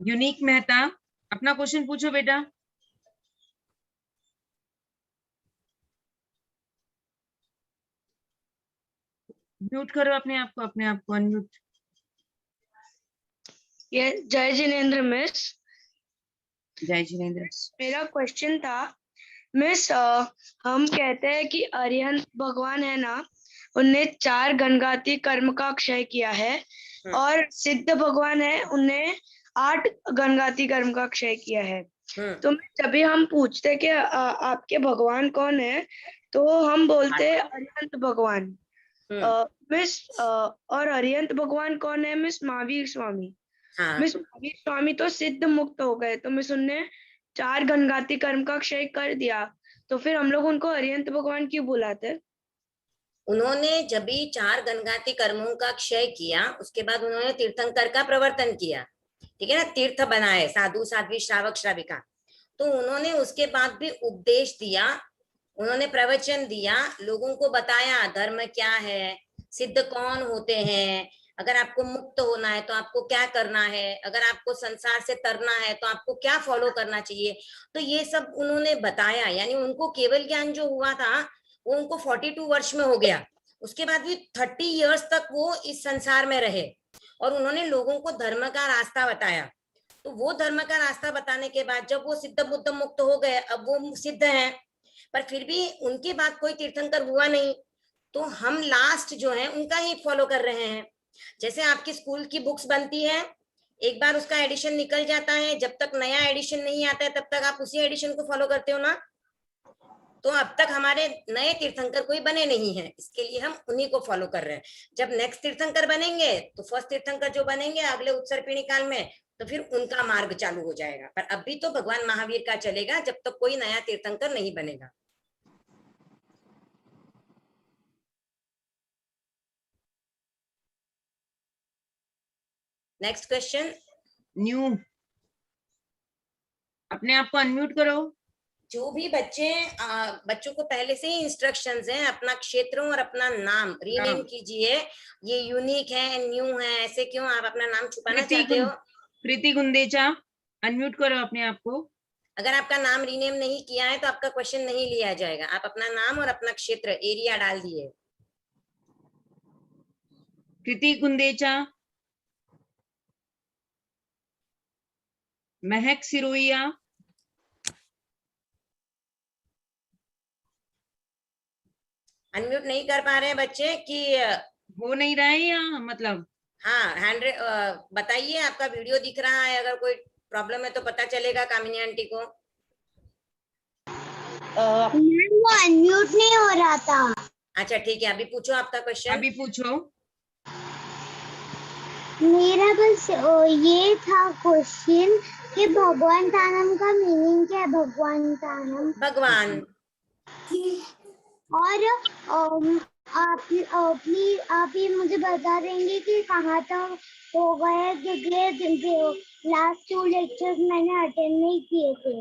Unique Mehta, अपना question पूछो बेटा। म्यूट करो अपने आप को अनम्यूट। ये जय जिनेन्द्र मिस। जय जिनेन्द्र। मेरा क्वेश्चन था मिस, हम कहते हैं कि अरिहंत भगवान है ना, उनने 4 गणगाती कर्म का क्षय किया है, और सिद्ध भगवान है, उनने 8 गणगाती कर्म का क्षय किया है। तो जब भी हम पूछते कि आपके भगवान कौन है, तो हम बोलते हैं अरिहंत भगवान। मिस, और अरिहंत भगवान कौन है मिस? महावीर स्वामी। मिस महावीर स्वामी तो सिद्ध मुक्त हो गए, तो मिस उनने 4 गणगाती कर्म का क्षय कर दिया, तो फिर हम लोग उनको अरिहंत भगवान क्यों बुलाते? उन्होंने जब भी 4 गणगाती कर्मों का क्षय किया, उसके बाद उन्होंने तीर्थंकर का प्रवर्तन किया, ठीक है ना, तीर्थ बनाए, साधु साध्वी श्रावक श्राविका। तो उन्होंने उसके बाद भी उपदेश दिया, उन्होंने प्रवचन दिया, लोगों को बताया धर्म क्या है, सिद्ध कौन होते हैं, अगर आपको मुक्त होना है तो आपको क्या करना है, अगर आपको संसार से तरना है तो आपको क्या फॉलो करना चाहिए। तो ये सब उन्होंने बताया, यानी उनको केवल ज्ञान जो हुआ था वो उनको 42 वर्ष में हो गया। उसके बाद भी 30 इयर्स तक वो इस संसार में रहे और उन्होंने लोगों को धर्म का रास्ता बताया। तो वो धर्म का रास्ता बताने के बाद जब वो सिद्ध बुद्ध मुक्त हो गए, अब वो सिद्ध हैं, पर फिर भी उनके बाद कोई तीर्थंकर हुआ नहीं, तो हम लास्ट जो है उनका ही फॉलो कर रहे हैं। जैसे आपकी स्कूल की बुक्स बनती है, एक बार उसका एडिशन निकल जाता है, जब तक नया एडिशन नहीं आता है तब तक आप उसी एडिशन को फॉलो करते हो ना। तो अब तक हमारे नए तीर्थंकर कोई बने नहीं है, इसके लिए हम उन्हीं को फॉलो कर रहे हैं। जब नेक्स्ट तीर्थंकर बनेंगे तो फर्स्ट तीर्थंकर जो बनेंगे अगले उत्सर्पिणी काल में, तो फिर उनका मार्ग चालू हो जाएगा। पर अभी तो भगवान महावीर का चलेगा जब तक कोई नया तीर्थंकर नहीं बनेगा। Next question. न्यू, अपने आप को अनम्यूट करो। जो भी बच्चों को पहले से ही इंस्ट्रक्शंस हैं, अपना क्षेत्र और अपना नाम रीनेम कीजिए। ये यूनिक है, न्यू है, ऐसे क्यों आप अपना नाम छुपाना चाहते हो? प्रीति गुंदेचा, अनम्यूट करो अपने आप को। अगर आपका नाम रीनेम नहीं किया है तो आपका क्वेश्चन नहीं लिया जाएगा। आप अपना नाम और अपना क्षेत्र एरिया डाल दिए। प्रीति गुंदेचा, महक सिरोहिया, अनम्यूट नहीं कर पा रहे हैं बच्चे कि हो नहीं रहा है या मतलब? हाँ, हैंड बताइए, आपका वीडियो दिख रहा है, अगर कोई प्रॉब्लम है तो पता चलेगा कामिनी आंटी को। वो अनम्यूट नहीं हो रहा था। अच्छा ठीक है, अभी पूछो आपका क्वेश्चन। अभी पूछो। मेरा बस ये था क्वेश्चन कि भगवान तानम का मीनिंग क्या है? भगवान तानम भगवान। और आप ये मुझे बता देंगे कि कहाँ तक हो गया, क्योंकि लास्ट 2 लेक्चर्स मैंने अटेंड नहीं किए थे।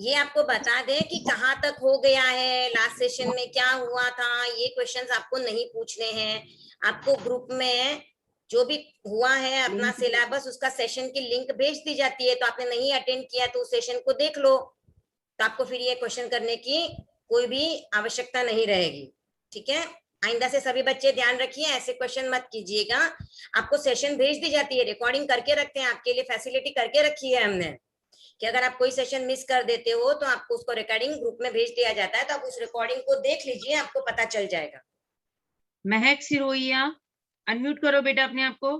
ये आपको बता दें कि कहाँ तक हो गया है, लास्ट सेशन में क्या हुआ था, ये क्वेश्चंस आपको नहीं पूछने हैं। आपको ग्रुप में जो भी हुआ है अपना सिलेबस, उसका सेशन की लिंक भेज दी जाती है, तो आपने नहीं अटेंड किया तो उस सेशन को देख लो, तो आपको फिर ये क्वेश्चन करने की कोई भी आवश्यकता नहीं रहेगी। ठीक है, आइंदा से सभी बच्चे ध्यान रखिए, ऐसे क्वेश्चन मत कीजिएगा। आपको सेशन भेज दी जाती है, रिकॉर्डिंग करके रखते हैं, आपके लिए फैसिलिटी करके रखी है हमने कि अगर आप कोई सेशन मिस कर देते हो तो आपको उसको रिकॉर्डिंग ग्रुप में भेज दिया जाता है, तो आप उस रिकॉर्डिंग को देख लीजिए, आपको पता चल जाएगा। महक सिरोहिया, अनम्यूट करो बेटा अपने आप को।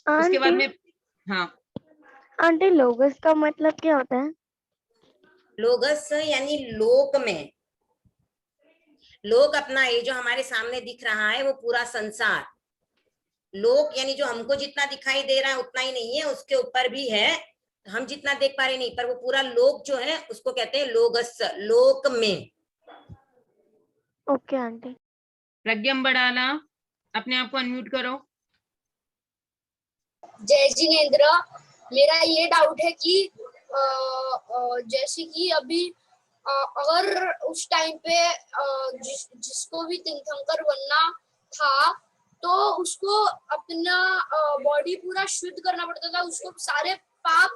उसके बाद में हाँ आंटी, लोगस का मतलब क्या होता है? लोगस यानी लोक में, लोक अपना ये जो हमारे सामने दिख रहा है वो पूरा संसार, लोक यानी जो हमको जितना दिखाई दे रहा है उतना ही नहीं है, उसके ऊपर भी है, हम जितना देख पा रहे नहीं, पर वो पूरा लोक जो है उसको कहते हैं लोगस, लोक में। Okay aunty. प्रज्ञम बड़ाला, अपने आप को अनम्यूट करो। जय जिनेन्द्र, मेरा ये डाउट है कि जैसे कि अभी अगर उस टाइम पे जिसको भी तीर्थंकर बनना था तो उसको अपना बॉडी पूरा शुद्ध करना पड़ता था, उसको सारे पाप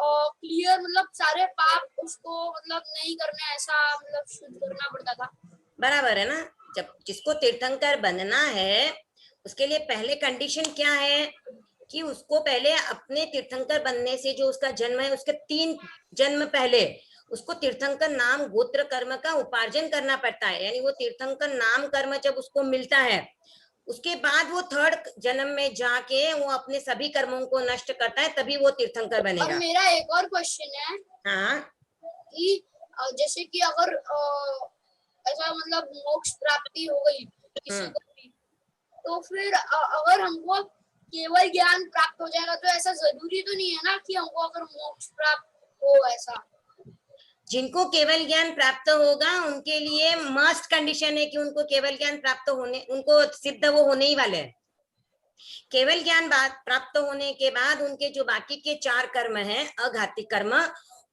क्लियर, मतलब सारे पाप उसको मतलब नहीं करना, ऐसा मतलब शुद्ध करना पड़ता था। बराबर है ना। जब जिसको तीर्थंकर बनना है उसके लिए पहले कंडीशन क्या है कि उसको पहले अपने तीर्थंकर बनने से जो उसका जन्म है उसके 3 जन्म पहले उसको तीर्थंकर नाम गोत्र कर्म का उपार्जन करना पड़ता है। यानी वो तीर्थंकर नाम कर्म जब उसको मिलता है उसके बाद वो 3rd जन्म में जाके वो अपने सभी कर्मों को नष्ट करता है, तभी वो तीर्थंकर और बनेगा। मेरा एक और क्वेश्चन है हाँ कि जैसे कि अगर ऐसा मतलब मोक्ष प्राप्ति हो गई किसी को भी, तो फिर अगर हमको केवल ज्ञान प्राप्त हो जाएगा तो ऐसा जरूरी तो नहीं है ना कि हमको अगर मोक्ष प्राप्त हो ऐसा। जिनको केवल ज्ञान प्राप्त होगा उनके लिए मस्ट कंडीशन है कि उनको केवल ज्ञान प्राप्त होने, उनको सिद्ध वो होने ही वाले हैं। केवल ज्ञान प्राप्त होने के बाद उनके जो बाकी के 4 कर्म हैं अघातिक कर्म,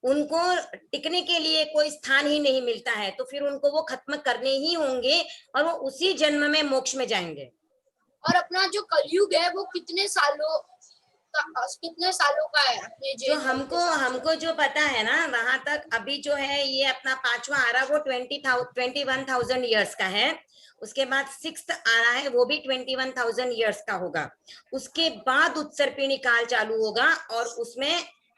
उनको टिकने के लिए कोई स्थान ही नहीं मिलता है, तो फिर उनको वो खत्म करने ही होंगे और वो उसी जन्म में मोक्ष में जाएंगे। और अपना जो कलयुग है वो कितने सालों का है अपने जो हमको जो पता है ना वहां तक अभी जो है ये अपना 5वां आ रहा वो 21,000 ईयर्स का है। उसके बाद 6th आ रहा है वो भी 21,000 ईयर्स का होगा। उसके बाद उत्सर्पिणी काल चालू होगा और उसमें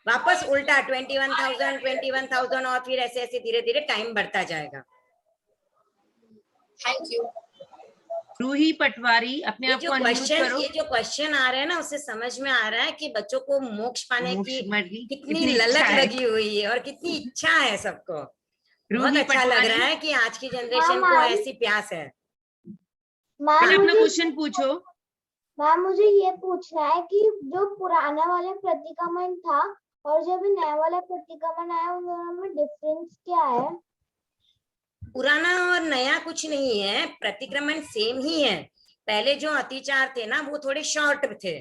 वापस उल्टा 21,000 और फिर ऐसे ऐसे धीरे धीरे टाइम बढ़ता जाएगा। Thank you. रूही पटवारी, अपने आप को अनम्यूट करो। ये जो क्वेश्चन आ रहे हैं ना उससे समझ में आ रहा है कि बच्चों को मोक्ष पाने की कितनी इच्छा ललक है। लगी हुई है और कितनी इच्छा है सबको। बहुत रूही अच्छा लग पटवारी, रहा है कि आज की जनरेशन को मैम। ऐसी प्यास है। मैम अपना मुझे क्वेश्चन पूछो। मैम मुझे ये पूछना है कि जो पुराना वाला प्रतिक्रमण था और जो अभी नया वाला प्रतिक्रमण आया उन दोनों में डिफरेंस क्या है? पुराना और नया कुछ नहीं है, प्रतिक्रमण सेम ही है। पहले जो अतिचार थे ना वो थोड़े शॉर्ट थे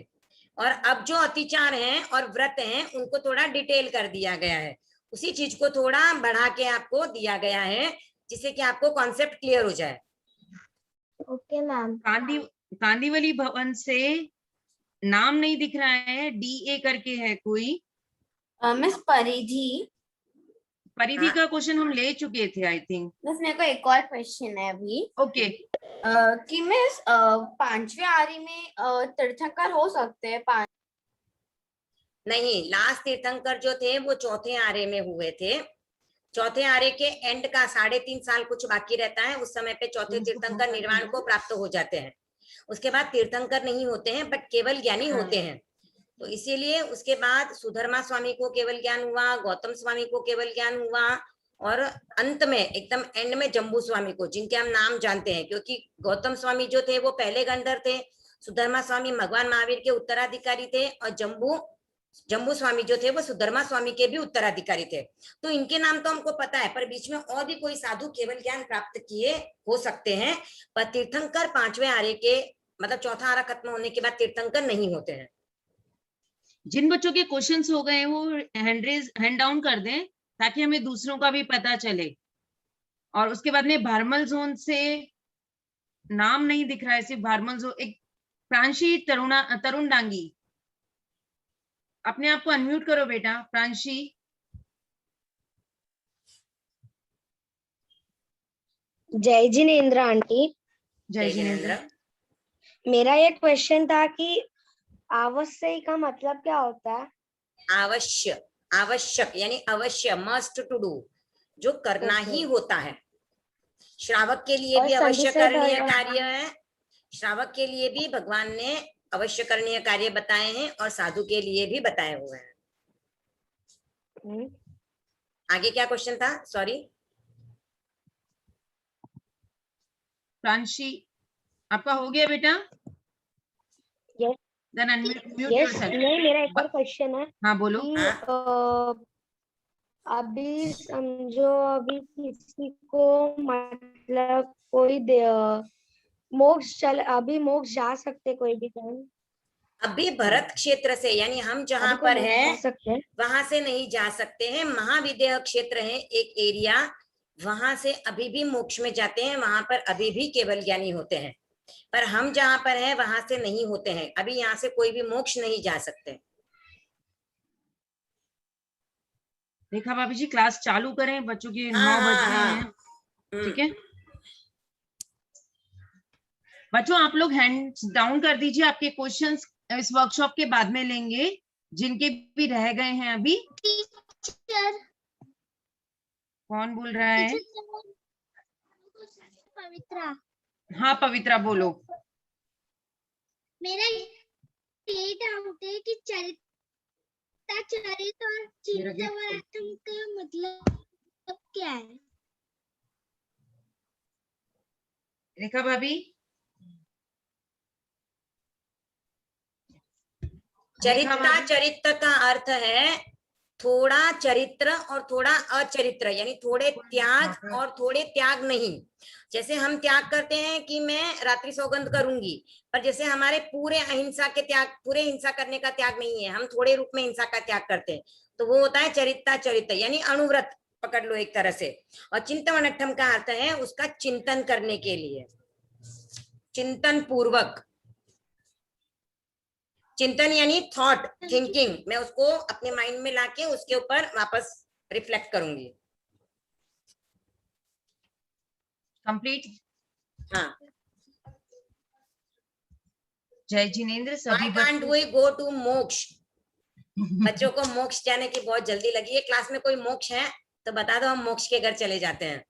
और अब जो अतिचार हैं और व्रत हैं उनको थोड़ा डिटेल कर दिया गया है। उसी चीज को थोड़ा बढ़ा के आपको दिया गया है जिससे कि आपको कॉन्सेप्ट क्लियर हो जाए। Okay ma'am. कांदीवली भवन से नाम नहीं दिख रहा है, DA करके है कोई। मिस परिधि का क्वेश्चन हम ले चुके थे आई थिंक। मिस मेरे को एक और क्वेश्चन है अभी। ओके। कि मिस 5वें आरी में तीर्थंकर हो सकते हैं? नहीं, लास्ट तीर्थंकर जो थे वो 4थे आरे में हुए थे। 4थे आरे के एंड का 3.5 साल कुछ बाकी रहता है, उस समय पे 4थे तीर्थंकर निर्वाण को प्राप्त हो जाते हैं। उसके बाद तीर्थंकर नहीं होते हैं बट केवल ज्ञानी होते हैं। तो इसीलिए उसके बाद सुधर्मा स्वामी को केवल ज्ञान हुआ, गौतम स्वामी को केवल ज्ञान हुआ और अंत में एकदम एंड में जम्बू स्वामी को, जिनके हम नाम जानते हैं क्योंकि गौतम स्वामी जो थे वो पहले गंधर्व थे, सुधर्मा स्वामी भगवान महावीर के उत्तराधिकारी थे और जम्बू स्वामी जो थे वो सुधर्मा स्वामी के भी उत्तराधिकारी थे। तो इनके नाम तो हमको पता है, पर बीच में और भी कोई साधु केवल ज्ञान प्राप्त किए हो सकते हैं, पर तीर्थंकर 5वें आरे के मतलब 4था आरा खत्म होने के बाद तीर्थंकर नहीं होते हैं। जिन बच्चों के क्वेश्चंस हो गए वो हैंड डाउन कर दें ताकि हमें दूसरों का भी पता चले। और उसके बाद में भारमल जोन से नाम नहीं दिख रहा है, सिर्फ भारमल जोन। एक प्रांशी तरुण डांगी, अपने आप को अनम्यूट करो बेटा। प्रांशी। जय जिनेंद्र आंटी। जय जिनेंद्र। मेरा ये क्वेश्चन था कि आवश्यक का मतलब क्या होता है? आवश्यक यानी अवश्य, मस्ट टू डू, जो करना ही होता है। श्रावक के लिए भी अवश्य करणीय कार्य है, श्रावक के लिए भी भगवान ने अवश्य करणीय कार्य बताए हैं और साधु के लिए भी बताए हुए हैं। आगे क्या क्वेश्चन था? सॉरी प्रांशी, आपका हो गया बेटा? Yes. Then unmute Yes. yourself. नहीं, मेरा एक और क्वेश्चन है। हाँ बोलो। अभी समझो अभी किसी को मतलब कोई अभी मोक्ष जा सकते कोई भी टाइम? अभी भरत क्षेत्र से यानी हम जहाँ पर है वहां से नहीं जा सकते हैं। महाविदेह क्षेत्र है एक एरिया, वहां से अभी भी मोक्ष में जाते हैं, वहां पर अभी भी केवल ज्ञानी होते हैं। पर हम जहां पर हैं वहां से नहीं होते हैं, अभी यहाँ से कोई भी मोक्ष नहीं जा सकते। रेखा भाभी जी क्लास चालू करें, बच्चों के 9 हाँ बज हाँ रहे हाँ। हैं। ठीक है बच्चों, आप लोग हैंड्स डाउन कर दीजिए, आपके क्वेश्चंस इस वर्कशॉप के बाद में लेंगे, जिनके भी रह गए हैं अभी। टीचर कौन बोल रहा है? पवित्रा, हाँ पवित्रा बोलो। मेरा ये डाउट है कि चरित्र और चिंतन का मतलब क्या है? रेखा भाभी चरित्र, चरित्र का अर्थ है थोड़ा चरित्र और थोड़ा अचरित्र, यानी थोड़े त्याग और थोड़े त्याग नहीं। जैसे हम त्याग करते हैं कि मैं रात्रि सौगंध करूंगी, पर जैसे हमारे पूरे अहिंसा के त्याग, पूरे हिंसा करने का त्याग नहीं है, हम थोड़े रूप में हिंसा का त्याग करते हैं, तो वो होता है चरित्र चरित्र, यानी अणुव्रत पकड़ लो एक तरह से। और चिंतवनट्ठम का अर्थ है उसका चिंतन करने के लिए, चिंतन पूर्वक। चिंतन यानी थॉट, थिंकिंग, मैं उसको अपने माइंड में लाके उसके ऊपर वापस रिफ्लेक्ट करूंगी। कंप्लीट। हाँ। जय जिनेंद्र। सभी Why can't we go to मोक्ष? बच्चों को मोक्ष जाने की बहुत जल्दी लगी है। क्लास में कोई मोक्ष है तो बता दो, हम मोक्ष के घर चले जाते हैं।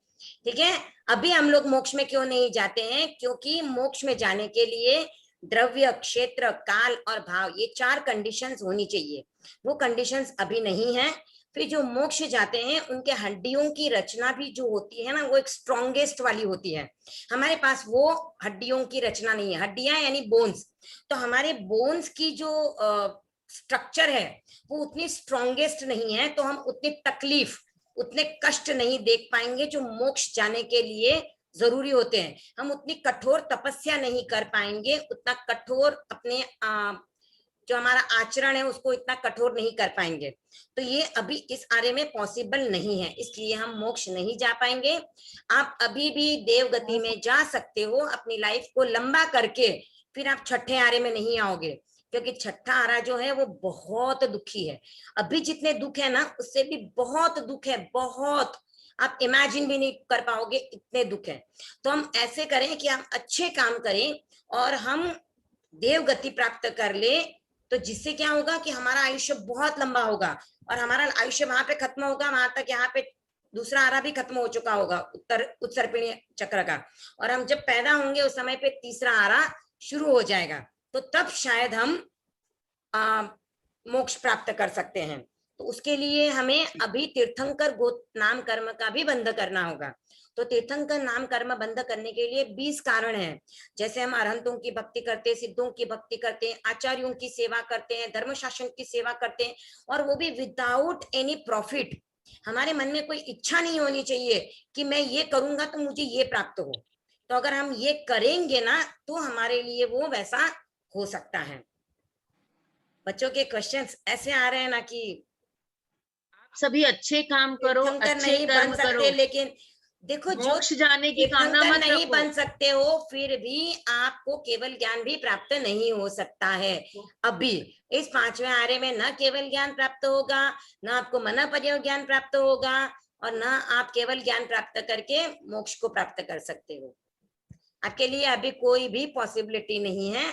ठीक है, अभी हम लोग मोक्ष में क्यों नहीं जाते हैं? क्योंकि मोक्ष में जाने के लिए द्रव्य, क्षेत्र, काल और भाव, ये 4 कंडीशंस होनी चाहिए। वो कंडीशंस अभी नहीं है। फिर जो मोक्ष जाते हैं उनके हड्डियों की रचना भी जो होती है ना, वो एक स्ट्रॉन्गेस्ट वाली होती है। हमारे पास वो हड्डियों की रचना नहीं है। हड्डियां यानी बोन्स, तो हमारे बोन्स की जो स्ट्रक्चर है वो उतनी स्ट्रॉन्गेस्ट नहीं है, तो हम उतनी तकलीफ, उतने कष्ट नहीं देख पाएंगे जो मोक्ष जाने के लिए जरूरी होते हैं। हम उतनी कठोर तपस्या नहीं कर पाएंगे, उतना कठोर अपने जो हमारा आचरण है उसको इतना कठोर नहीं कर पाएंगे। तो ये अभी इस आर्य में पॉसिबल नहीं है, इसलिए हम मोक्ष नहीं जा पाएंगे। आप अभी भी देवगति में जा सकते हो अपनी लाइफ को लंबा करके, फिर आप छठे आर्य में नहीं आओगे, क्योंकि छठा आरा जो है वो बहुत दुखी है। अभी जितने दुख है ना, उससे भी बहुत दुख है, बहुत, आप इमेजिन भी नहीं कर पाओगे इतने दुख है। तो हम ऐसे करें कि हम अच्छे काम करें और हम देवगति प्राप्त कर ले, तो जिससे क्या होगा कि हमारा आयुष्य बहुत लंबा होगा और हमारा आयुष्य वहां पे खत्म होगा, वहां तक यहाँ पे दूसरा आरा भी खत्म हो चुका होगा, उत्सर्पिणी चक्र का, और हम जब पैदा होंगे उस समय पे तीसरा आरा शुरू हो जाएगा, तो तब शायद हम मोक्ष प्राप्त कर सकते हैं। तो उसके लिए हमें अभी तीर्थंकर नाम कर्म का भी बंध करना होगा। तो तीर्थंकर नाम कर्म बंध करने के लिए 20 कारण हैं। जैसे हम अरहंतों की भक्ति करते हैं, सिद्धों की भक्ति करते हैं, आचार्यों की सेवा करते हैं, धर्म शासन की सेवा करते हैं, और वो भी विदाउट एनी प्रॉफिट। हमारे मन में कोई इच्छा नहीं होनी चाहिए कि मैं ये करूंगा तो मुझे ये प्राप्त हो। तो अगर हम ये करेंगे ना, तो हमारे लिए वो वैसा हो सकता है। बच्चों के क्वेश्चंस ऐसे आ रहे हैं ना कि आप सभी अच्छे काम करो, तीर्थंकर अच्छे नहीं कर्म बन करो। सकते, लेकिन देखो जो मोक्ष जाने की कामना तीर्थंकर मत नहीं रखो। बन सकते हो, फिर भी आपको केवल ज्ञान भी प्राप्त नहीं हो सकता है। अभी इस 5वें आर्य में न केवल ज्ञान प्राप्त होगा, न आपको मनोपर्यव ज्ञान प्राप्त होगा, और न आप केवल ज्ञान प्राप्त करके मोक्ष को प्राप्त कर सकते हो। आपके लिए अभी कोई भी पॉसिबिलिटी नहीं है।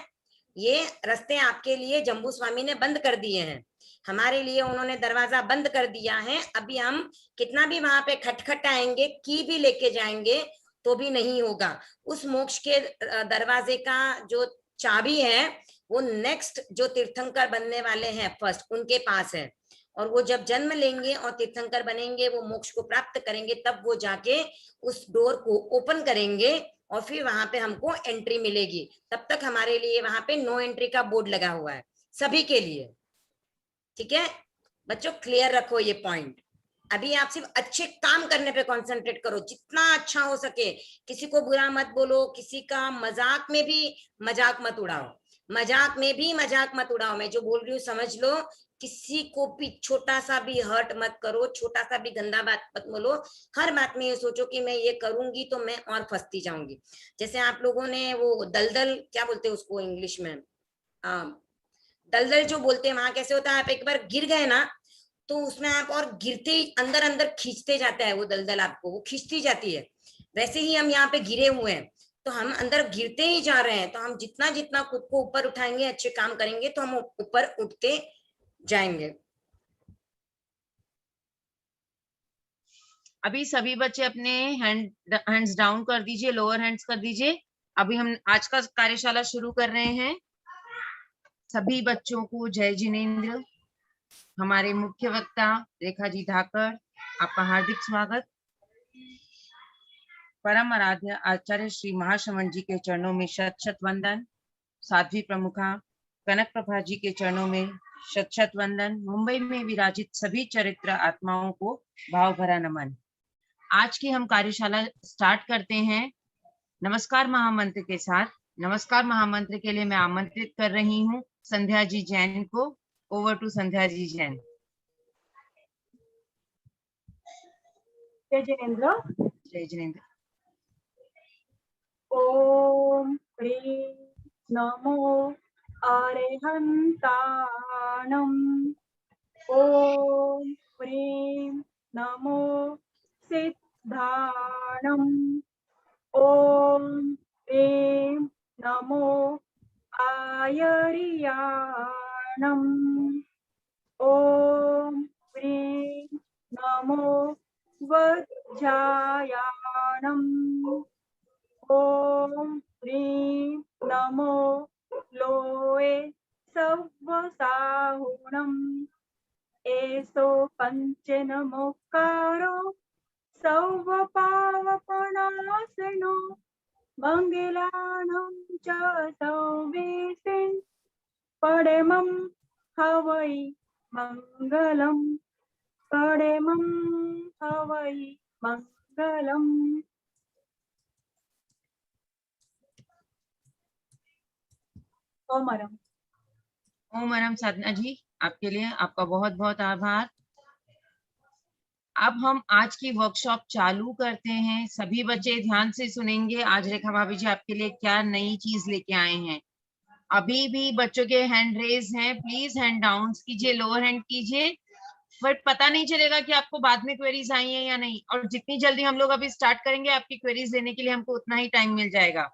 ये रास्ते आपके लिए जम्बू स्वामी ने बंद कर दिए हैं, हमारे लिए उन्होंने दरवाजा बंद कर दिया है। अभी हम कितना भी वहां पे खटखटाएंगे, की भी लेके जाएंगे, तो भी नहीं होगा। उस मोक्ष के दरवाजे का जो चाबी है वो नेक्स्ट जो तीर्थंकर बनने वाले हैं फर्स्ट, उनके पास है। और वो जब जन्म लेंगे और तीर्थंकर बनेंगे, वो मोक्ष को प्राप्त करेंगे, तब वो जाके उस डोर को ओपन करेंगे और फिर वहां पे हमको एंट्री मिलेगी। तब तक हमारे लिए वहां पे नो एंट्री का बोर्ड लगा हुआ है सभी के लिए। ठीक है बच्चों, क्लियर रखो ये पॉइंट। अभी आप सिर्फ अच्छे काम करने पे कंसंट्रेट करो, जितना अच्छा हो सके। किसी को बुरा मत बोलो, किसी का मजाक में भी मजाक मत उड़ाओ। मजाक में भी मजाक मत उड़ाओ, मैं जो बोल रही हूँ समझ लो, किसी को भी छोटा सा भी हर्ट मत करो, छोटा सा भी गंदा बात मत बोलो। हर बात में ये सोचो कि मैं ये करूंगी तो मैं और फंसती जाऊंगी। जैसे आप लोगों ने वो दलदल, क्या बोलते हैं उसको इंग्लिश में, दलदल जो बोलते हैं, वहां कैसे होता है, आप एक बार गिर गए ना तो उसमें आप और गिरते ही अंदर अंदर खींचते जाता है वो दलदल, आपको वो खींचती जाती है। वैसे ही हम यहाँ पे गिरे हुए हैं, तो हम अंदर गिरते ही जा रहे हैं। तो हम जितना जितना खुद को ऊपर उठाएंगे, अच्छे काम करेंगे, तो हम ऊपर उठते जाएंगे। अभी सभी बच्चे अपने हैंड्स डाउन कर दीजिए, लोअर हैंड्स कर दीजिए। अभी हम आज का कार्यशाला शुरू कर रहे हैं। सभी बच्चों को जय जिनेंद्र। हमारे मुख्य वक्ता रेखा जी धाकर, आपका हार्दिक स्वागत। परम आराध्य आचार्य श्री महाश्रवण जी के चरणों में शत शत वंदन। साध्वी प्रमुखा कनक प्रभा जी के चरणों में शत शत वंदन। मुंबई में विराजित सभी चरित्र आत्माओं को भाव भरा नमन। आज की हम कार्यशाला स्टार्ट करते हैं नमस्कार महामंत्र के साथ। नमस्कार महामंत्र के लिए मैं आमंत्रित कर रही हूँ संध्या जी जैन को। Over to Sandhya ji Jain. जय जिनेंद्र। जय जिनेंद्र। ओम ह्रीं नमो अरिहंताणम्। ओम ह्रीं नमो सिद्धाणम्। ओम ह्रीं नमो आयर्याणम्। ओम ह्रीं नमो वज्रायाणम्। ओम ह्रीं नमो लोए सव्वसाहुणम्। एसो पंचनमोकारो सौवपावपनासनो मंगलानं च सौवेसिन् परमं हवै मंगलम्। परमं हवै मंगलम्। ओमरम। ओमरम साधना जी, आपके लिए आपका बहुत बहुत आभार। अब हम आज की वर्कशॉप चालू करते हैं। सभी बच्चे ध्यान से सुनेंगे। आज रेखा भाभी जी आपके लिए क्या नई चीज लेके आए हैं। अभी भी बच्चों के हैंड रेज हैं, प्लीज हैंड डाउन कीजिए, लोअर हैंड कीजिए। बट पता नहीं चलेगा कि आपको बाद में क्वेरीज आई हैं या नहीं। और जितनी जल्दी हम लोग अभी स्टार्ट करेंगे आपकी क्वेरीज लेने के लिए हमको उतना ही टाइम मिल जाएगा।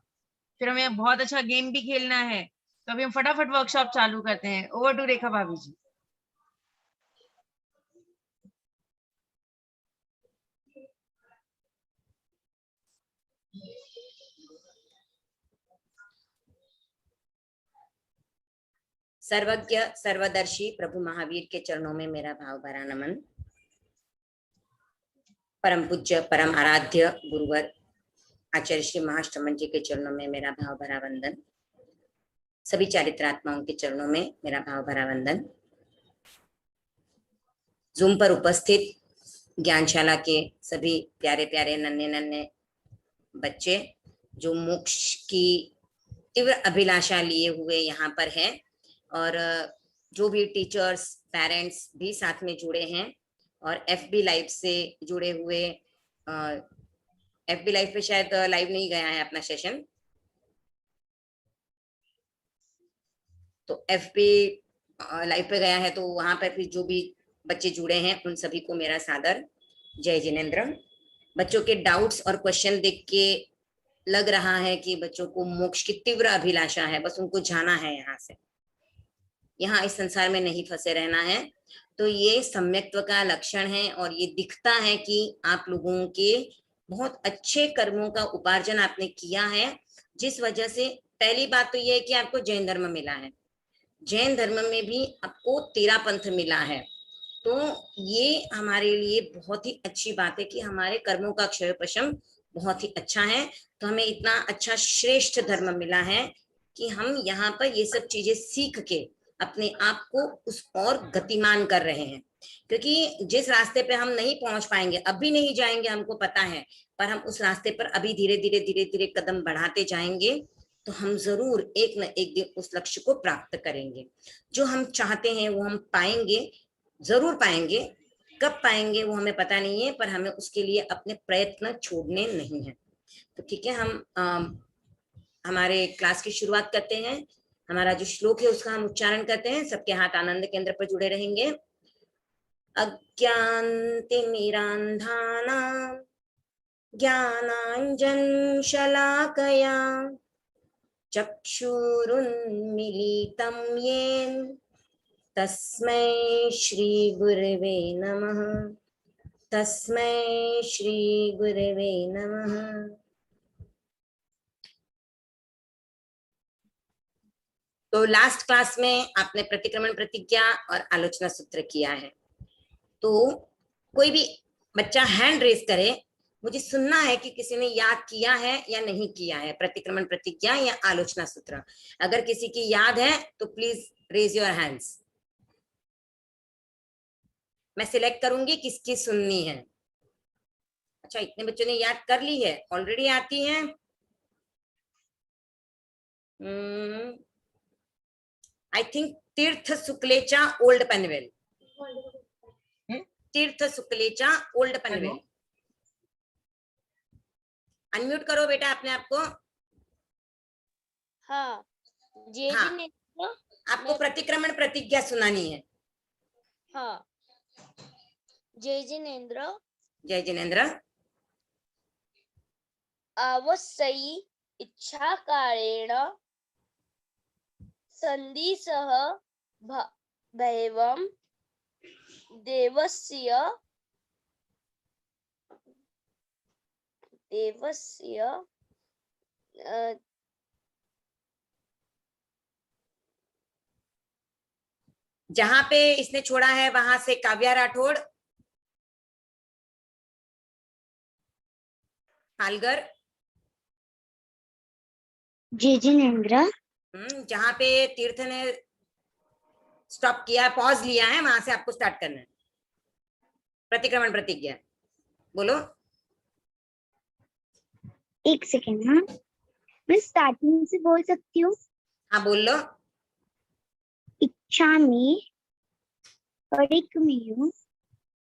फिर हमें बहुत अच्छा गेम भी खेलना है। तो अभी हम फटाफट वर्कशॉप चालू करते हैं। ओवर टू रेखा भाभी जी। सर्वज्ञ सर्वदर्शी प्रभु महावीर के चरणों में मेरा भाव भरा नमन। परम पूज्य परम आराध्य गुरुवर आचार्य श्री महाश्रवण जी के चरणों में मेरा भाव भरा वंदन। सभी चारित्रात्माओं के चरणों में मेरा भाव भरा वंदन। जूम पर उपस्थित ज्ञानशाला के सभी प्यारे प्यारे नन्हे नन्हे बच्चे जो मोक्ष की तीव्र अभिलाषा लिए हुए यहाँ पर हैं, और जो भी टीचर्स पेरेंट्स भी साथ में जुड़े हैं, और FB लाइव से जुड़े हुए, FB लाइव पे शायद लाइव नहीं गया है अपना सेशन, तो FB लाइव पे गया है, तो वहां पर भी जो भी बच्चे जुड़े हैं उन सभी को मेरा सादर जय जिनेंद्र। बच्चों के डाउट्स और क्वेश्चन देख के लग रहा है कि बच्चों को मोक्ष की तीव्र अभिलाषा है, बस उनको जाना है यहाँ से, यहाँ इस संसार में नहीं फंसे रहना है। तो ये सम्यक्त्व का लक्षण है, और ये दिखता है कि आप लोगों के बहुत अच्छे कर्मों का उपार्जन आपने किया है, जिस वजह से पहली बात तो ये है कि आपको जैन धर्म मिला है। जैन धर्म में भी आपको 13 पंथ मिला है, तो ये हमारे लिए बहुत ही अच्छी बात है कि हमारे कर्मों का क्षयप्रशम बहुत ही अच्छा है। तो हमें इतना अच्छा श्रेष्ठ धर्म मिला है कि हम यहाँ पर ये सब चीजें सीख के अपने आप को उस और गतिमान कर रहे हैं, क्योंकि जिस रास्ते पे हम नहीं पहुंच पाएंगे, अभी नहीं जाएंगे, हमको पता है, पर हम उस रास्ते पर अभी धीरे धीरे धीरे धीरे कदम बढ़ाते जाएंगे, तो हम जरूर एक न एक दिन उस लक्ष्य को प्राप्त करेंगे। जो हम चाहते हैं वो हम पाएंगे, जरूर पाएंगे। कब पाएंगे वो हमें पता नहीं है, पर हमें उसके लिए अपने प्रयत्न छोड़ने नहीं है। तो ठीक है, हम हमारे क्लास की शुरुआत करते हैं। हमारा जो श्लोक है उसका हम उच्चारण करते हैं। सबके हाथ आनंद केंद्र पर जुड़े रहेंगे। अज्ञानतिमिरान्धानां ज्ञानाञ्जनशलाकया चक्षुरुन्मीलितं येन तस्मै श्रीगुरवे नमः। तस्मै श्रीगुरवे नमः। तो लास्ट क्लास में आपने प्रतिक्रमण प्रतिज्ञा और आलोचना सूत्र किया है। तो कोई भी बच्चा हैंड रेज करे, मुझे सुनना है कि किसी ने याद किया है या नहीं किया है प्रतिक्रमण प्रतिज्ञा या आलोचना सूत्र। अगर किसी की याद है तो प्लीज रेज योर हैंड्स। मैं सिलेक्ट करूंगी किसकी सुननी है। अच्छा, इतने बच्चों ने याद कर ली है, ऑलरेडी आती है। आई थिंक तीर्थ सुकलेचा ओल्ड पनवेल। तीर्थ सुकलेचा ओल्ड पनवेल। अनम्यूट करो बेटा अपने आप को। हाँ, हाँ, आपको प्रतिक्रमण प्रतिज्ञा सुनानी है। हाँ, जय जिनेन्द्र। जय जिनेन्द्र। अवस्यई इच्छाकारेण संधिसह भैवं देवस्य जहां पे इसने छोड़ा है वहां से काव्या राठौड़, पालगर। जय जिनेन्द्र। जहां पे तीर्थ ने स्टॉप किया, पॉज लिया है, वहां से आपको स्टार्ट करना है प्रतिक्रमण प्रतिज्ञा। बोलो। एक सेकेंड। हाँ, मैं स्टार्टिंग से बोल सकती हूँ? हाँ, बोल लो। इच्छामि परिक्रम्य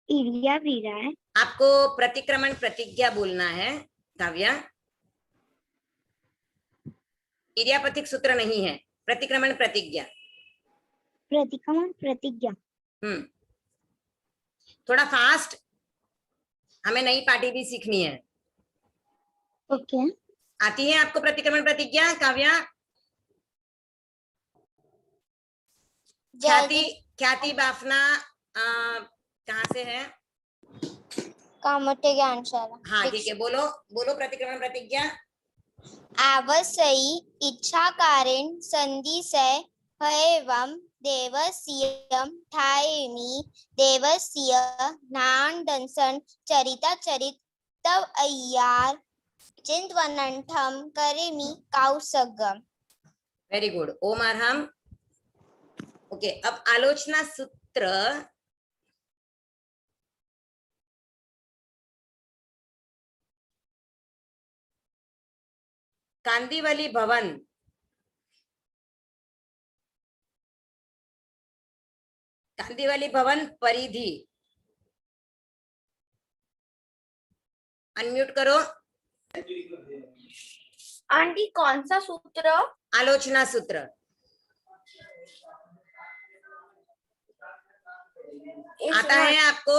इरिया विराय। आपको प्रतिक्रमण प्रतिज्ञा बोलना है काव्या। इरियापथिक सूत्र नहीं है, प्रतिक्रमण प्रतिज्ञा। प्रतिक्रमण प्रतिज्ञा। थोड़ा फास्ट, हमें नई पार्टी भी सीखनी है। ओके। आती है आपको प्रतिक्रमण प्रतिज्ञा काव्या? ख्याति बाफना कहाँ से है? कामोटे ज्ञानशाला। हाँ ठीक है, बोलो बोलो प्रतिक्रमण प्रतिज्ञा। आवश्यई इच्छाकारेण संधिसह भैवं देवस्य ठायेमि देवस्य नान्दंसन चरिता चरितव अय्यार चिंतवनंठम करेमि कौसगम। वेरी गुड, ओम अरहम। ओके, अब आलोचना सूत्र। कांदीवली भवन, कांदीवली भवन परिधि। अनम्यूट करो। आंटी कौन सा सूत्र? आलोचना सूत्र। आता है आपको?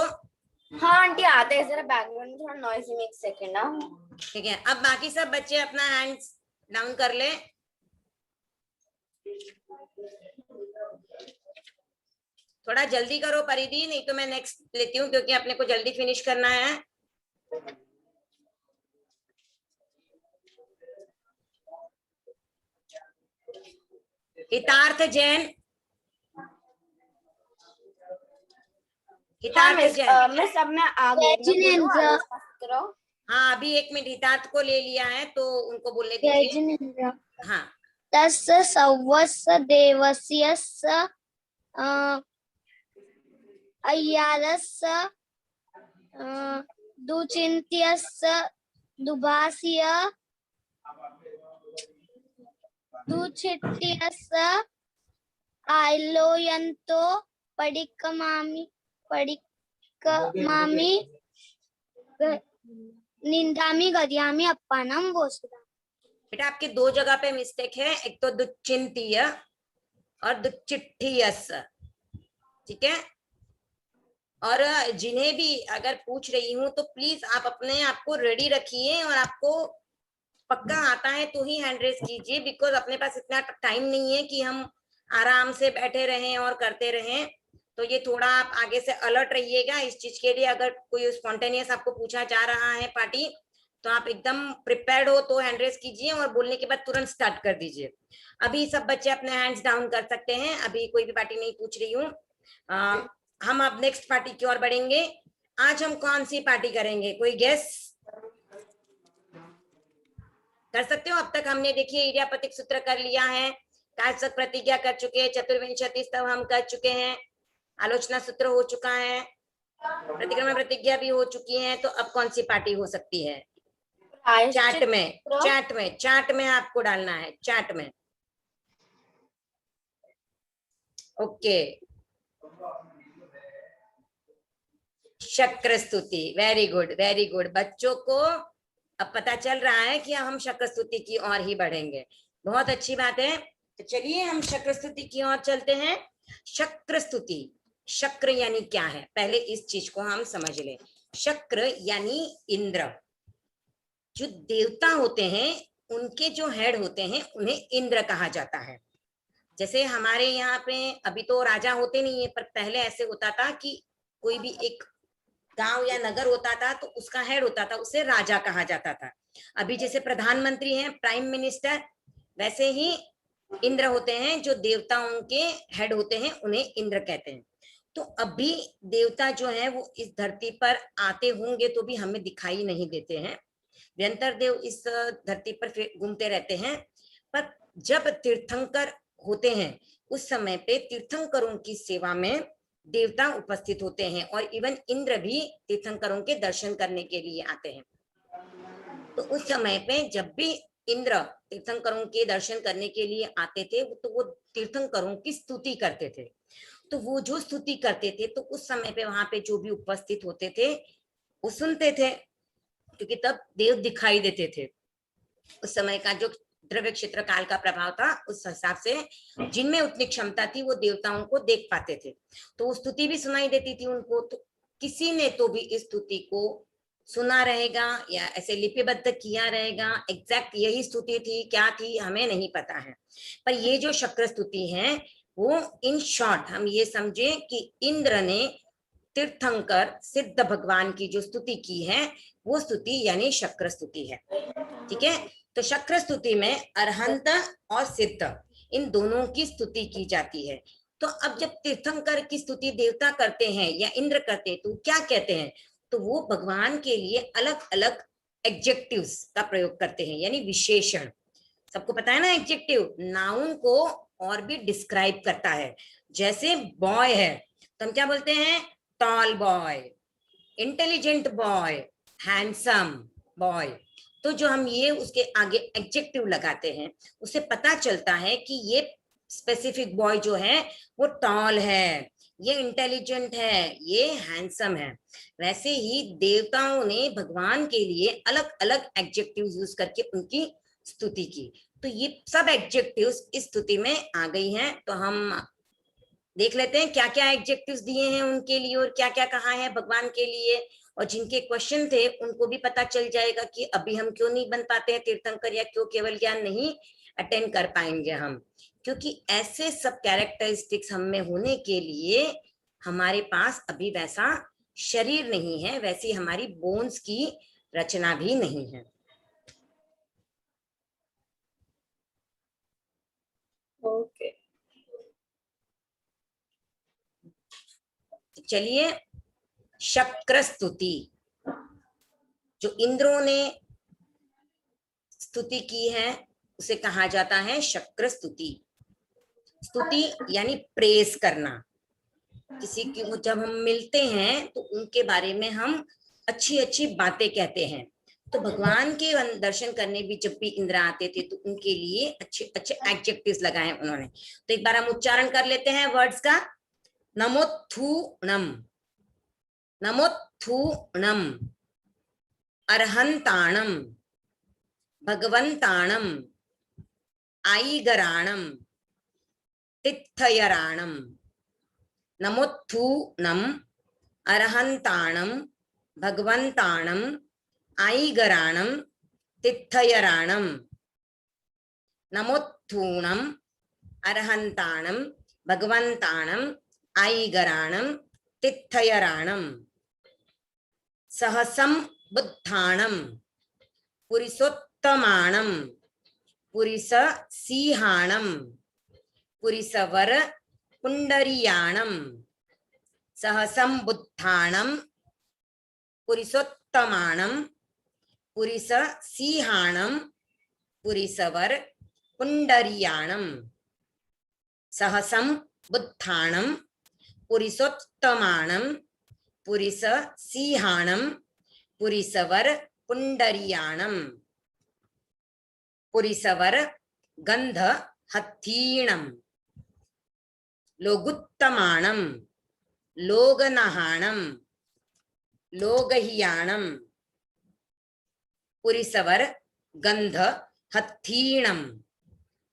हाँ आंटी आता है, जरा बैकग्राउंड थोड़ा नॉइजी में, एक सेकेंड ना। ठीक है, अब बाकी सब बच्चे अपना हैंड्स डाउन कर ले। थोड़ा जल्दी करो परिधि, नहीं तो मैं नेक्स्ट लेती हूँ, क्योंकि अपने को जल्दी फिनिश करना है। हितार्थ जैन। हितार्थ जैन। मैं सब में आ गई। हाँ, अभी 1 मिनट, हितार्थ को ले लिया है तो उनको बोलने दीजिए। हाँ, तस्य सवस्य देवस्य अय्यारस्य दुचिन्त्यस्य दुभास्य दुचिट्टियस्य आलोयन्तो पडिक्कमामि निंदामि गद्यामि अप्पानं वसुधा। बेटा आपके दो जगह पे मिस्टेक है, एक तो दुचिंतीय और दुचिट्ठियस, ठीक है। और जिन्हें भी अगर पूछ रही हूँ तो प्लीज आप अपने आप को रेडी रखिए, और आपको पक्का आता है तो ही हैंड रेस कीजिए, बिकॉज अपने पास इतना टाइम नहीं है कि हम आराम से बैठे रहें और करते रहें। तो ये थोड़ा आप आगे से अलर्ट रहिएगा इस चीज के लिए। अगर कोई स्पॉन्टेनियस आपको पूछा जा रहा है पार्टी, तो आप एकदम प्रिपेयर्ड हो तो हैंड रेस कीजिए, और बोलने के बाद तुरंत स्टार्ट कर दीजिए। अभी सब बच्चे अपने हैंड्स डाउन कर सकते हैं, अभी कोई भी पार्टी नहीं पूछ रही हूँ। हम अब नेक्स्ट पार्टी की ओर बढ़ेंगे। आज हम कौन सी पार्टी करेंगे, कोई गेस कर सकते हो? अब तक हमने देखिए इडियापतिक सूत्र कर लिया है, काचक प्रतिज्ञा कर चुके हैं, चतुर्विंशति स्तव हम कर चुके हैं, आलोचना सूत्र हो चुका है, प्रतिक्रमण प्रतिज्ञा भी हो चुकी है। तो अब कौन सी पार्टी हो सकती है? चार्ट में आपको डालना है, चार्ट में। ओके, शक्र स्तुति, वेरी गुड वेरी गुड। बच्चों को अब पता चल रहा है कि हम शक्र स्तुति की ओर ही बढ़ेंगे, बहुत अच्छी बात है। तो चलिए हम शक्र स्तुति की ओर चलते हैं। शक्र स्तुति, शक्र यानी क्या है, पहले इस चीज को हम समझ लें। शक्र यानी इंद्र। जो देवता होते हैं उनके जो हेड होते हैं उन्हें इंद्र कहा जाता है। जैसे हमारे यहाँ पे अभी तो राजा होते नहीं है, पर पहले ऐसे होता था कि कोई भी एक गांव या नगर होता था तो उसका हेड होता था, उसे राजा कहा जाता था। अभी जैसे प्रधानमंत्री हैं, प्राइम मिनिस्टर, वैसे ही इंद्र होते हैं जो देवताओं के हेड होते हैं, उन्हें इंद्र कहते हैं। तो अभी देवता जो है वो इस धरती पर आते होंगे तो भी हमें दिखाई नहीं देते हैं, निरंतर देव इस धरती पर घूमते रहते हैं। पर जब तीर्थंकर होते हैं उस समय पे तीर्थंकरों की सेवा में देवता उपस्थित होते हैं, और इवन इंद्र भी तीर्थंकरों के दर्शन करने के लिए आते हैं। तो उस समय पे जब भी इंद्र तीर्थंकरों के दर्शन करने के लिए आते थे तो वो तीर्थंकरों की स्तुति करते थे। तो वो जो स्तुति करते थे तो उस समय पे वहां पे जो भी उपस्थित होते थे वो सुनते थे, क्योंकि तब देव दिखाई देते थे। उस समय का जो द्रव्य क्षेत्र काल का प्रभाव था, उस हिसाब से जिनमें उतनी क्षमता थी वो देवताओं को देख पाते थे, तो वो स्तुति भी सुनाई देती थी उनको। तो किसी ने तो भी इस स्तुति को सुना रहेगा या ऐसे लिपिबद्ध किया रहेगा। एग्जैक्ट यही स्तुति थी क्या थी हमें नहीं पता है, पर ये जो शक्र स्तुति है वो इन शॉर्ट हम ये समझे कि इंद्र ने तीर्थंकर सिद्ध भगवान की जो स्तुति की है वो स्तुति यानी शक्र स्तुति है, ठीक है। तो शक्र स्तुति में अरहंत और सिद्ध इन दोनों की स्तुति की जाती है। तो अब जब तीर्थंकर की स्तुति देवता करते हैं या इंद्र करते हैं तो क्या कहते हैं, तो वो भगवान के लिए अलग अलग एडजेक्टिव्स का प्रयोग करते हैं, यानी विशेषण। सबको पता है ना, एडजेक्टिव नाउन को और भी डिस्क्राइब करता है। जैसे बॉय है तो हम क्या बोलते हैं, tall boy, intelligent boy, handsome boy. तो जो हम ये उसके आगे एडजेक्टिव लगाते हैं उससे पता चलता है कि ये स्पेसिफिक बॉय जो है वो टॉल है, ये इंटेलिजेंट है, ये हैंडसम है। वैसे ही देवताओं ने भगवान के लिए अलग अलग एडजेक्टिव यूज करके उनकी स्तुति की। तो ये सब एडजेक्टिव्स इस स्तुति में आ गई हैं। तो हम देख लेते हैं क्या क्या एडजेक्टिव्स दिए हैं उनके लिए और क्या क्या कहा है भगवान के लिए। और जिनके क्वेश्चन थे उनको भी पता चल जाएगा कि अभी हम क्यों नहीं बन पाते हैं तीर्थंकर, या क्यों केवल ज्ञान नहीं अटेंड कर पाएंगे हम, क्योंकि ऐसे सब कैरेक्टरिस्टिक्स हम में होने के लिए हमारे पास अभी वैसा शरीर नहीं है, वैसी हमारी बोन्स की रचना भी नहीं है। ओके, चलिए, शक्र स्तुति, जो इंद्रों ने स्तुति की है उसे कहा जाता है शक्र स्तुति। स्तुति यानी प्रेज करना। किसी की जब हम मिलते हैं तो उनके बारे में हम अच्छी अच्छी बातें कहते हैं, तो भगवान के दर्शन करने भी जब भी इंद्र आते थे तो उनके लिए अच्छे अच्छे एडजेक्टिव्स लगाए उन्होंने। तो एक बार हम उच्चारण कर लेते हैं वर्ड्स का। नमोत्थूणम, नमोत्थूणम, अर्हंताणम, भगवंताणम, आईगराणम, तिथयराणम। नमोत्थूणम, अर्हंताणम, भगवंताणम, आईगराणम, तिथयराणम। नमोत्थूणम, अर्हंताणम, भगवंताणम, आईगराणम, तिथयराणम। सहसम बुद्धाणम, पुरिसोत्तमाणम, पुरिस सिंहाणम, पुरिसवर पुंडरीयाणम। सहसम बुद्धाणम, पुरिसोत्तमाणम, पुरिस सिंहाणम, पुरिसवर पुंडरीयाणम। सहसम बुद्धाणम, पुरिसोत्तमाणम, पुरिस सिंहाणम, पुरिसवर पुंडरीयाणम। पुरिसवर गंध हत्थीणम, लोगुत्तमाणम, लोगनहाणम, लोगहियाणम। पुरिसवर गंध हत्थीणम,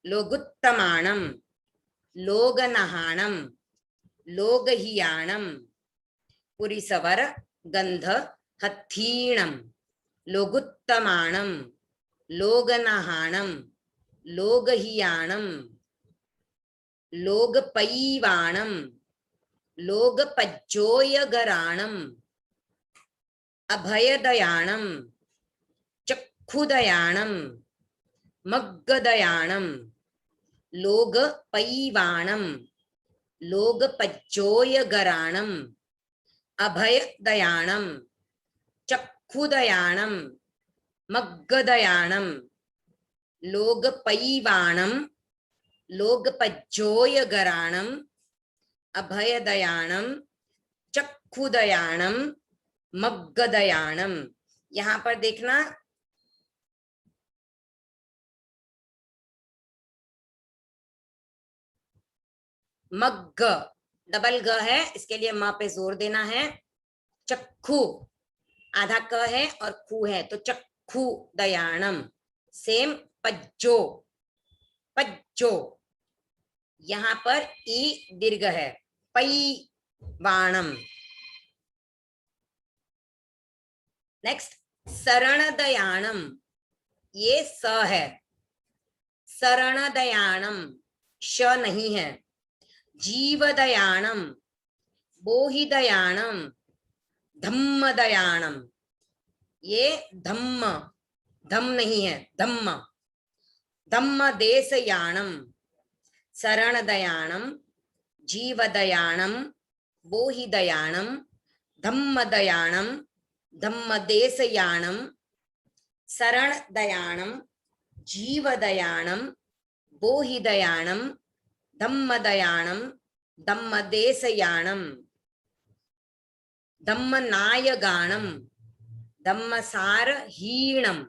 लोगुत्तमाणम, लोगनहाणम, लोगहियाणम। पुरिसवर गंध हत्थीणम, लोगुत्तमाणम, लोगनहाणम, लोगहियाणम। लोगपैवाणम, लोगपज्जोयगराणम, अभयदयाणम, चक्षुदयाणम, मग्गदयाणम। लोगपैवाणम, लोगपज्जोयगराणम, अभयदयाणम, चक्षुदयाणम, मग्गदयाणम। लोगपैवाणम, लोगपज्जोयगराणम, अभयदयाणम, चक्षुदयाणम, मग्गदयाणम। यहाँ पर देखना मग्ग डबल ग है, इसके लिए म पे जोर देना है। चक्षु आधा क है और खू है तो चक्षु दयाणम। सेम पज्जो, पज्जो यहाँ पर ई दीर्घ है, पै वाणम। नेक्स्ट शरणदयाणम, ये स है, शरणदयाणम श नहीं है। जीवदयाणम, बोहिदयाणम, धम्मदयाणम, ये धम्म धम नहीं है, धम्म। धम्मदेशयाणम, शरणदयाणम, जीवदयाणम, बोहिदयाणम, धम्मदयाणम, धम्मदेशयाणम। शरणदयाणम, जीवदयाणम, बोहिदयाणम, धम्मदयाणम, धम्मदेशयाणम। धम्मनायगाणम, धम्मसारहीणम,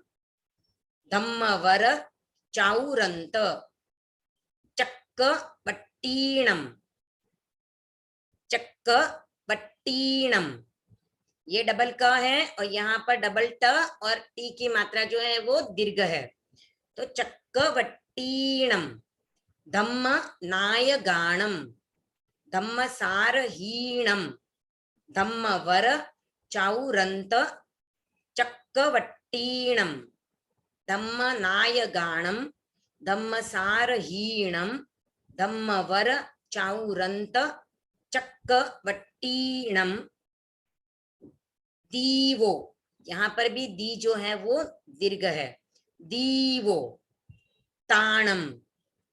धम्मवर चाउरंत, चक्कवट्टीणम, चक्कवट्टीणम। ये डबल क है और यहाँ पर डबल ट और टी की मात्रा जो है वो दीर्घ है तो चक्कवट्टीणम। धम्मनायगाणम, धम्मसारहीणम, धम्मवर चाउरंत, चक्कवट्टीणम। धम्मनायगाणम, धम्मसारहीणम, धम्मवर चाउरंत, चक्कवट्टीणम। दीवो, यहाँ पर भी दी जो है वो दीर्घ है, दीवो। ताणम,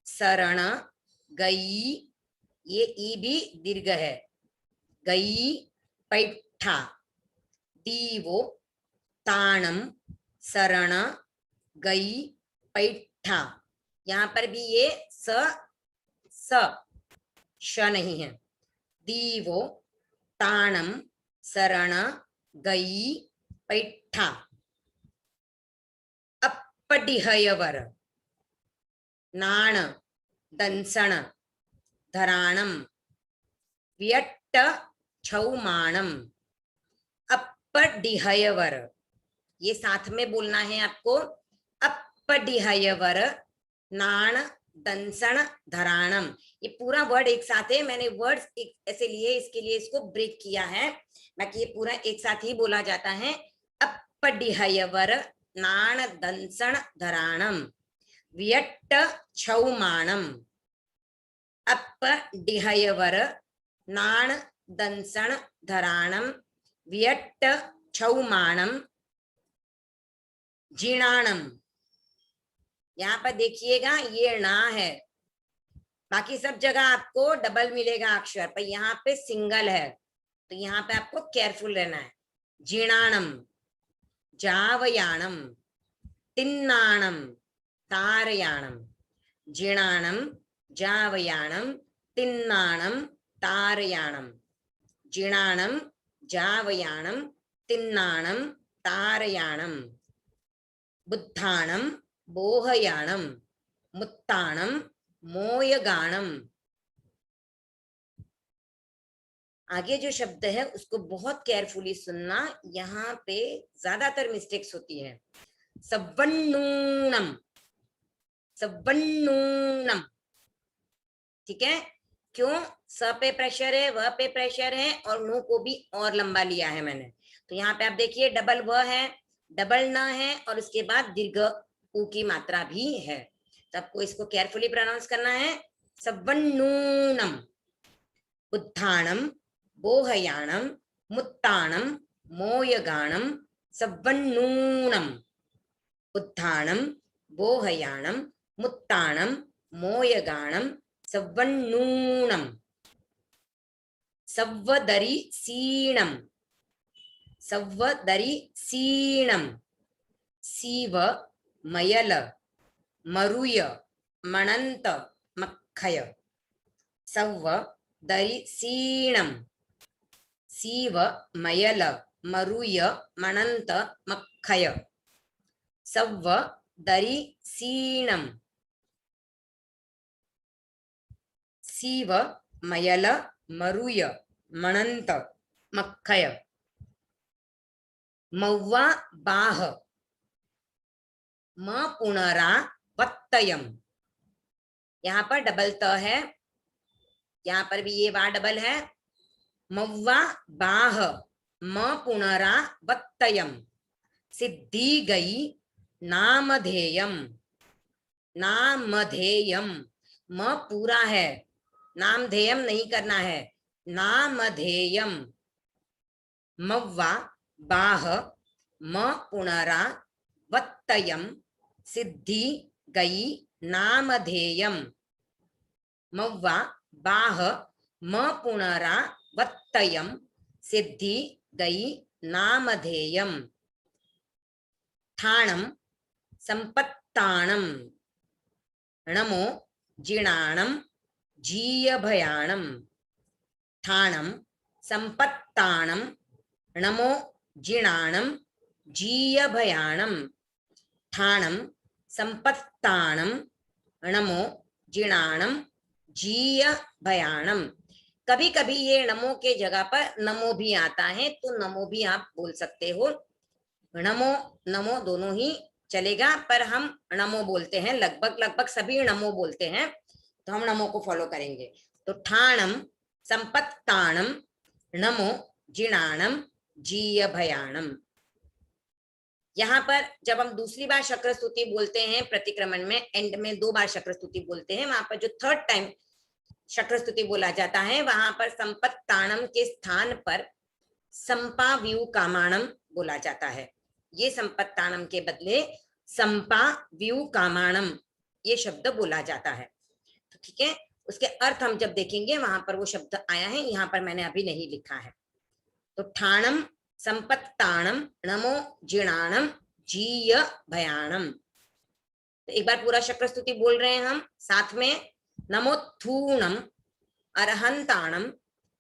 शरण गई, ये ई भी दीर्घ है, गई पैठा। दीवो ताणम शरण गई पैठा, यहाँ पर भी ये स श नहीं है। दीवो ताणम शरण गई पैठा। अप्पडिहयवर नाण दंसण धराणम व्यट्ट छौमाणम। अप्पडिहयवर, ये साथ में बोलना है आपको। अप्पडिहयवर नाण दंसण धराणम, ये पूरा वर्ड एक साथ है। मैंने वर्ड्स ऐसे लिए, इसके लिए इसको ब्रेक किया है, बाकी ये पूरा एक साथ ही बोला जाता है। अप्पडिहयवर नाण दंसण धराणम व्यट्ट छौमाणम। अप्पडिहयवर नाण दंसण धराणम व्यट्ट छौमाणम जीणाणम। यहाँ पर देखिएगा ये ना है, बाकी सब जगह आपको डबल मिलेगा अक्षर, पर यहाँ पे सिंगल है, तो यहाँ पे आपको केयरफुल रहना है। जीणाणम जावयाणम तिन्नाणम तारयाणम। जीणाणम जावयाणम तिन्नाणम तारयाणम। जीणाणम जावयाणम तिन्नाणम तारयाणम। बुद्धाणम बोहयाणम मुत्ताणम मोयगाणम। आगे जो शब्द है उसको बहुत केयरफुली सुनना, यहाँ पे ज्यादातर मिस्टेक्स होती है। सवन्नूनम, सवन्नूनम, ठीक है। क्यों? स पे प्रेशर है, व पे प्रेशर है, और नु को भी और लंबा लिया है मैंने। तो यहाँ पे आप देखिए डबल व है, डबल न है, और उसके बाद दीर्घ उ की मात्रा भी है। तो आपको इसको केयरफुली प्रोनाउंस करना है। सवन्नूनम। बुद्धाणम बोहयाणम मुत्ताणम मोयगाणम सवन्नूनम। बुद्धाणम बोहयाणम मुत्ताणम मोयगाणम सवन्नूनम। सव्वदरी सीणम, सव्वदरी सीणम। सीव मयल मरुय मणंत मक्खय। सव्वदरी सीणम। सीव मयल मरुय मणंत मक्खय। सव्वदरी सीणम। सीव मयल मरुय मणंत मक्खय। मव्वा बाह म पुनरा वत्तयम। यहाँ पर डबल त है, यहाँ पर भी ये वा डबल है। मव्वा बाह म पुनरा वत्तयम। सिद्धि गई नामधेयम। नामधेयम, म पूरा है, नामधेयम नहीं करना है, नामधेयम। मव्वा बाह म पुनरा वत्तयम। सिद्धि गई नामधेयम। मव्वा बाह म पुनरा वत्तयम। सिद्धि गई नामधेयम। ठाणम संपत्ताणम। णमो जीणाणम जीयभयाणम। ठाणम संपत्ताणम णमो जीणाणम जीयभयाणम। ठाणम संपत्ताणम णमो जीणाणम जीयभयाणम। कभी कभी ये नमो के जगह पर नमो भी आता है, तो नमो भी आप बोल सकते हो। नमो नमो दोनों ही चलेगा, पर हम नमो बोलते हैं, लगभग लगभग सभी नमो बोलते हैं, तो हम नमो को फॉलो करेंगे। तो ठाणम संपत्ताणम नमो जीणाणम जीयभयाणम। यहाँ पर जब हम दूसरी बार शक्र स्तुति बोलते हैं प्रतिक्रमण में, एंड में 2 बार शक्र स्तुति बोलते हैं, वहां पर जो 3rd टाइम शक्र स्तुति बोला जाता है, वहां पर संपत्ताणम के स्थान पर संपा व्यू कामाणम बोला जाता है। ये संपत्ताणम के बदले संपा व्यू कामाणम ये शब्द बोला जाता है। तो ठीक है, उसके अर्थ हम जब देखेंगे वहां पर वो शब्द आया है, यहाँ पर मैंने अभी नहीं लिखा है। तो ठाणम संपत्ताणम नमो जीणाणम जीय भयाणम। तो एक बार पूरा शक्र स्तुति बोल रहे हैं हम साथ में। नमोत्थूणम अरहंताणम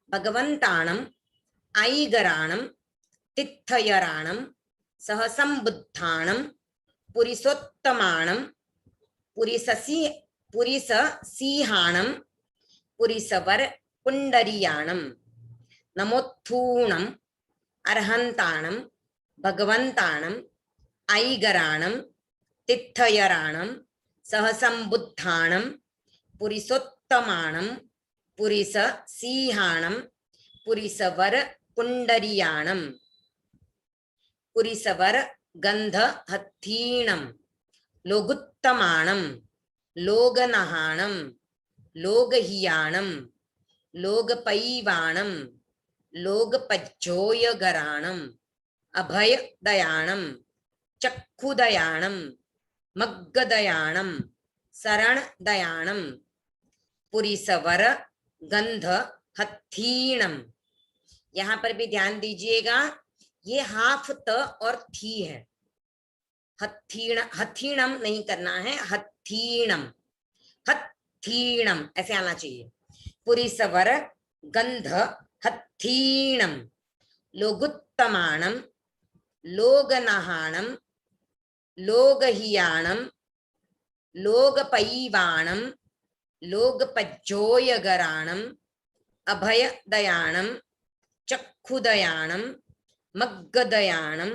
भगवंताणम आईगराणम तिथयराणम सहसंबुद्धाणम पुरिसोत्तमाणं पुरिससीहाणं पुरिसवर पुंडरीयाणं नमोत्थूणम् अर्हन्ताणं भगवन्ताणं ऐगराणं तिथयराणं सहसंबुद्धाणं पुरिसोत्तमाणं पुरिससीहाणं पुरिसवर पुंडरीयाणं पुरिसवर गंधहत्थीणं लोगुत्तमाणं लोगनहाणं लोगहियाणं लोगपैवाणं लोगपज्जोयगराणं अभयदयाणं चक्षुदयाणं मग्गदयाणं शरणदयाणं पुरिसवर गंधहत्थीणं। यहाँ पर भी ध्यान दीजिएगा, ये हाफ त और थी है, हथीणम नहीं करना है, हथीणम हथीणम ऐसे आना चाहिए। पुरिसवर गंध हथीणम लोगुत्तमाणम लोगनहाणम लोगहियाणम लोगपैवाणम लोगपज्जोयगराणम अभयदयाणम चक्षुदयाणम मग्गदयाणम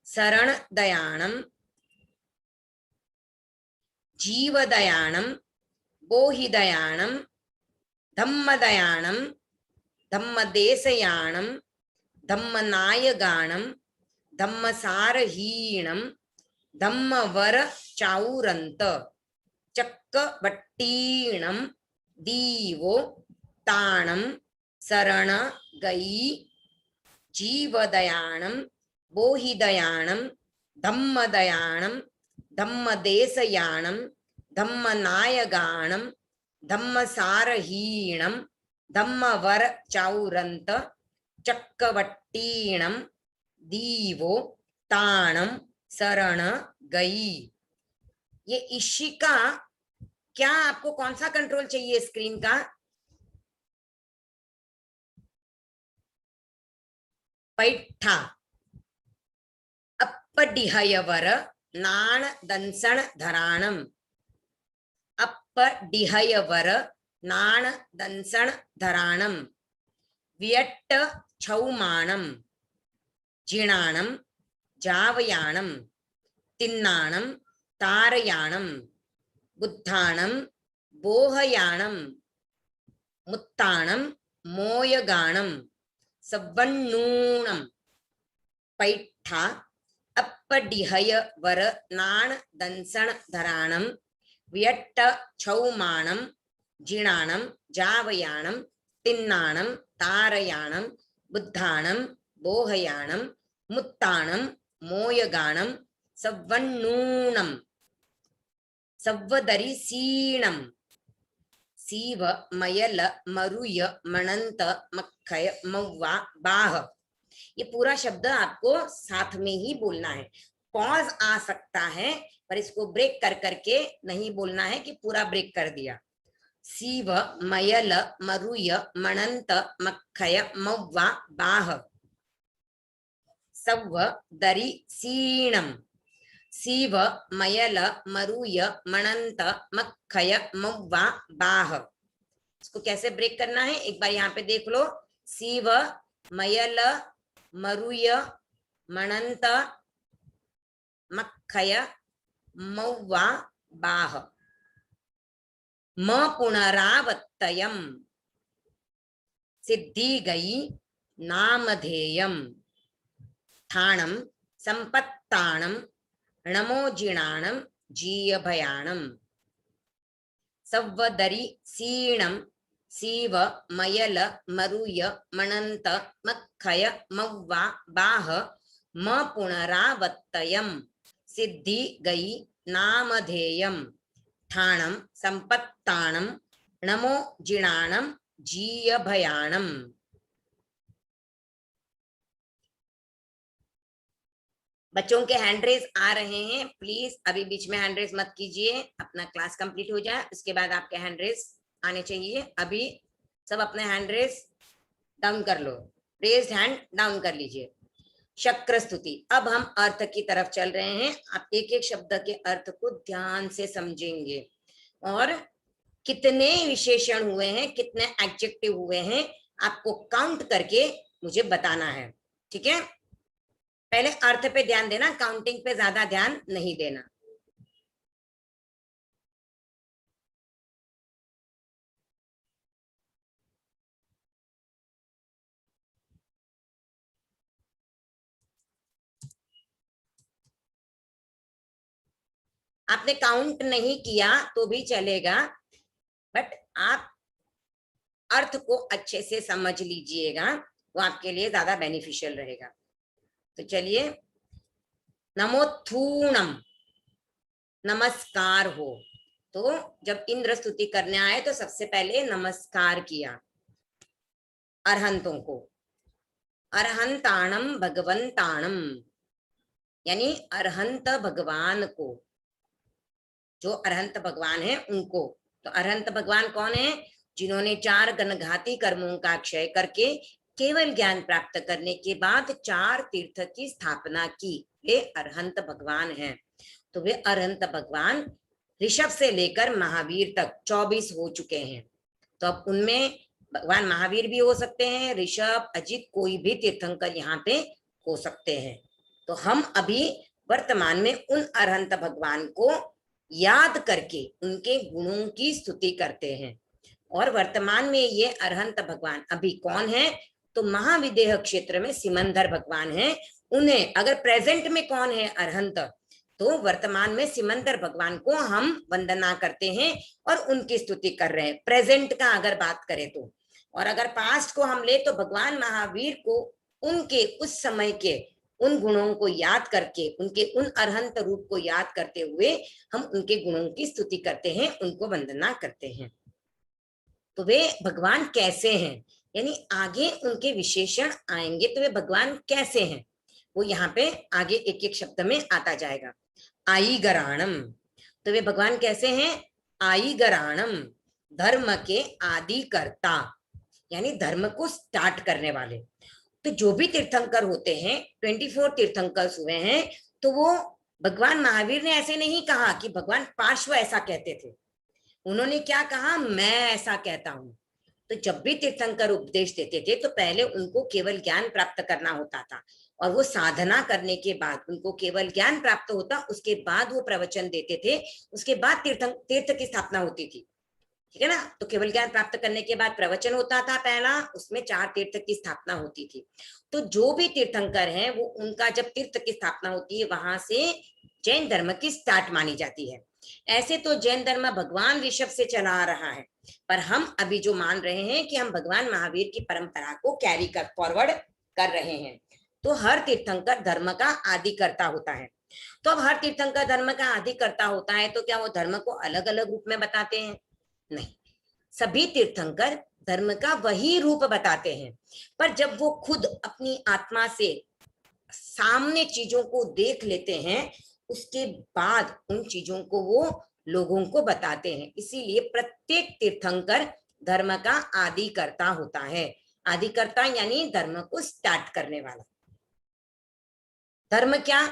शरणदयाणम जीवदयाणम बोहिदयाणम धम्मदयाणम धम्मदेशयाणम धम्मनायगाणम धम्मसारहीणम धम्मवर चाउरंत चक्कवट्टीणम दीवो ताणम शरण गई जीवदयाणम बोहिदयाणम धम्मदयाणम धम्मदेशयाणम धम्मनायगाणम धम्मसारहीणम धम्मवर चाउरंत चक्कवट्टीणम दीवो ताणम शरण गई। ये इशिका, क्या आपको कौन सा कंट्रोल चाहिए स्क्रीन का? पैठा अपडिहयवर नाण दंसण धराणम अपडिहयवर नाण दंसण धराणम वियट्ट छौमाणम जिणाणम जावयाणम तिन्नाणम तारयाणम बुद्धाणम बोहयाणम मुत्ताणम मोयगाणम सवन्नूणम पैठा अपडिहयवर नाण दंसण धराणम वियट्ट छौमाणम जिणाणम जावयाणम तिन्नाणम तारयाणम बुद्धाणम बोहयाणम मुत्ताणम मोयगाणम सवन्नूणम सव्वदरिसीणम सीव मयल मरुय मणंत मक्खय मौवा बाह। ये पूरा शब्द आपको साथ में ही बोलना है। पॉज आ सकता है पर इसको ब्रेक कर करके नहीं बोलना है कि पूरा ब्रेक कर दिया। सीव मयल मरुय मणंत मक्खय मौवा बाह सव्व दरी सीणम सीव मयल मरुय मणंत मक्खय मौवा बाह। इसको कैसे ब्रेक करना है एक बार यहाँ पे देख लो। सीव मयल मरुय मणंत मक्खय मौवा बाह म पुनरावत्तयम सिद्धि गई नामधेयम थाणम संपत्ताणम णमोजिणाणम जीयभयाणम सव्वदरी सीणम सीव मयल मरुय मणंत मक्खय मौवा बाह म पुनरावत्तयम सिद्धि गई नामधेयम थाणम संपत्ताणम णमोजिणाणम जीयभयाणम। बच्चों के हैंड रेस आ रहे हैं, प्लीज अभी बीच में हैंड रेस मत कीजिए, अपना क्लास कंप्लीट हो जाए उसके बाद आपके हैंड रेस आने चाहिए। अभी सब अपने हैंड रेस डाउन कर लो, रेज्ड हैंड डाउन कर लीजिए। शक्र स्तुति। अब हम अर्थ की तरफ चल रहे हैं। आप एक एक शब्द के अर्थ को ध्यान से समझेंगे और कितने विशेषण हुए हैं, कितने एडजेक्टिव हुए हैं, आपको काउंट करके मुझे बताना है। ठीक है, पहले अर्थ पे ध्यान देना, काउंटिंग पे ज्यादा ध्यान नहीं देना। आपने काउंट नहीं किया तो भी चलेगा, बट आप अर्थ को अच्छे से समझ लीजिएगा, वो आपके लिए ज्यादा बेनिफिशियल रहेगा। तो चलिए, नमोथूणम, नमस्कार हो। तो जब इंद्र स्तुति करने आए तो सबसे पहले नमस्कार किया अरहंतों को। अरहंताणम भगवंताणम, यानी अरहंत भगवान को, जो अरहंत भगवान है उनको। तो अरहंत भगवान कौन है? जिन्होंने 4 घनघाती कर्मों का क्षय करके केवल ज्ञान प्राप्त करने के बाद 4 तीर्थ की स्थापना की, वे अरहंत भगवान हैं। तो वे अरहंत भगवान ऋषभ से लेकर महावीर तक 24 हो चुके हैं। तो अब उनमें भगवान महावीर भी हो सकते हैं, ऋषभ, अजित, कोई भी तीर्थंकर यहाँ पे हो सकते हैं। तो हम अभी वर्तमान में उन अरहंत भगवान को याद करके उनके गुणों की स्तुति करते हैं। और वर्तमान में ये अरहंत भगवान अभी कौन है? तो महाविदेह क्षेत्र में सिमंदर भगवान है। उन्हें अगर प्रेजेंट में कौन है अरहंत, तो वर्तमान में सिमंदर भगवान को हम वंदना करते हैं और उनकी स्तुति कर रहे हैं, प्रेजेंट का अगर बात करें तो। और अगर पास्ट को हम ले तो भगवान महावीर को उनके उस समय के उन गुणों को याद करके, उनके उन अरहंत रूप को याद करते हुए हम उनके गुणों की स्तुति करते हैं, उनको वंदना करते हैं। तो वे भगवान कैसे हैं, यानी आगे उनके विशेषण आएंगे, तो वे भगवान कैसे हैं वो यहाँ पे आगे एक एक शब्द में आता जाएगा। आई गराणम, तो वे भगवान कैसे हैं? आई गराणम, धर्म के आदि कर्ता, यानी धर्म को स्टार्ट करने वाले। तो जो भी तीर्थंकर होते हैं, 24 तीर्थंकर हुए हैं, तो वो भगवान महावीर ने ऐसे नहीं कहा कि भगवान पार्श्व ऐसा कहते थे। उन्होंने क्या कहा? मैं ऐसा कहता हूं। तो जब भी तीर्थंकर उपदेश देते थे तो पहले उनको केवल ज्ञान प्राप्त करना होता था, और वो साधना करने के बाद उनको केवल ज्ञान प्राप्त होता, उसके बाद वो प्रवचन देते थे, उसके बाद तीर्थ की स्थापना होती थी। ठीक है ना? तो केवल ज्ञान प्राप्त करने के बाद प्रवचन होता था पहला, उसमें 4 तीर्थ की स्थापना होती थी। तो जो भी तीर्थंकर हैं वो उनका जब तीर्थ की स्थापना होती है, वहां से जैन धर्म की स्टार्ट मानी जाती है। ऐसे तो जैन धर्म भगवान ऋषभ से चला आ रहा है, पर हम अभी जो मान रहे हैं कि हम भगवान महावीर की परंपरा को कैरी कर फॉरवर्ड कर रहे हैं। तो हर तीर्थंकर धर्म का आदिकर्ता होता है। तो अब हर तीर्थंकर धर्म का आदिकर्ता होता है, तो क्या वो धर्म को अलग अलग रूप में बताते हैं? नहीं, सभी तीर्थंकर धर्म का वही रूप बताते हैं, पर जब वो खुद अपनी आत्मा से सामने चीजों को देख लेते हैं, उसके बाद उन चीजों को वो लोगों को बताते हैं। इसीलिए प्रत्येक तीर्थंकर धर्म का आदिकर्ता होता है। आदिकर्ता यानी धर्म को स्टार्ट करने वाला। धर्म क्या?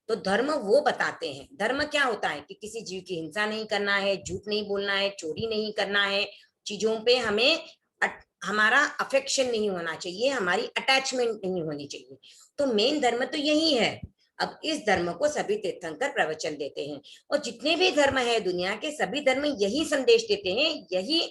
तो धर्म वो बताते हैं। धर्म क्या होता है कि किसी जीव की हिंसा नहीं करना है, झूठ नहीं बोलना है, चोरी नहीं करना है, चीजों पे हमें हमारा अफेक्शन नहीं होना चाहिए, हमारी अटैचमेंट नहीं होनी चाहिए। तो मेन धर्म तो यही है। अब इस धर्म को सभी तीर्थंकर प्रवचन देते हैं, और जितने भी धर्म है दुनिया के, सभी धर्म यही संदेश देते हैं, यही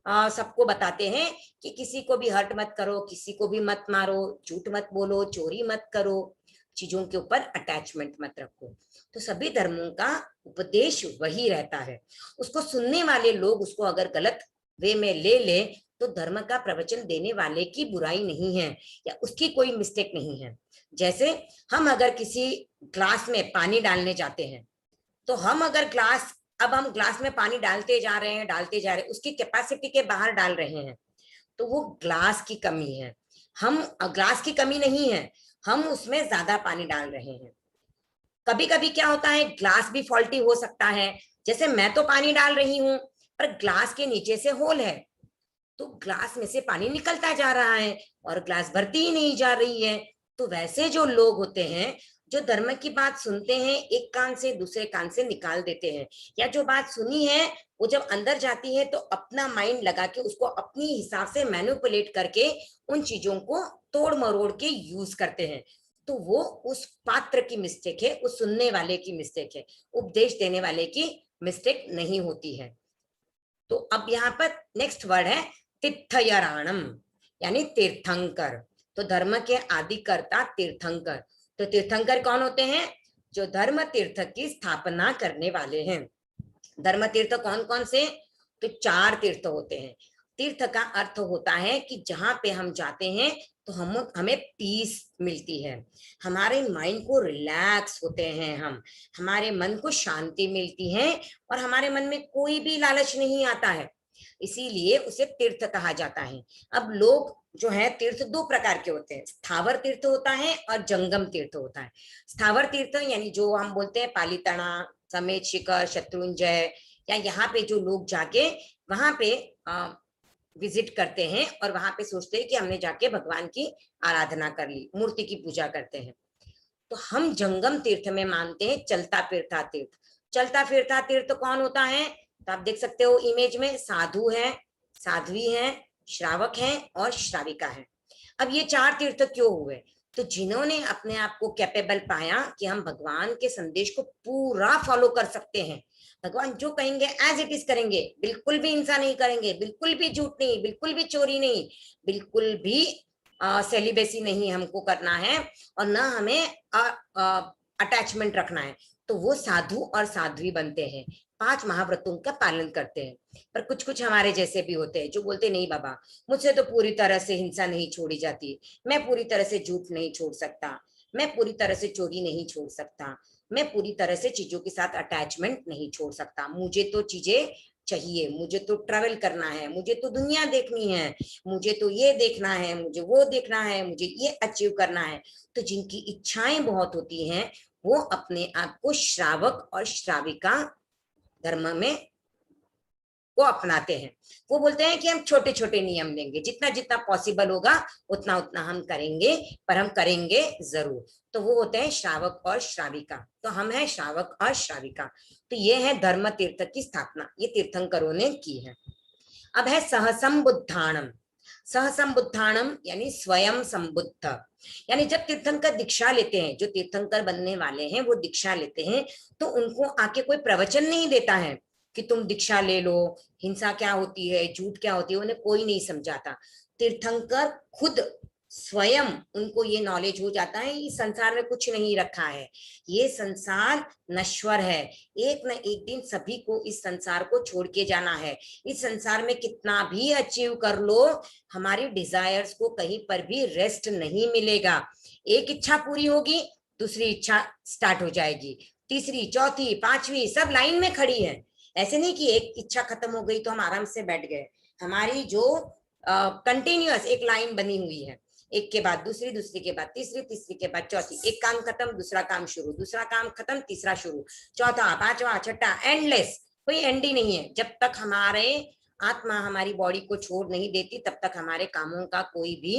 सबको बताते हैं कि किसी को भी हर्ट मत करो, किसी को भी मत मारो, झूठ मत बोलो, चोरी मत करो, चीजों के ऊपर अटैचमेंट मत रखो। तो सभी धर्मों का उपदेश वही रहता है। उसको सुनने वाले लोग उसको अगर गलत वे में ले तो धर्म का प्रवचन देने वाले की बुराई नहीं है या उसकी कोई मिस्टेक नहीं है। जैसे हम अगर किसी ग्लास में पानी डालने जाते हैं, तो हम अगर अब हम ग्लास में पानी डालते जा रहे हैं, उसकी कैपेसिटी के बाहर डाल रहे हैं, तो वो ग्लास की कमी है। हम ग्लास की कमी नहीं है, हम उसमें ज्यादा पानी डाल रहे हैं। कभी कभी क्या होता है, ग्लास भी फॉल्टी हो सकता है। जैसे मैं तो पानी डाल रही हूं, पर ग्लास के नीचे से होल है, तो ग्लास में से पानी निकलता जा रहा है और ग्लास भरती ही नहीं जा रही है। तो वैसे जो लोग होते हैं जो धर्म की बात सुनते हैं एक कान से दूसरे कान से निकाल देते हैं, या जो बात सुनी है वो जब अंदर जाती है तो अपना माइंड लगा के उसको अपनी हिसाब से मैनिपुलेट करके उन चीजों को तोड़ मरोड़ के यूज करते हैं। तो वो उस पात्र की मिस्टेक है, उस सुनने वाले की मिस्टेक है, उपदेश देने वाले की मिस्टेक नहीं होती है। तो अब यहाँ पर नेक्स्ट वर्ड है तीर्थयराणम, यानी तीर्थंकर। तो धर्म के आदिकर्ता तीर्थंकर। तो तीर्थंकर कौन होते हैं? जो धर्म तीर्थ की स्थापना करने वाले हैं। धर्म तीर्थ कौन कौन से? तो 4 तीर्थ होते हैं। तीर्थ का अर्थ होता है कि जहां पे हम जाते हैं तो हमें पीस मिलती है, हमारे माइंड को रिलैक्स होते हैं, हमारे मन को शांति मिलती है और हमारे मन में कोई भी लालच नहीं आता है, इसीलिए उसे तीर्थ कहा जाता है। अब लोग जो है तीर्थ 2 प्रकार के होते हैं, स्थावर तीर्थ होता है और जंगम तीर्थ होता है। स्थावर तीर्थ यानी जो हम बोलते हैं पालीताना, समेत शिखर, शत्रुंजय, या यहाँ पे जो लोग जाके वहां पे विजिट करते हैं और वहां पे सोचते हैं कि हमने जाके भगवान की आराधना कर ली, मूर्ति की पूजा करते हैं। तो हम जंगम तीर्थ में मानते हैं चलता फिरता तीर्थ। चलता फिरता तीर्थ कौन होता है? तो आप देख सकते हो इमेज में, साधु है, साध्वी है, श्रावक है और श्राविका है। अब ये 4 तीर्थ क्यों हुए? तो जिन्होंने अपने आप को कैपेबल पाया कि हम भगवान के संदेश को पूरा फॉलो कर सकते हैं, भगवान जो कहेंगे एज इट इज करेंगे, बिल्कुल भी हिंसा नहीं करेंगे, बिल्कुल भी झूठ नहीं, बिल्कुल भी चोरी नहीं, बिल्कुल भी सेलिब्रेसी नहीं हमको करना है और ना हमें अटैचमेंट रखना है, तो वो साधु और साध्वी बनते हैं, 5 महाव्रतों का पालन करते हैं। पर कुछ कुछ हमारे जैसे भी होते हैं जो बोलते नहीं बाबा मुझसे तो पूरी तरह से हिंसा नहीं छोड़ी जाती, मैं पूरी तरह से झूठ नहीं छोड़ सकता, मैं पूरी तरह से चोरी नहीं छोड़ सकता, मैं पूरी तरह से चीजों के साथ अटैचमेंट नहीं छोड़ सकता, मुझे तो चीजें चाहिए, मुझे तो ट्रैवल करना है, मुझे तो दुनिया देखनी है, मुझे तो ये देखना है, मुझे वो देखना है, मुझे ये अचीव करना है। तो जिनकी इच्छाएं बहुत होती हैं वो अपने आप को श्रावक और श्राविका धर्म में वो अपनाते हैं। वो बोलते हैं कि हम छोटे छोटे नियम लेंगे, जितना जितना पॉसिबल होगा उतना उतना हम करेंगे, पर हम करेंगे जरूर। तो वो होते हैं श्रावक और श्राविका। तो हम हैं श्रावक और श्राविका। तो ये है धर्म तीर्थ की स्थापना, ये तीर्थंकरों ने की है। अब है सहसंबुद्धानम। सहसंबुद्धानम यानी स्वयं संबुद्ध, यानी जब तीर्थंकर दीक्षा लेते हैं, जो तीर्थंकर बनने वाले हैं वो दीक्षा लेते हैं, तो उनको आके कोई प्रवचन नहीं देता है कि तुम दीक्षा ले लो, हिंसा क्या होती है, झूठ क्या होती है, उन्हें कोई नहीं समझाता। तीर्थंकर खुद स्वयं उनको ये नॉलेज हो जाता है इस संसार में कुछ नहीं रखा है, ये संसार नश्वर है, एक न एक दिन सभी को इस संसार को छोड़ के जाना है। इस संसार में कितना भी अचीव कर लो, हमारी डिजायर्स को कहीं पर भी रेस्ट नहीं मिलेगा। एक इच्छा पूरी होगी, दूसरी इच्छा स्टार्ट हो जाएगी, तीसरी, चौथी, 5वीं सब लाइन में खड़ी है। ऐसे नहीं कि एक इच्छा खत्म हो गई तो हम आराम से बैठ गए, हमारी जो कंटिन्यूअस एक लाइन बनी हुई है, एक के बाद दूसरी, दूसरी के बाद तीसरी, तीसरी के बाद चौथी, एक काम खत्म दूसरा काम शुरू, दूसरा काम खत्म तीसरा शुरू, चौथा, 5वां, 6ठा, एंडलेस, कोई एंड ही नहीं है। जब तक हमारे आत्मा हमारी बॉडी को छोड़ नहीं देती तब तक हमारे कामों का कोई भी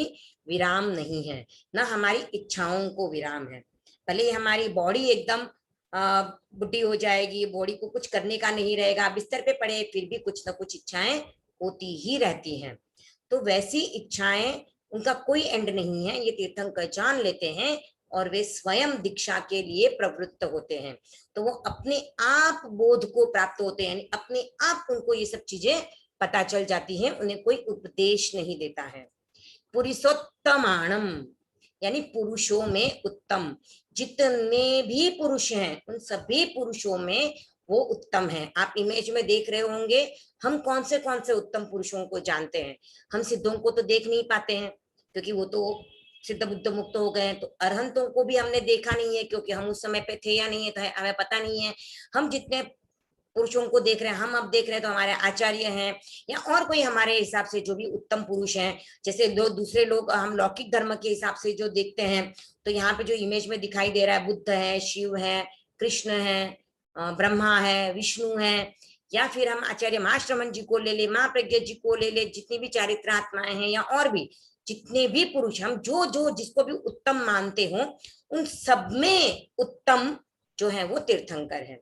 विराम नहीं है, ना हमारी इच्छाओं को विराम है। भले हमारी बॉडी एकदम बुढ़ी हो जाएगी, बॉडी को कुछ करने का नहीं रहेगा, बिस्तर पे पड़े, फिर भी कुछ ना कुछ इच्छाएं होती ही रहती हैं। तो वैसी इच्छाएं उनका कोई एंड नहीं है, ये तीर्थंकर जान लेते हैं और वे स्वयं दीक्षा के लिए प्रवृत्त होते हैं। तो वो अपने आप बोध को प्राप्त होते हैं, यानी अपने आप उनको ये सब चीजें पता चल जाती हैं, उन्हें कोई उपदेश नहीं देता है। पुरुषोत्तमाणम यानी पुरुषों में उत्तम, जितने भी पुरुष हैं उन सभी पुरुषों में वो उत्तम है। आप इमेज में देख रहे होंगे हम कौन से उत्तम पुरुषों को जानते हैं। हम सिद्धों को तो देख नहीं पाते हैं क्योंकि वो तो सिद्ध बुद्ध मुक्त हो गए, तो अरहंतों को भी हमने देखा नहीं है क्योंकि हम उस समय पे थे या नहीं थे हमें पता नहीं है। हम जितने पुरुषों को देख रहे हैं, हम अब देख रहे हैं तो हमारे आचार्य हैं या और कोई हमारे हिसाब से जो भी उत्तम पुरुष हैं, जैसे दो दूसरे लोग हम लौकिक धर्म के हिसाब से जो देखते हैं, तो यहाँ पे जो इमेज में दिखाई दे रहा है बुद्ध है, शिव है, कृष्ण है, ब्रह्मा है, विष्णु है, या फिर हम आचार्य महाश्रमण जी को ले ले, महाप्रज्ञ जी को ले ले, जितनी भी चारित्र आत्माएं हैं या और भी जितने भी पुरुष, हम जो जो जिसको भी उत्तम मानते हो, उन सब में उत्तम जो है वो तीर्थंकर है।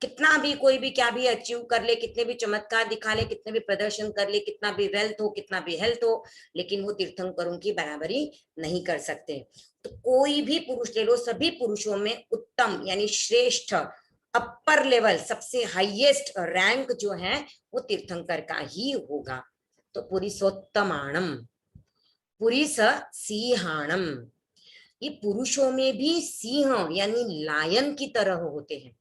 कितना भी कोई भी क्या भी अचीव कर ले, कितने भी चमत्कार दिखा ले, कितने भी प्रदर्शन कर ले, कितना भी वेल्थ हो, कितना भी हेल्थ हो, लेकिन वो तीर्थंकरों की बराबरी नहीं कर सकते। तो कोई भी पुरुष ले लो, सभी पुरुषों में उत्तम यानी श्रेष्ठ, अपर लेवल, सबसे हाईएस्ट रैंक जो है वो तीर्थंकर का ही होगा। तो पुरुषोत्तमाणम, पुरुष सिंहाणम, ये पुरुषों में भी सिंह यानी लायन की तरह होते हैं,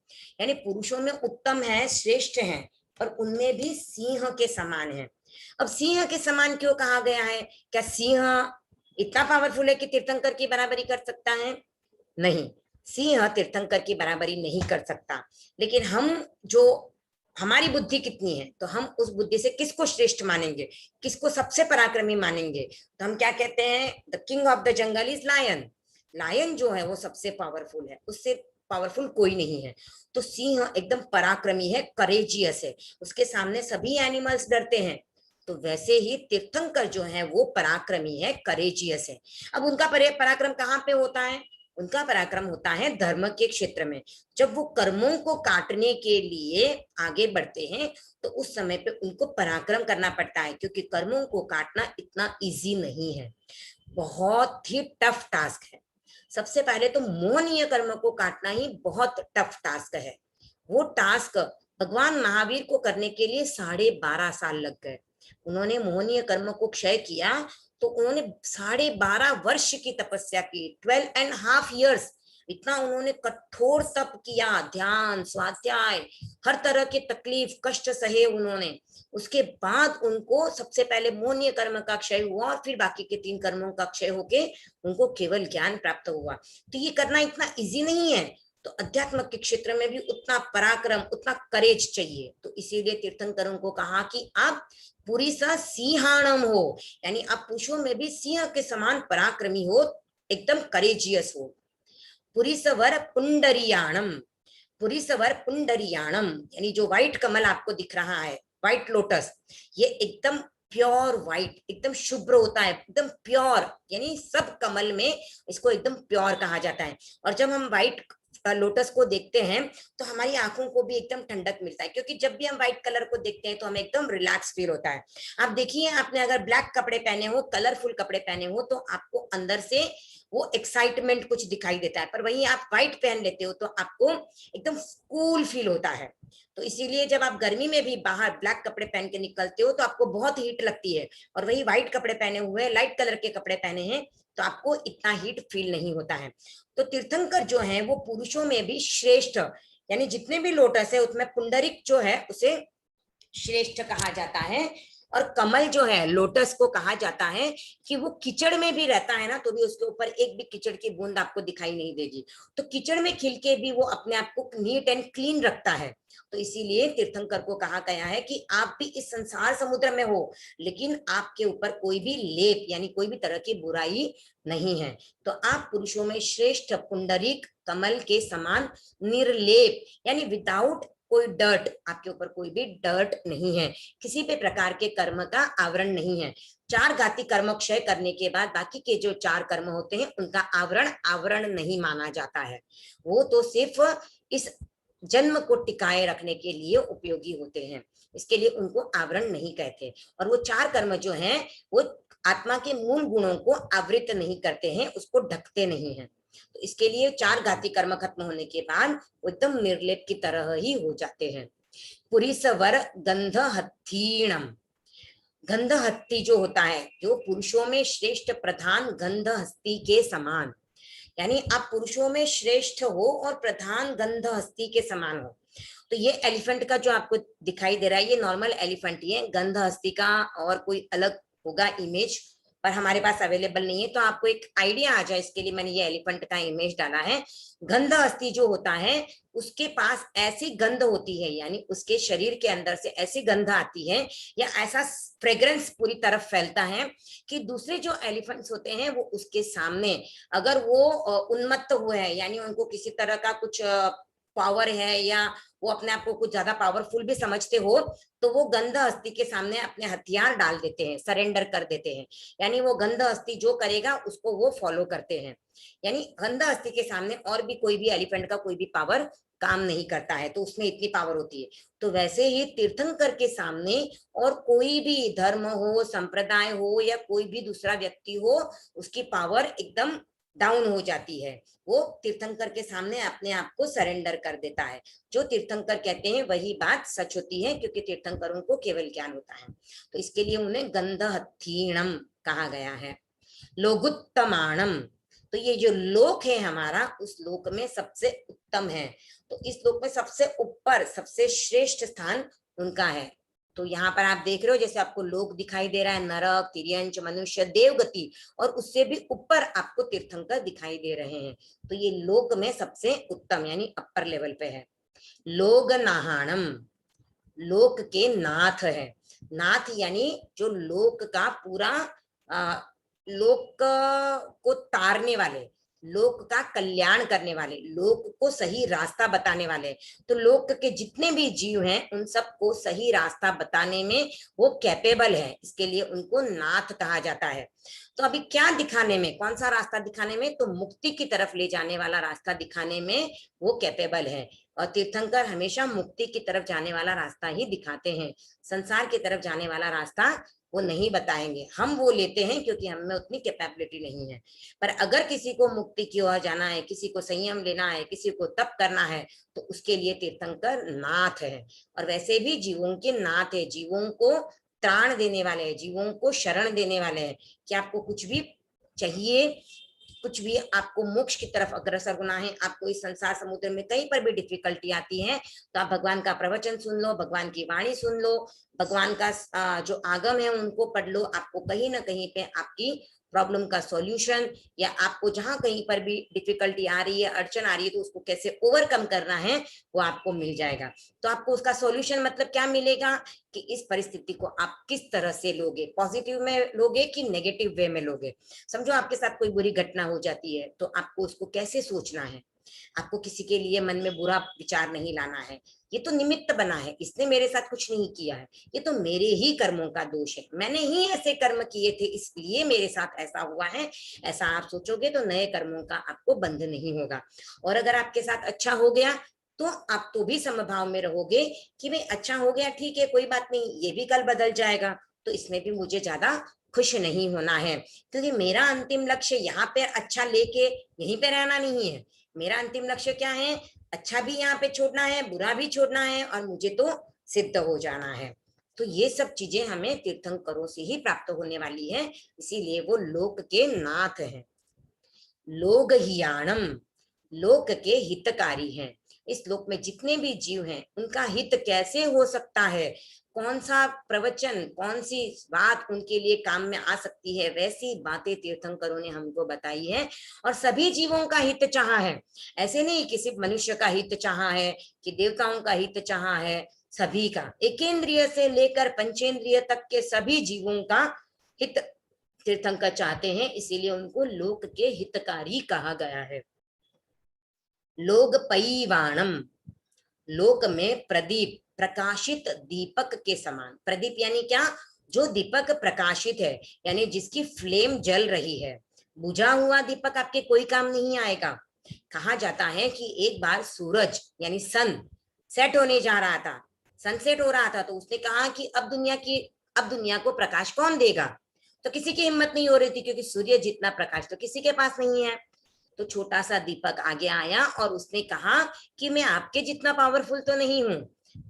यानी पुरुषों में उत्तम है, श्रेष्ठ है, और उनमें भी सिंह के समान है। अब सिंह के समान क्यों कहा गया है? क्या सिंह इतना पावरफुल है कि तीर्थंकर की बराबरी कर सकता है? नहीं, सिंह तीर्थंकर की बराबरी नहीं कर सकता। लेकिन हम जो, हमारी बुद्धि कितनी है, तो हम उस बुद्धि से किसको श्रेष्ठ मानेंगे, किसको सबसे पराक्रमी मानेंगे? तो हम क्या कहते हैं? The king of the jungle is lion. Lion जो है वो सबसे पावरफुल है, उससे पावरफुल कोई नहीं है। तो सिंह एकदम पराक्रमी है, करेजियस है, उसके सामने सभी एनिमल्स डरते हैं। तो वैसे ही तीर्थंकर जो है वो पराक्रमी है, करेजियस है। अब उनका पराक्रम कहाँ पे होता है? उनका पराक्रम होता है धर्म के क्षेत्र में। जब वो कर्मों को काटने के लिए आगे बढ़ते हैं तो उस समय पे उनको पराक्रम करना पड़ता है, क्योंकि कर्मों को काटना इतना इजी नहीं है, बहुत ही टफ टास्क है। सबसे पहले तो मोहनीय कर्म को काटना ही बहुत टफ टास्क है। वो टास्क भगवान महावीर को करने के लिए 12.5 साल लग गए। उन्होंने मोहनीय कर्म को क्षय किया तो उन्होंने 12.5 वर्ष की तपस्या की, 12.5 years, इतना उन्होंने कठोर तप किया, ध्यान, स्वाध्याय, हर तरह के तकलीफ कष्ट सहे उन्होंने। उसके बाद उनको सबसे पहले मोहनीय कर्म का क्षय हुआ और फिर बाकी के 3 कर्मों का क्षय होके उनको केवल ज्ञान प्राप्त हुआ। तो ये करना इतना इजी नहीं है। तो अध्यात्म के क्षेत्र में भी उतना पराक्रम, उतना करेज चाहिए। तो इसीलिए तीर्थंकरों को कहा कि आप पुरुषा सिंहाणम हो, यानी आप पुरुषों में भी सिंह के समान पराक्रमी हो, एकदम करेजियस हो। पुरीसवर पुंडरियाणम, पुरीसवर पुंडरियाणम यानी जो व्हाइट कमल आपको दिख रहा है, व्हाइट लोटस, ये एकदम प्योर व्हाइट, एकदम शुभ्र होता है, एकदम प्योर, यानी सब कमल में इसको एकदम प्योर कहा जाता है। और जब हम व्हाइट लोटस को देखते हैं तो हमारी आंखों को भी एकदम ठंडक मिलता है, क्योंकि जब भी हम व्हाइट कलर को देखते हैं तो हमें एकदम रिलैक्स फील होता है। आप देखिए, आपने अगर ब्लैक कपड़े पहने हो, कलरफुल कपड़े पहने हो, तो आपको अंदर से वो एक्साइटमेंट कुछ दिखाई देता है, पर वहीं आप व्हाइट पहन लेते हो तो आपको एकदम कूल फील होता है। तो इसीलिए जब आप गर्मी में भी बाहर ब्लैक कपड़े पहन के निकलते हो तो आपको बहुत हीट लगती है, और वही व्हाइट कपड़े पहने हुए, लाइट कलर के कपड़े पहने हैं, तो आपको इतना हीट फील नहीं होता है। तो तीर्थंकर जो है वो पुरुषों में भी श्रेष्ठ, यानी जितने भी लोटस है उसमें पुंडरिक जो है उसे श्रेष्ठ कहा जाता है। और कमल जो है, लोटस को कहा जाता है कि वो कीचड़ में भी रहता है ना, तो भी उसके ऊपर एक भी कीचड़ की बूंद आपको दिखाई नहीं देगी। तो कीचड़ में खिल के भी वो अपने आप को नीट एंड क्लीन रखता है। तो इसीलिए तीर्थंकर को कहा गया है कि आप भी इस संसार समुद्र में हो, लेकिन आपके ऊपर कोई भी लेप यानी कोई भी तरह की बुराई नहीं है। तो आप पुरुषों में श्रेष्ठ, पुंडरीक कमल के समान निर्लेप, यानी विदाउट कोई डर्ट, आपके ऊपर कोई भी डर्ट नहीं है, किसी भी प्रकार के कर्म का आवरण नहीं है। 4 घाती कर्म क्षय करने के बाद बाकी के जो 4 कर्म होते हैं उनका आवरण नहीं माना जाता है। वो तो सिर्फ इस जन्म को टिकाए रखने के लिए उपयोगी होते हैं, इसके लिए उनको आवरण नहीं कहते। और वो 4 कर्म जो हैं वो आत्मा के मूल गुणों को आवृत नहीं करते हैं, उसको ढकते नहीं है। तो इसके लिए 4 घाती कर्म खत्म होने के बाद वो एकदम निर्लेप की तरह ही हो जाते हैं। पुरीसवर गंधहत्थीणम, गंधहत्ती जो होता है, जो पुरुषों में श्रेष्ठ प्रधान गंधहस्ती के समान, यानी आप पुरुषों में श्रेष्ठ हो और प्रधान गंधहस्ती के समान हो। तो ये एलिफेंट का जो आपको दिखाई दे रहा है, ये नॉर्मल एलिफेंट ही है, गंधहस्ती का और कोई अलग होगा इमेज, पर हमारे पास अवेलेबल नहीं है। तो आपको एक आइडिया आ जाए इसके लिए मैंने ये एलिफेंट का इमेज डाला है। गंधहस्ती जो होता है उसके पास ऐसी गंध होती है, यानी उसके शरीर के अंदर से ऐसी गंध आती है या ऐसा फ्रेग्रेंस पूरी तरफ फैलता है कि दूसरे जो एलिफेंट्स होते हैं वो उसके सामने अगर वो उन्मत्त हुए हैं, यानी उनको किसी तरह का कुछ पावर है या वो अपने आप को कुछ ज्यादा पावरफुल भी समझते हो, तो वो गंध अस्थि के सामने अपने हथियार डाल देते हैं, सरेंडर कर देते हैं। यानी वो गंध अस्थि जो करेगा उसको वो फॉलो करते हैं। यानी गंध अस्थि के सामने और भी कोई भी एलिफेंट का कोई भी पावर काम नहीं करता है, तो उसमें इतनी पावर होती है। तो वैसे ही तीर्थंकर के सामने और कोई भी धर्म हो, संप्रदाय हो, या कोई भी दूसरा व्यक्ति हो, उसकी पावर एकदम डाउन हो जाती है। वो तीर्थंकर के सामने अपने आप को सरेंडर कर देता है। जो तीर्थंकर कहते हैं वही बात सच होती है, क्योंकि तीर्थंकरों को केवल ज्ञान होता है। तो इसके लिए उन्हें गंधहत्थीणम कहा गया है। लोगुत्तमाणम, तो ये जो लोक है हमारा, उस लोक में सबसे उत्तम है। तो इस लोक में सबसे ऊपर, सबसे श्रेष्ठ स्थान उनका है। तो यहाँ पर आप देख रहे हो, जैसे आपको लोक दिखाई दे रहा है, नरक, तिर्यंच, मनुष्य, देवगति, और उससे भी ऊपर आपको तीर्थंकर दिखाई दे रहे हैं। तो ये लोक में सबसे उत्तम यानी अपर लेवल पे है। लोग नाहाणम, लोक के नाथ है। नाथ यानी जो लोक का पूरा लोक को तारने वाले, लोक का कल्याण करने वाले, लोक को सही रास्ता बताने वाले। तो लोक के जितने भी जीव हैं उन सबको सही रास्ता बताने में वो कैपेबल है, इसके लिए उनको नाथ कहा जाता है। तो अभी क्या दिखाने में, कौन सा रास्ता दिखाने में, तो मुक्ति की तरफ ले जाने वाला रास्ता दिखाने में वो कैपेबल है। और तीर्थंकर हमेशा मुक्ति की तरफ जाने वाला रास्ता ही दिखाते हैं, संसार की तरफ जाने वाला रास्ता वो नहीं बताएंगे। हम वो लेते हैं क्योंकि हम में उतनी कैपेबिलिटी नहीं है। पर अगर किसी को मुक्ति की ओर जाना है, किसी को संयम लेना है, किसी को तप करना है, तो उसके लिए तीर्थंकर नाथ है। और वैसे भी जीवों के नाथ है, जीवों को त्राण देने वाले हैं, जीवों को शरण देने वाले हैं कि आपको कुछ भी चाहिए, कुछ भी आपको मोक्ष की तरफ अग्रसर होना है, आपको इस संसार समुद्र में कहीं पर भी डिफिकल्टी आती है, तो आप भगवान का प्रवचन सुन लो, भगवान की वाणी सुन लो, भगवान का जो आगम है उनको पढ़ लो। आपको कहीं ना कहीं पे आपकी प्रॉब्लम का सॉल्यूशन, या आपको जहां कहीं पर भी डिफिकल्टी आ रही है, अड़चन आ रही है, तो उसको कैसे ओवरकम करना है वो आपको मिल जाएगा। तो आपको उसका सॉल्यूशन मतलब क्या मिलेगा कि इस परिस्थिति को आप किस तरह से लोगे, पॉजिटिव में लोगे कि नेगेटिव वे में लोगे। समझो आपके साथ कोई बुरी घटना हो जाती है, तो आपको उसको कैसे सोचना है। आपको किसी के लिए मन में बुरा विचार नहीं लाना है, ये तो निमित्त बना है, इसने मेरे साथ कुछ नहीं किया है, ये तो मेरे ही कर्मों का दोष है, मैंने ही ऐसे कर्म किए थे इसलिए मेरे साथ ऐसा हुआ है। ऐसा आप सोचोगे तो नए कर्मों का आपको बंध नहीं होगा। और अगर आपके साथ अच्छा हो गया तो आप तो भी समभाव में रहोगे कि भाई अच्छा हो गया, ठीक है, कोई बात नहीं, ये भी कल बदल जाएगा, तो इसमें भी मुझे ज्यादा खुश नहीं होना है, क्योंकि मेरा अंतिम लक्ष्य यहाँ पे अच्छा लेके यहीं पे रहना नहीं है। मेरा अंतिम लक्ष्य क्या है, अच्छा भी यहाँ पे छोड़ना है, बुरा भी छोड़ना है, और मुझे तो सिद्ध हो जाना है। तो ये सब चीजें हमें तीर्थंकरों से ही प्राप्त होने वाली है, इसीलिए वो लोक के नाथ हैं। लोग हियाणम, लोक के हितकारी हैं। इस लोक में जितने भी जीव हैं उनका हित कैसे हो सकता है, कौन सा प्रवचन, कौन सी बात उनके लिए काम में आ सकती है, वैसी बातें तीर्थंकरों ने हमको बताई है। और सभी जीवों का हित चाहा है, ऐसे नहीं कि सिर्फ मनुष्य का हित चाहा है कि देवताओं का हित चाहा है, सभी का, एकेंद्रिय से लेकर पंचेंद्रिय तक के सभी जीवों का हित तीर्थंकर चाहते हैं, इसीलिए उनको लोक के हितकारी कहा गया है। लोग पैवाणम, लोक में प्रदीप, प्रकाशित दीपक के समान। प्रदीप यानी क्या, जो दीपक प्रकाशित है, यानी जिसकी फ्लेम जल रही है। बुझा हुआ दीपक आपके कोई काम नहीं आएगा। कहा जाता है कि एक बार सूरज यानी सन सेट होने जा रहा था, सनसेट हो रहा था, तो उसने कहा कि अब दुनिया को प्रकाश कौन देगा। तो किसी की हिम्मत नहीं हो रही थी, क्योंकि सूर्य जितना प्रकाश तो किसी के पास नहीं है। तो छोटा सा दीपक आगे आया और उसने कहा कि मैं आपके जितना पावरफुल तो नहीं हूं,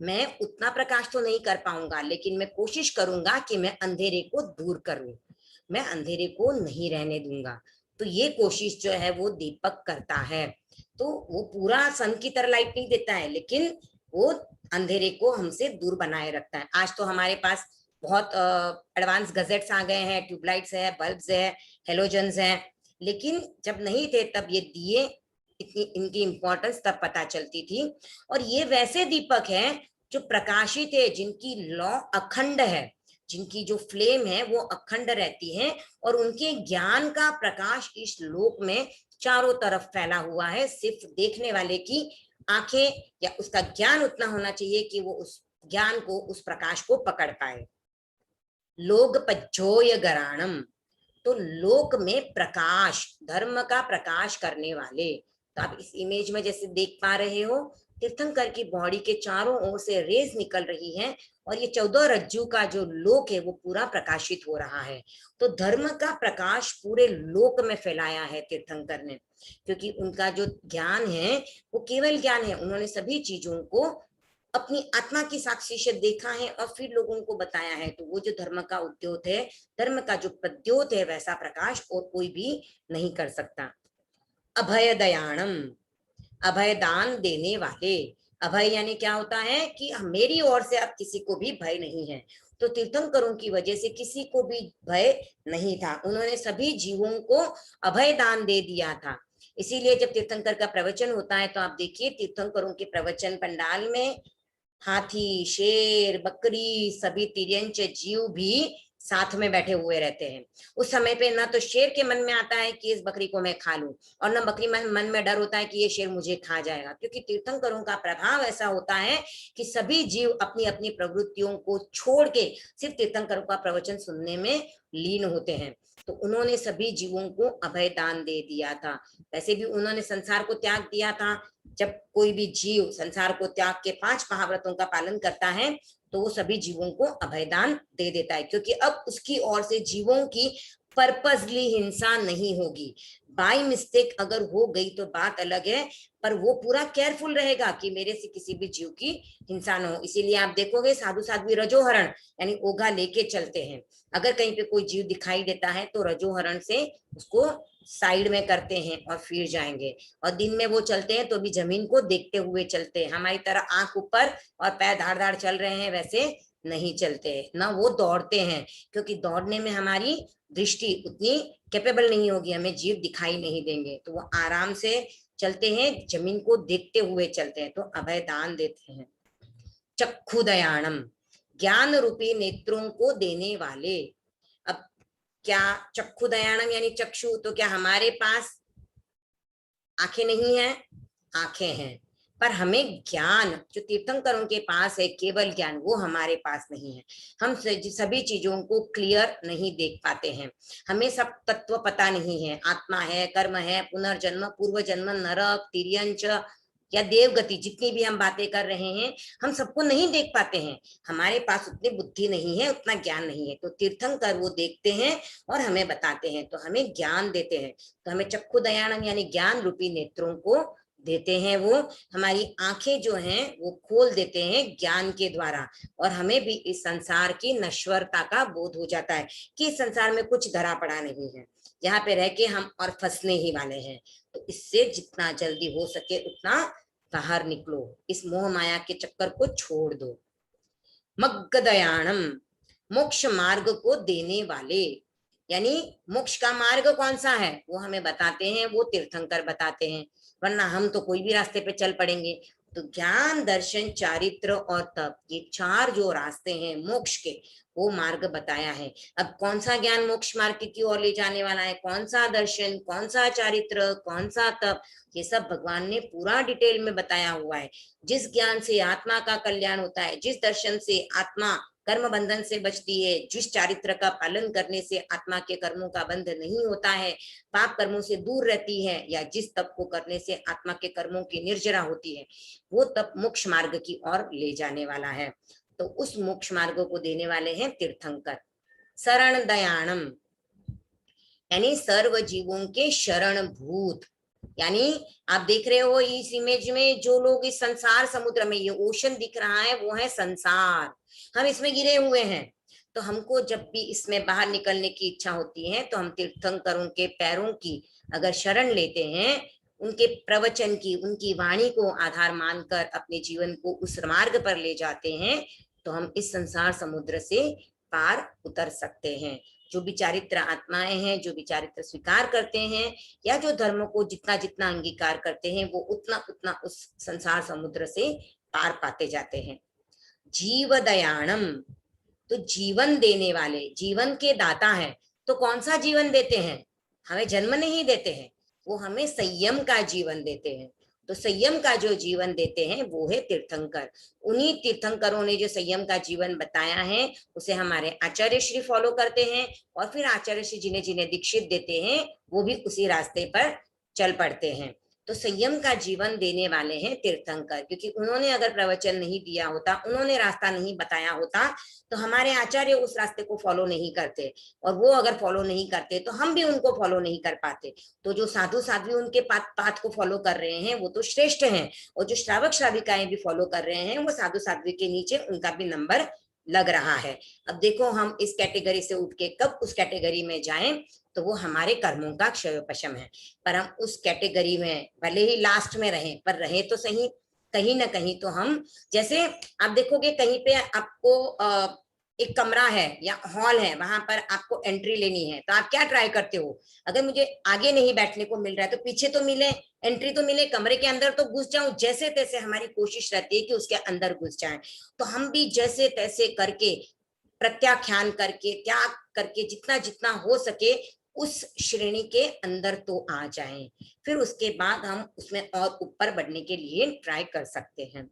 मैं उतना प्रकाश तो नहीं कर पाऊंगा, लेकिन मैं कोशिश करूंगा कि मैं अंधेरे को दूर करूं, मैं अंधेरे को नहीं रहने दूंगा। तो ये कोशिश जो है वो दीपक करता है। तो वो पूरा सन की तरह लाइट नहीं देता है, लेकिन वो अंधेरे को हमसे दूर बनाए रखता है। आज तो हमारे पास बहुत एडवांस गजेट्स आ गए हैं, ट्यूबलाइट्स है, बल्ब्स है, हेलोजन्स हैं, लेकिन जब नहीं थे तब ये दिए, इनकी इंपॉर्टेंस तब पता चलती थी। और ये वैसे दीपक हैं जो प्रकाशित है, जिनकी लौ अखंड है, जिनकी जो फ्लेम है वो अखंड रहती है, और उनके ज्ञान का प्रकाश इस लोक में चारों तरफ फैला हुआ है। सिर्फ देखने वाले की आंखें या उसका ज्ञान उतना होना चाहिए कि वो उस ज्ञान को, उस प्रकाश को पकड़ पाए। लोग पज्जोय गराणम, तो लोक में प्रकाश, धर्म का प्रकाश करने वाले। तो आप इस इमेज में जैसे देख पा रहे हो, तीर्थंकर की बॉडी के चारों ओर से रेज निकल रही है और ये 14 रज्जू का जो लोक है वो पूरा प्रकाशित हो रहा है। तो धर्म का प्रकाश पूरे लोक में फैलाया है तीर्थंकर ने, क्योंकि उनका जो ज्ञान है वो केवल ज्ञान है। उन्होंने सभी चीजों को अपनी आत्मा की साक्षी से देखा है और फिर लोगों को बताया है। तो वो जो धर्म का उद्योत है, धर्म का जो प्रद्योत है, वैसा प्रकाश और कोई भी नहीं कर सकता। अभय दयाणम, अभय दान देने वाले। अभय यानी क्या होता है कि मेरी ओर से अब किसी को भी भय नहीं है। तो तीर्थंकरों की वजह से किसी को भी भय नहीं था, उन्होंने सभी जीवों को अभय दान दे दिया था। इसीलिए जब तीर्थंकर का प्रवचन होता है तो आप देखिए तीर्थंकरों के प्रवचन पंडाल में हाथी, शेर, बकरी, सभी तिर्यंच जीव भी साथ में बैठे हुए रहते हैं। उस समय पे ना तो शेर के मन में आता है कि इस बकरी को मैं खा लूं, और ना बकरी मन में डर होता है कि ये शेर मुझे खा जाएगा, क्योंकि तीर्थंकरों का प्रभाव ऐसा होता है कि सभी जीव अपनी अपनी प्रवृत्तियों को छोड़ के सिर्फ तीर्थंकरों का प्रवचन सुनने में लीन होते हैं। तो उन्होंने सभी जीवों को अभय दान दे दिया था। वैसे भी उन्होंने संसार को त्याग दिया था। जब कोई भी जीव संसार को त्याग के 5 महाव्रतों का पालन करता है तो वो सभी जीवों को अभयदान दे देता है, क्योंकि अब उसकी ओर से जीवों की पर्पसली हिंसा नहीं होगी। बाय मिस्टेक अगर हो गई तो बात अलग है, पर वो पूरा केयरफुल रहेगा कि मेरे से किसी भी जीव की हिंसा न हो। इसीलिए आप देखोगे साधु साध्वी रजोहरण यानी ओघा लेके चलते हैं। अगर कहीं पे कोई जीव दिखाई देता है तो रजोहरण से उसको साइड में करते हैं और फिर जाएंगे। और दिन में वो चलते हैं तो भी जमीन को देखते हुए चलते हैं। हमारी तरह आंख ऊपर और पैर धाड़ धाड़ चल रहे हैं वैसे नहीं चलते, ना वो दौड़ते हैं, क्योंकि दौड़ने में हमारी दृष्टि उतनी कैपेबल नहीं होगी, हमें जीव दिखाई नहीं देंगे। तो वो आराम से चलते हैं, जमीन को देखते हुए चलते हैं, तो अभय दान देते हैं। चक्षुदयाणम, ज्ञान रूपी नेत्रों को देने वाले। अब क्या चक्षुदयाणम यानी चक्षु, तो क्या हमारे पास आंखें नहीं है? आंखें हैं, पर हमें ज्ञान जो तीर्थंकरों के पास है, केवल ज्ञान, वो हमारे पास नहीं है। हम सभी चीजों को क्लियर नहीं देख पाते हैं, हमें सब तत्व पता नहीं है। आत्मा है, कर्म है, पुनर्जन्म, पूर्व जन्म, नरक, तिर्यंच या देवगति, जितनी भी हम बातें कर रहे हैं हम सबको नहीं देख पाते हैं। हमारे पास उतनी बुद्धि नहीं है, उतना ज्ञान नहीं है। तो तीर्थंकर वो देखते हैं और हमें बताते हैं, तो हमें ज्ञान देते हैं। तो हमें चक्षुदयाणम यानी ज्ञान रूपी नेत्रों को देते हैं। वो हमारी आंखें जो हैं वो खोल देते हैं ज्ञान के द्वारा, और हमें भी इस संसार की नश्वरता का बोध हो जाता है कि इस संसार में कुछ धरा पड़ा नहीं है, यहाँ पे रह के हम और फंसने ही वाले हैं। तो इससे जितना जल्दी हो सके उतना बाहर निकलो, इस मोह माया के चक्कर को छोड़ दो। मग्गदयाणम, मोक्ष मार्ग को देने वाले, यानी मोक्ष का मार्ग कौन सा है वो हमें बताते हैं, वो तीर्थंकर बताते हैं, वरना हम तो कोई भी रास्ते पे चल पड़ेंगे। तो ज्ञान, दर्शन, चारित्र और तप, ये 4 जो रास्ते हैं मोक्ष के, वो मार्ग बताया है। अब कौन सा ज्ञान मोक्ष मार्ग की ओर ले जाने वाला है, कौन सा दर्शन, कौन सा चारित्र, कौन सा तप, ये सब भगवान ने पूरा डिटेल में बताया हुआ है। जिस ज्ञान से आत्मा का कल्याण होता है, जिस दर्शन से आत्मा कर्म बंधन से बचती है, जिस चारित्र का पालन करने से आत्मा के कर्मों का बंध नहीं होता है, पाप कर्मों से दूर रहती है, या जिस तप को करने से आत्मा के कर्मों की निर्जरा होती है, वो तप मोक्ष मार्ग की ओर ले जाने वाला है। तो उस मोक्ष मार्ग को देने वाले हैं तीर्थंकर। शरण दयाणम यानी सर्व जीवों के शरण भूत, यानी आप देख रहे हो इस इमेज में जो लोग इस संसार समुद्र में, ये ओशन दिख रहा है वो है संसार, हम इसमें गिरे हुए हैं। तो हमको जब भी इसमें बाहर निकलने की इच्छा होती है तो हम तीर्थंकरों के पैरों की अगर शरण लेते हैं, उनके प्रवचन की, उनकी वाणी को आधार मानकर अपने जीवन को उस मार्ग पर ले जाते हैं, तो हम इस संसार समुद्र से पार उतर सकते हैं। जो भी चारित्र आत्माएं हैं, जो भी चारित्र स्वीकार करते हैं, या जो धर्म को जितना जितना अंगीकार करते हैं, वो उतना उतना उस संसार समुद्र से पार पाते जाते हैं। जीव दयाणम, तो जीवन देने वाले, जीवन के दाता हैं। तो कौन सा जीवन देते हैं? हमें जन्म नहीं देते हैं, वो हमें संयम का जीवन देते हैं। तो संयम का जो जीवन देते हैं वो है तीर्थंकर। उन्हीं तीर्थंकरों ने जो संयम का जीवन बताया है उसे हमारे आचार्य श्री फॉलो करते हैं, और फिर आचार्य श्री जिन्हें जिन्हें दीक्षित देते हैं वो भी उसी रास्ते पर चल पड़ते हैं। तो संयम का जीवन देने वाले हैं तीर्थंकर, क्योंकि उन्होंने अगर प्रवचन नहीं दिया होता, उन्होंने रास्ता नहीं बताया होता, तो हमारे आचार्य उस रास्ते को फॉलो नहीं करते, और वो अगर फॉलो नहीं करते तो हम भी उनको फॉलो नहीं कर पाते। तो जो साधु साध्वी उनके पाथ को फॉलो कर रहे हैं वो तो श्रेष्ठ हैं, और जो श्रावक श्राविकाएं भी फॉलो कर रहे हैं वो साधु साध्वी के नीचे उनका भी नंबर लग रहा है। अब देखो हम इस कैटेगरी से उठ के कब उस कैटेगरी में जाएं, तो वो हमारे कर्मों का क्षयोपशम है। पर हम उस कैटेगरी में भले ही लास्ट में रहें, पर रहे तो सही कहीं ना कहीं तो हम, जैसे आप देखोगे कहीं पे आपको एक कमरा है या हॉल है, वहां पर आपको एंट्री लेनी है, तो आप क्या ट्राई करते हो, अगर मुझे आगे नहीं बैठने को मिल रहा है तो पीछे तो मिले, एंट्री तो मिले, कमरे के अंदर तो घुस जाऊं, जैसे तैसे हमारी कोशिश रहती है कि उसके अंदर घुस जाएं। तो हम भी जैसे तैसे करके, प्रत्याख्यान करके, त्याग करके, जितना जितना हो सके उस श्रेणी के अंदर तो आ जाएं, फिर उसके बाद हम उसमें और ऊपर बढ़ने के लिए ट्राई कर सकते हैं।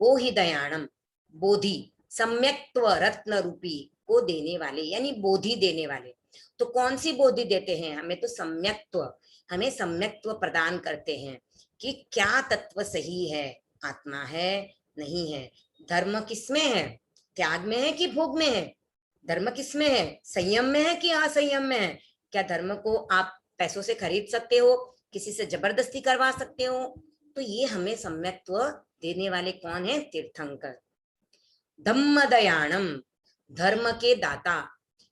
वो ही दयाणम, बोधि, सम्यक्त्व रत्न रूपी को देने वाले, यानी बोधि देने वाले। तो कौन सी बोधि देते हैं हमें, तो सम्यक्त्व, हमें सम्यक्त्व प्रदान करते हैं कि क्या तत्व सही है, आत्मा है नहीं है, धर्म किसमें है, त्याग में है कि भोग में है, धर्म किसमें है, संयम में है कि असंयम में है, क्या धर्म को आप पैसों से खरीद सकते हो, किसी से जबरदस्ती करवा सकते हो। तो ये हमें सम्यक्त्व देने वाले कौन है, तीर्थंकर। धम्मदयाणम, धर्म के दाता,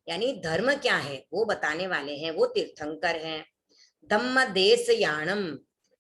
यानी धर्म क्या है वो बताने वाले हैं, वो तीर्थंकर हैं। धम्मदेशयाणम,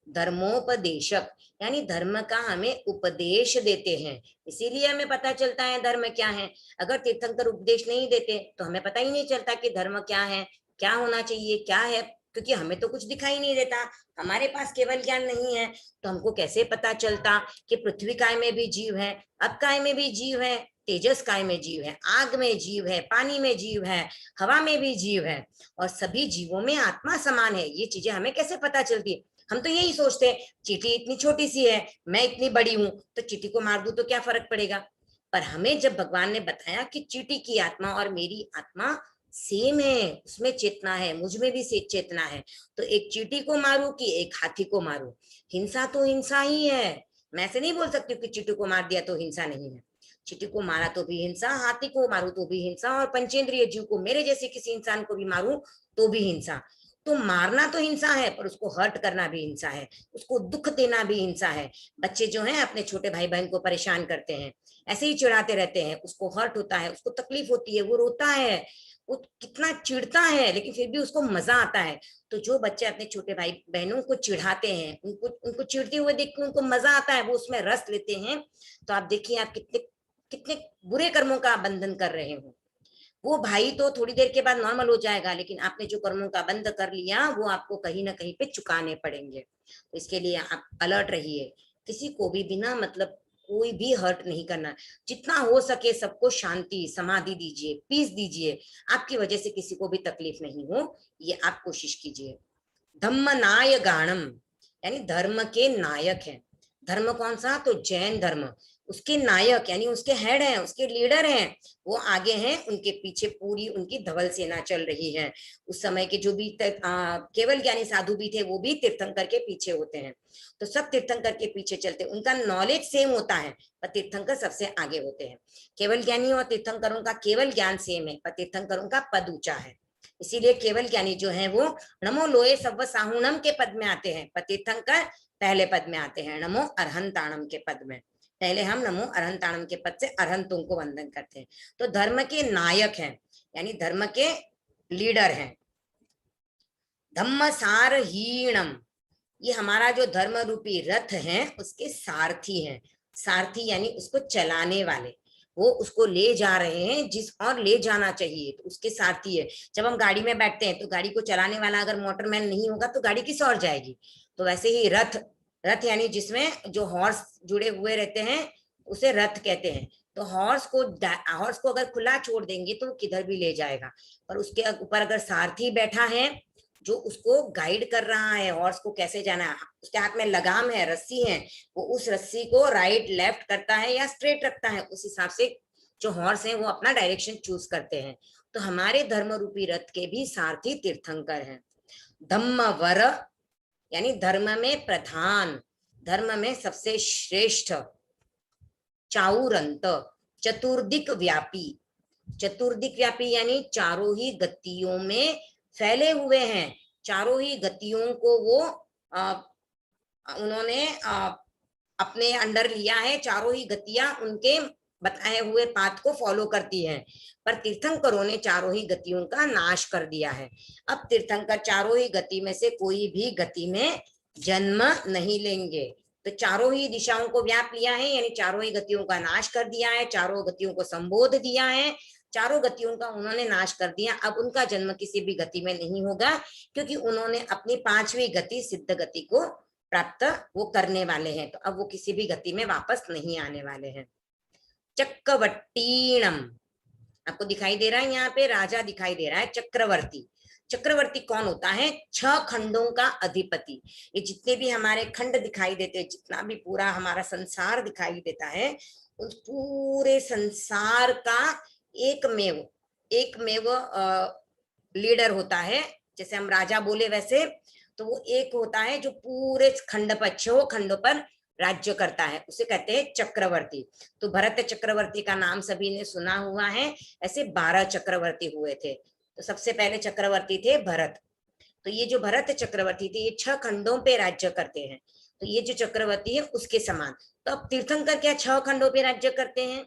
धर्मोपदेशक, यानी धर्म का हमें उपदेश देते हैं, इसीलिए हमें पता चलता है धर्म क्या है। अगर तीर्थंकर उपदेश नहीं देते तो हमें पता ही नहीं चलता कि धर्म क्या है, क्या होना चाहिए, क्या है, क्योंकि हमें तो कुछ दिखाई नहीं देता, हमारे पास केवल ज्ञान नहीं है, तो हमको कैसे पता चलता कि पृथ्वी काय में भी जीव है, अब काय में भी जीव है, तेजस काय में जीव है, आग में जीव है, पानी में जीव है, हवा में भी जीव है, और सभी जीवों में आत्मा समान है। ये चीजें हमें कैसे पता चलती है, हम तो यही सोचते हैं चींटी इतनी छोटी सी है, मैं इतनी बड़ी हूं, तो चींटी को मार दूं तो क्या फर्क पड़ेगा। पर हमें जब भगवान ने बताया कि चींटी की आत्मा और मेरी आत्मा सेम है, उसमें चेतना है, मुझ में भी चेतना है, तो एक चींटी को मारूं कि एक हाथी को मारूं, हिंसा तो हिंसा ही है। मैं ऐसे नहीं बोल सकती कि चींटी को मार दिया तो हिंसा नहीं है, चींटी को मारा तो भी हिंसा, हाथी को मारूं तो भी हिंसा, और पंचेंद्रिय जीव को, मेरे जैसे किसी इंसान को भी मारूं तो भी हिंसा। तो मारना तो हिंसा है, पर उसको हर्ट करना भी हिंसा है, उसको दुख देना भी हिंसा है। बच्चे जो हैं अपने छोटे भाई बहन को परेशान करते हैं, ऐसे ही चिढ़ाते रहते हैं, उसको हर्ट होता है, उसको तकलीफ होती है, वो रोता है, वो कितना चिढ़ता है, लेकिन फिर भी उसको मजा आता है। तो जो बच्चे अपने छोटे भाई बहनों को चिढ़ाते हैं, उनको चिढ़ते हुए देख के उनको मजा आता है, वो उसमें रस लेते हैं, तो आप देखिए आप कितने कितने बुरे कर्मों का बंधन कर रहे हो। वो भाई तो थोड़ी देर के बाद नॉर्मल हो जाएगा, लेकिन आपने जो कर्मों का बंध कर लिया वो आपको कहीं ना कहीं पे चुकाने पड़ेंगे। तो इसके लिए आप अलर्ट रहिए, किसी को भी बिना मतलब कोई भी हर्ट नहीं करना, जितना हो सके सबको शांति समाधि दीजिए, पीस दीजिए, आपकी वजह से किसी को भी तकलीफ नहीं हो, ये आप कोशिश कीजिए। धम्मनाय गाणम, यानी धर्म के नायक हैं। धर्म कौन सा, तो जैन धर्म, उसके नायक यानी उसके हेड हैं, उसके लीडर हैं, वो आगे हैं, उनके पीछे पूरी उनकी धवल सेना चल रही है। उस समय के जो भी केवल ज्ञानी साधु भी थे वो भी तीर्थंकर के पीछे होते हैं, तो सब तीर्थंकर के पीछे चलते, उनका नॉलेज सेम होता है पर तीर्थंकर सबसे आगे होते हैं। केवल ज्ञानी और तीर्थंकरों का केवल ज्ञान सेम है पर तीर्थंकरों का पद ऊंचा है, इसीलिए केवल ज्ञानी जो है वो नमो लोए सव्व साहुणम के पद में आते हैं, पर तीर्थंकर पहले पद में आते हैं, नमो अरहंताणम के पद में। पहले हम नमो अरहंताणम के पद से अरहंतों को वंदन करते हैं। तो धर्म के नायक हैं, यानी धर्म के लीडर हैं। धम्मसारहीणम, ये हमारा जो धर्म रूपी रथ है उसके सारथी हैं। सारथी यानी उसको चलाने वाले, वो उसको ले जा रहे हैं जिस और ले जाना चाहिए, तो उसके सारथी है। जब हम गाड़ी में बैठते हैं तो गाड़ी को चलाने वाला अगर मोटरमैन नहीं होगा तो गाड़ी किस और जाएगी। तो वैसे ही रथ, रथ यानी जिसमें जो हॉर्स जुड़े हुए रहते हैं उसे रथ कहते हैं। तो हॉर्स को अगर खुला छोड़ देंगे तो किधर भी ले जाएगा, पर उसके ऊपर अगर सारथी बैठा है जो उसको गाइड कर रहा है, हॉर्स को कैसे जाना है, उसके हाथ में लगाम है, रस्सी है, वो उस रस्सी को राइट लेफ्ट करता है या स्ट्रेट रखता है, उस हिसाब से जो हॉर्स है वो अपना डायरेक्शन चूज करते हैं। तो हमारे धर्म रूपी रथ के भी सारथी तीर्थंकर हैं। धम्मवर यानी धर्म में प्रधान, धर्म में सबसे श्रेष्ठ। चाउरंत चतुर्दिक व्यापी, चतुर्दिक व्यापी यानी चारों ही गतियों में फैले हुए हैं, चारों ही गतियों को वो उन्होंने अपने अंडर लिया है, चारों ही गतियां उनके बताए हुए पाथ को फॉलो करती हैं। पर तीर्थंकरों ने चारों ही गतियों का नाश कर दिया है। अब तीर्थंकर चारों ही गति में से कोई भी गति में जन्म नहीं लेंगे। तो चारों ही दिशाओं को व्याप लिया है, यानी चारों ही गतियों का नाश कर दिया है, चारों गतियों को संबोध दिया है, चारों गतियों का उन्होंने नाश कर दिया। अब उनका जन्म किसी भी गति में नहीं होगा, क्योंकि उन्होंने अपनी 5वीं गति सिद्ध गति को प्राप्त वो करने वाले हैं। तो अब वो किसी भी गति में वापस नहीं आने वाले हैं। चक्रवर्तीणम, आपको दिखाई दे रहा है यहाँ पे राजा दिखाई दे रहा है, चक्रवर्ती। चक्रवर्ती कौन होता है? 6 खंडों का अधिपति। ये जितने भी हमारे खंड दिखाई देते हैं, जितना भी पूरा हमारा संसार दिखाई देता है, उस पूरे संसार का एकमेव लीडर होता है। जैसे हम राजा बोले वैसे, तो वो एक होता है जो पूरे खंड पर, 6 खंडों पर राज्य करता है, उसे कहते हैं चक्रवर्ती। तो भरत चक्रवर्ती का नाम सभी ने सुना हुआ है। ऐसे 12 चक्रवर्ती हुए थे। तो सबसे पहले चक्रवर्ती थे भरत। तो ये जो भरत चक्रवर्ती थे, ये 6 खंडों पे राज्य करते हैं। तो ये जो चक्रवर्ती है उसके समान। तो अब तीर्थंकर क्या 6 खंडों पे राज्य करते हैं?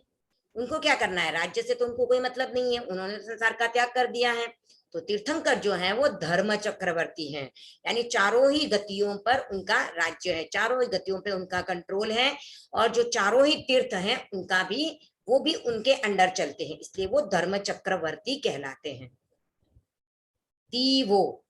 उनको क्या करना है? राज्य से तो उनको कोई मतलब नहीं है, उन्होंने संसार का त्याग कर दिया है। तो तीर्थंकर जो है वो धर्म चक्रवर्ती हैं, यानी चारों ही गतियों पर उनका राज्य है, चारों ही गतियों पे उनका कंट्रोल है। और जो चारों ही तीर्थ हैं उनका भी, वो भी उनके अंडर चलते हैं, इसलिए वो धर्म चक्रवर्ती कहलाते हैं। तीवो,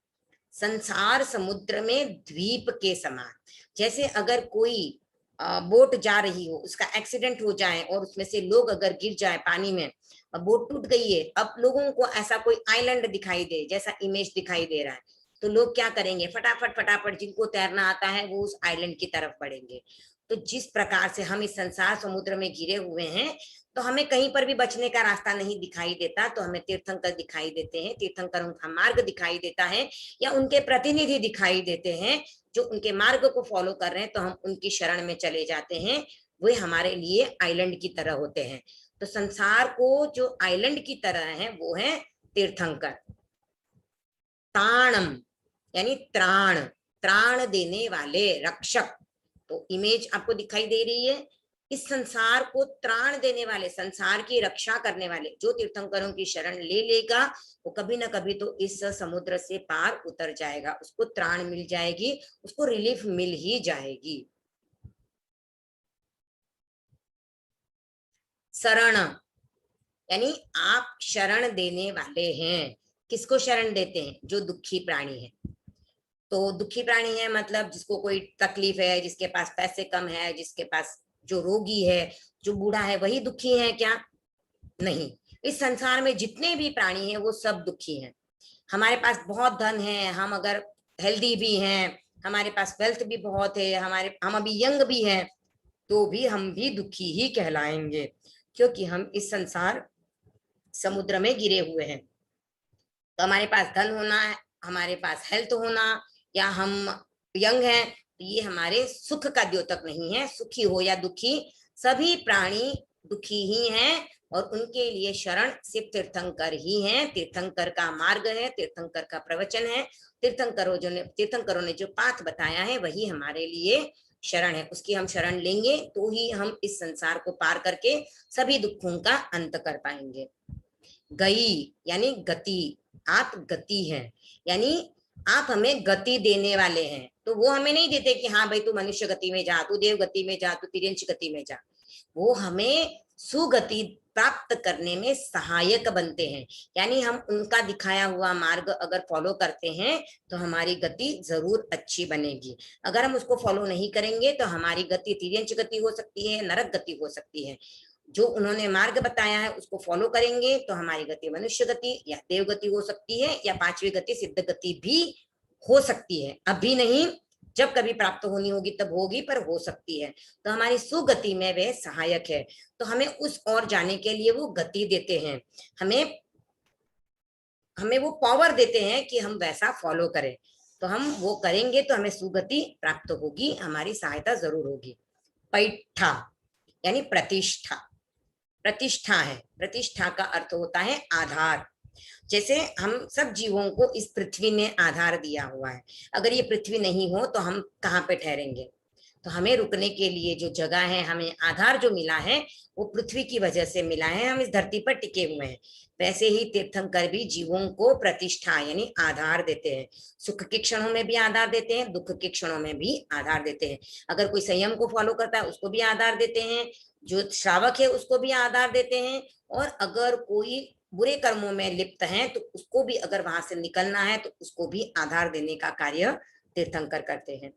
संसार समुद्र में द्वीप के समान। जैसे अगर कोई बोट जा रही हो, उसका एक्सीडेंट हो जाए और उसमें से लोग अगर गिर जाए पानी में, बोट टूट गई है, अब लोगों को ऐसा कोई आइलैंड दिखाई दे, जैसा इमेज दिखाई दे रहा है, तो लोग क्या करेंगे? फटाफट जिनको तैरना आता है वो उस आइलैंड की तरफ बढ़ेंगे। तो जिस प्रकार से हम इस संसार समुद्र में घिरे हुए हैं, तो हमें कहीं पर भी बचने का रास्ता नहीं दिखाई देता, तो हमें तीर्थंकर दिखाई देते हैं, तीर्थंकरों का मार्ग दिखाई देता है, या उनके प्रतिनिधि दिखाई देते हैं जो उनके मार्ग को फॉलो कर रहे हैं, तो हम उनकी शरण में चले जाते हैं। वे हमारे लिए आइलैंड की तरह होते हैं। तो संसार को जो आइलैंड की तरह है वो है तीर्थंकर। ताणम यानी त्राण, त्राण देने वाले, रक्षक। तो इमेज आपको दिखाई दे रही है, इस संसार को त्राण देने वाले, संसार की रक्षा करने वाले, जो तीर्थंकरों की शरण ले लेगा वो कभी ना कभी तो इस समुद्र से पार उतर जाएगा, उसको त्राण मिल जाएगी, उसको रिलीफ मिल ही जाएगी। शरण यानी आप शरण देने वाले हैं। किसको शरण देते हैं? जो दुखी प्राणी है। तो दुखी प्राणी है मतलब जिसको कोई तकलीफ है, जिसके पास पैसे कम है, जिसके पास जो रोगी है, जो बूढ़ा है, वही दुखी है क्या? नहीं, इस संसार में जितने भी प्राणी हैं वो सब दुखी हैं। हमारे पास बहुत धन है, हम अगर हेल्दी भी हैं, हमारे पास वेल्थ भी बहुत है, हम अभी यंग भी हैं, तो भी हम भी दुखी ही कहलाएंगे, क्योंकि हम इस संसार समुद्र में गिरे हुए हैं। तो हमारे पास धन होना है, हमारे पास हेल्थ होना, या हम यंग हैं, तो ये हमारे सुख का द्योतक नहीं है। सुखी हो या दुखी, सभी प्राणी दुखी ही हैं, और उनके लिए शरण सिर्फ तीर्थंकर ही हैं। तीर्थंकर का मार्ग है, तीर्थंकर का प्रवचन है, तीर्थंकरों ने जो पाथ बताया है वही हमारे लिए शरण है। उसकी हम शरण लेंगे तो ही हम इस संसार को पार करके सभी दुखों का अंत कर पाएंगे। गई यानी गति, आप गति हैं, यानी आप हमें गति देने वाले हैं। तो वो हमें नहीं देते कि हाँ भाई तू मनुष्य गति में जा, तू देव गति में जा, तू तिर्यंश गति में जा। वो हमें सुगति प्राप्त करने में सहायक बनते हैं, यानी हम उनका दिखाया हुआ मार्ग अगर फॉलो करते हैं तो हमारी गति जरूर अच्छी बनेगी। अगर हम उसको फॉलो नहीं करेंगे तो हमारी गति तिर्यंश गति हो सकती है, नरक गति हो सकती है। जो उन्होंने मार्ग बताया है उसको फॉलो करेंगे तो हमारी गति मनुष्य गति या देव गति हो सकती है, या 5वीं गति सिद्ध गति भी हो सकती है, अभी नहीं, जब कभी प्राप्त होनी होगी तब होगी, पर हो सकती है। तो हमारी सुगति में वे सहायक है, तो हमें उस ओर जाने के लिए वो गति देते हैं, हमें वो पावर देते हैं कि हम वैसा फॉलो करें। तो हम वो करेंगे तो हमें सुगति प्राप्त होगी, हमारी सहायता जरूर होगी। पैठा यानी प्रतिष्ठा, प्रतिष्ठा है, प्रतिष्ठा का अर्थ होता है आधार। जैसे हम सब जीवों को इस पृथ्वी ने आधार दिया हुआ है, अगर ये पृथ्वी नहीं हो तो हम कहाँ पे ठहरेंगे। तो हमें रुकने के लिए जो जगह है, हमें आधार जो मिला है वो पृथ्वी की वजह से मिला है, हम इस धरती पर टिके हुए हैं। वैसे ही तीर्थंकर भी जीवों को प्रतिष्ठा यानी आधार देते हैं, सुख के क्षणों में भी आधार देते हैं, दुख के क्षणों में भी आधार देते हैं। अगर कोई संयम को फॉलो करता है उसको भी आधार देते हैं, जो श्रावक है उसको भी आधार देते हैं, और अगर कोई बुरे कर्मों में लिप्त है तो उसको भी अगर वहां से निकलना है तो उसको भी आधार देने का कार्य तीर्थंकर करते हैं।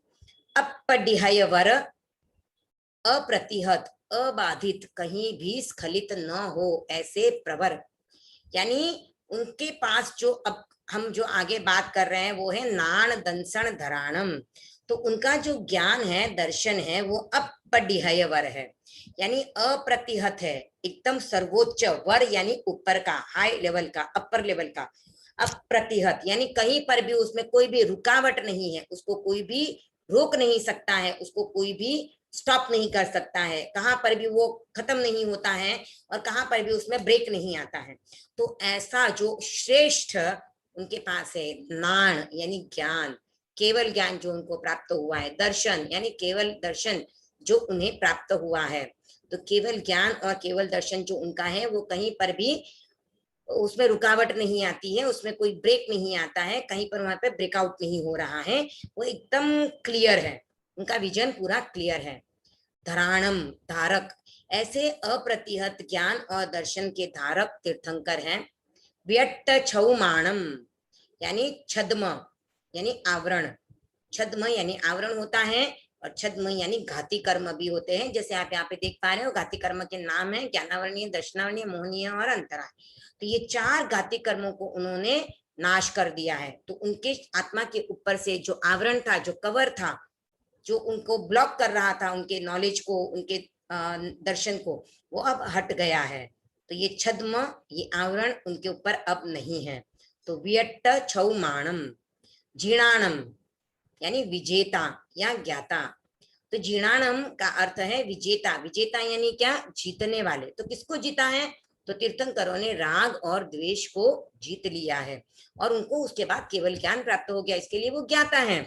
अपडिहय वर, अप्रतिहत, अबाधित, कहीं भी स्खलित न हो ऐसे प्रवर, यानी उनके पास जो अब हम जो आगे बात कर रहे हैं वो है नाण दंसण धराणम। तो उनका जो ज्ञान है, दर्शन है, वो अपडिहय वर है, यानी अप्रतिहत है, एकदम सर्वोच्च, वर यानी ऊपर का, हाई लेवल का, अपर लेवल का। अप्रतिहत यानी कहीं पर भी उसमें कोई भी रुकावट नहीं है, उसको कोई भी रोक नहीं सकता है, उसको कोई भी स्टॉप नहीं कर सकता है, कहाँ पर भी वो खत्म नहीं होता है और कहाँ पर भी उसमें ब्रेक नहीं आता है। तो ऐसा जो श्रेष्ठ उनके पास है, नाण यानी ज्ञान, केवल ज्ञान जो उनको प्राप्त हुआ है, दर्शन यानी केवल दर्शन जो उन्हें प्राप्त हुआ है। तो केवल ज्ञान और केवल दर्शन जो उनका है वो कहीं पर भी उसमें रुकावट नहीं आती है, उसमें कोई ब्रेक नहीं आता है, कहीं पर वहां पे ब्रेकआउट नहीं हो रहा है, वो एकदम क्लियर है, उनका विजन पूरा क्लियर है। धराणम धारक, ऐसे अप्रतिहत ज्ञान और दर्शन के धारक तीर्थंकर हैं। व्यट्ट छौमाणम यानी छद्म यानी आवरण, छद्म यानी आवरण होता है, और छद्म यानी घाती कर्म भी होते हैं। जैसे आप यहाँ पे देख पा रहे हो, घाती कर्म के नाम है ज्ञानावरणीय, दर्शनावरणीय, मोहनीय और अंतराय। तो ये 4 घाती कर्मों को उन्होंने नाश कर दिया है। तो उनके आत्मा के ऊपर से जो आवरण था, जो कवर था, जो उनको ब्लॉक कर रहा था उनके नॉलेज को, उनके दर्शन को, वो अब हट गया है। तो ये छद्म, ये आवरण उनके ऊपर अब नहीं है। तो वियट्ट छौमाणम, जीणाणम यानी विजेता या ज्ञाता। तो जीणाणम का अर्थ है विजेता, विजेता यानी क्या, जीतने वाले। तो किसको जीता है, तो तीर्थंकरों ने राग और द्वेष को जीत लिया है, और उनको उसके बाद केवल ज्ञान प्राप्त हो गया, इसके लिए वो ज्ञाता है।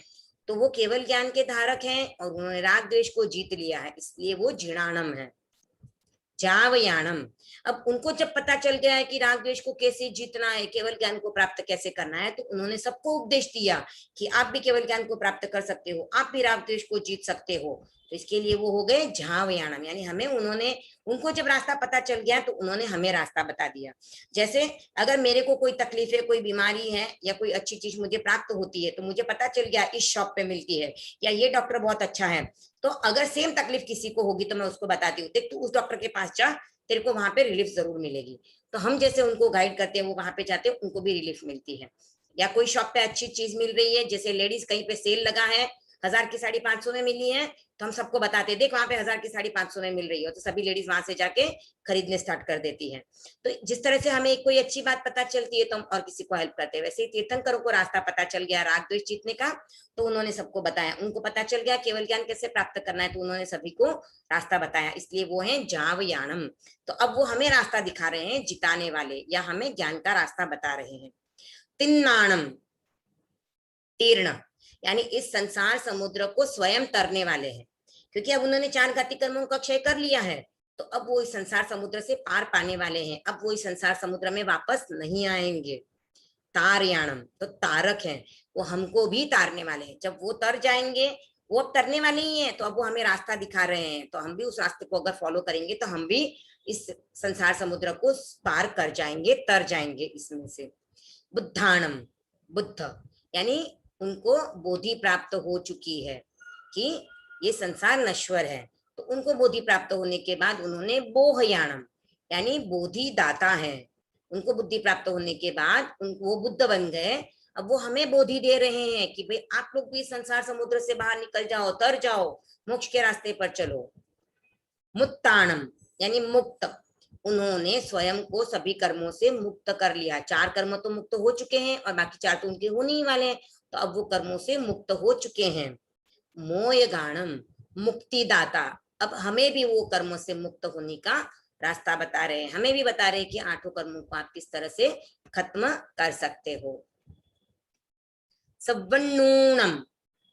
तो वो केवल ज्ञान के धारक हैं और उन्होंने राग द्वेष को जीत लिया है, इसलिए वो जीणाणम है। जावयाणम, अब उनको जब पता चल गया है कि राग द्वेष को कैसे जीतना है, केवल ज्ञान को प्राप्त कैसे करना है, तो उन्होंने सबको उपदेश दिया कि आप भी केवल ज्ञान को प्राप्त कर सकते हो, आप भी राग द्वेष को जीत सकते हो। तो इसके लिए वो हो गए झावयाणम, यानी हमें उन्होंने, उनको जब रास्ता पता चल गया तो उन्होंने हमें रास्ता बता दिया। जैसे अगर मेरे को कोई तकलीफ है, कोई बीमारी है, या कोई अच्छी चीज मुझे प्राप्त होती है, तो मुझे पता चल गया इस शॉप पे मिलती है, या ये डॉक्टर बहुत अच्छा है, तो अगर सेम तकलीफ किसी को होगी तो मैं उसको बताती हूँ, देख तू उस डॉक्टर के पास जा, तेरे को वहां पे रिलीफ जरूर मिलेगी। तो हम जैसे उनको गाइड करते हैं, वो वहां पे जाते हैं, उनको भी रिलीफ मिलती है। या कोई शॉप पे अच्छी चीज मिल रही है, जैसे लेडीज कहीं पे सेल लगा है, 1000 की साड़ी 500 में मिली है, तो हम सबको बताते हैं देख वहां पे 1000 की साड़ी 500 में मिल रही है, तो सभी लेडीज वहां से जाके खरीदने स्टार्ट कर देती है। तो जिस तरह से हमें कोई अच्छी बात पता चलती है तो हम और किसी को हेल्प करते हैं, वैसे ही तीर्थंकरों को रास्ता पता चल गया राग द्वेष जीतने का, तो उन्होंने सबको बताया, उनको पता चल गया केवल ज्ञान कैसे प्राप्त करना है, तो उन्होंने सभी को रास्ता बताया, इसलिए वो है जावयाणम। तो अब वो हमें रास्ता दिखा रहे हैं, जिताने वाले, या हमें ज्ञान का रास्ता बता रहे हैं। तिन्नाणम, तीर्ण यानी इस संसार समुद्र को स्वयं तरने वाले हैं, क्योंकि अब उन्होंने 4 घाती कर्मों का क्षय कर लिया है, तो अब वो इस संसार समुद्र से पार पाने वाले हैं, अब वो इस संसार समुद्र में वापस नहीं आएंगे। तारयाणम, तो तारक हैं, वो हमको भी तारने वाले हैं, जब वो तर जाएंगे, वो अब तरने वाले ही हैं, तो अब वो हमें रास्ता दिखा रहे हैं, तो हम भी उस रास्ते को अगर फॉलो करेंगे तो हम भी इस संसार समुद्र को पार कर जाएंगे, तर जाएंगे इसमें से। बुद्धाणम, बुद्ध यानी उनको बोधि प्राप्त हो चुकी है कि ये संसार नश्वर है, तो उनको बोधि प्राप्त होने के बाद उन्होंने बोहयाणम यानी बोधि दाता है, उनको बुद्धि प्राप्त होने के बाद वो बुद्ध बन गए, अब वो हमें बोधि दे रहे हैं कि भाई आप लोग भी संसार समुद्र से बाहर निकल जाओ, तर जाओ, मोक्ष के रास्ते पर चलो। मुक्ताणम यानी मुक्त, उन्होंने स्वयं को सभी कर्मों से मुक्त कर लिया। 4 कर्म तो मुक्त हो चुके हैं और बाकी 4 तो उनके होने ही वाले हैं, तो अब वो कर्मों से मुक्त हो चुके हैं। मोय गाणम मुक्तिदाता, अब हमें भी वो कर्मों से मुक्त होने का रास्ता बता रहे हैं, हमें भी बता रहे हैं कि 8 कर्मों को आप किस तरह से खत्म कर सकते हो। सवन्नूनम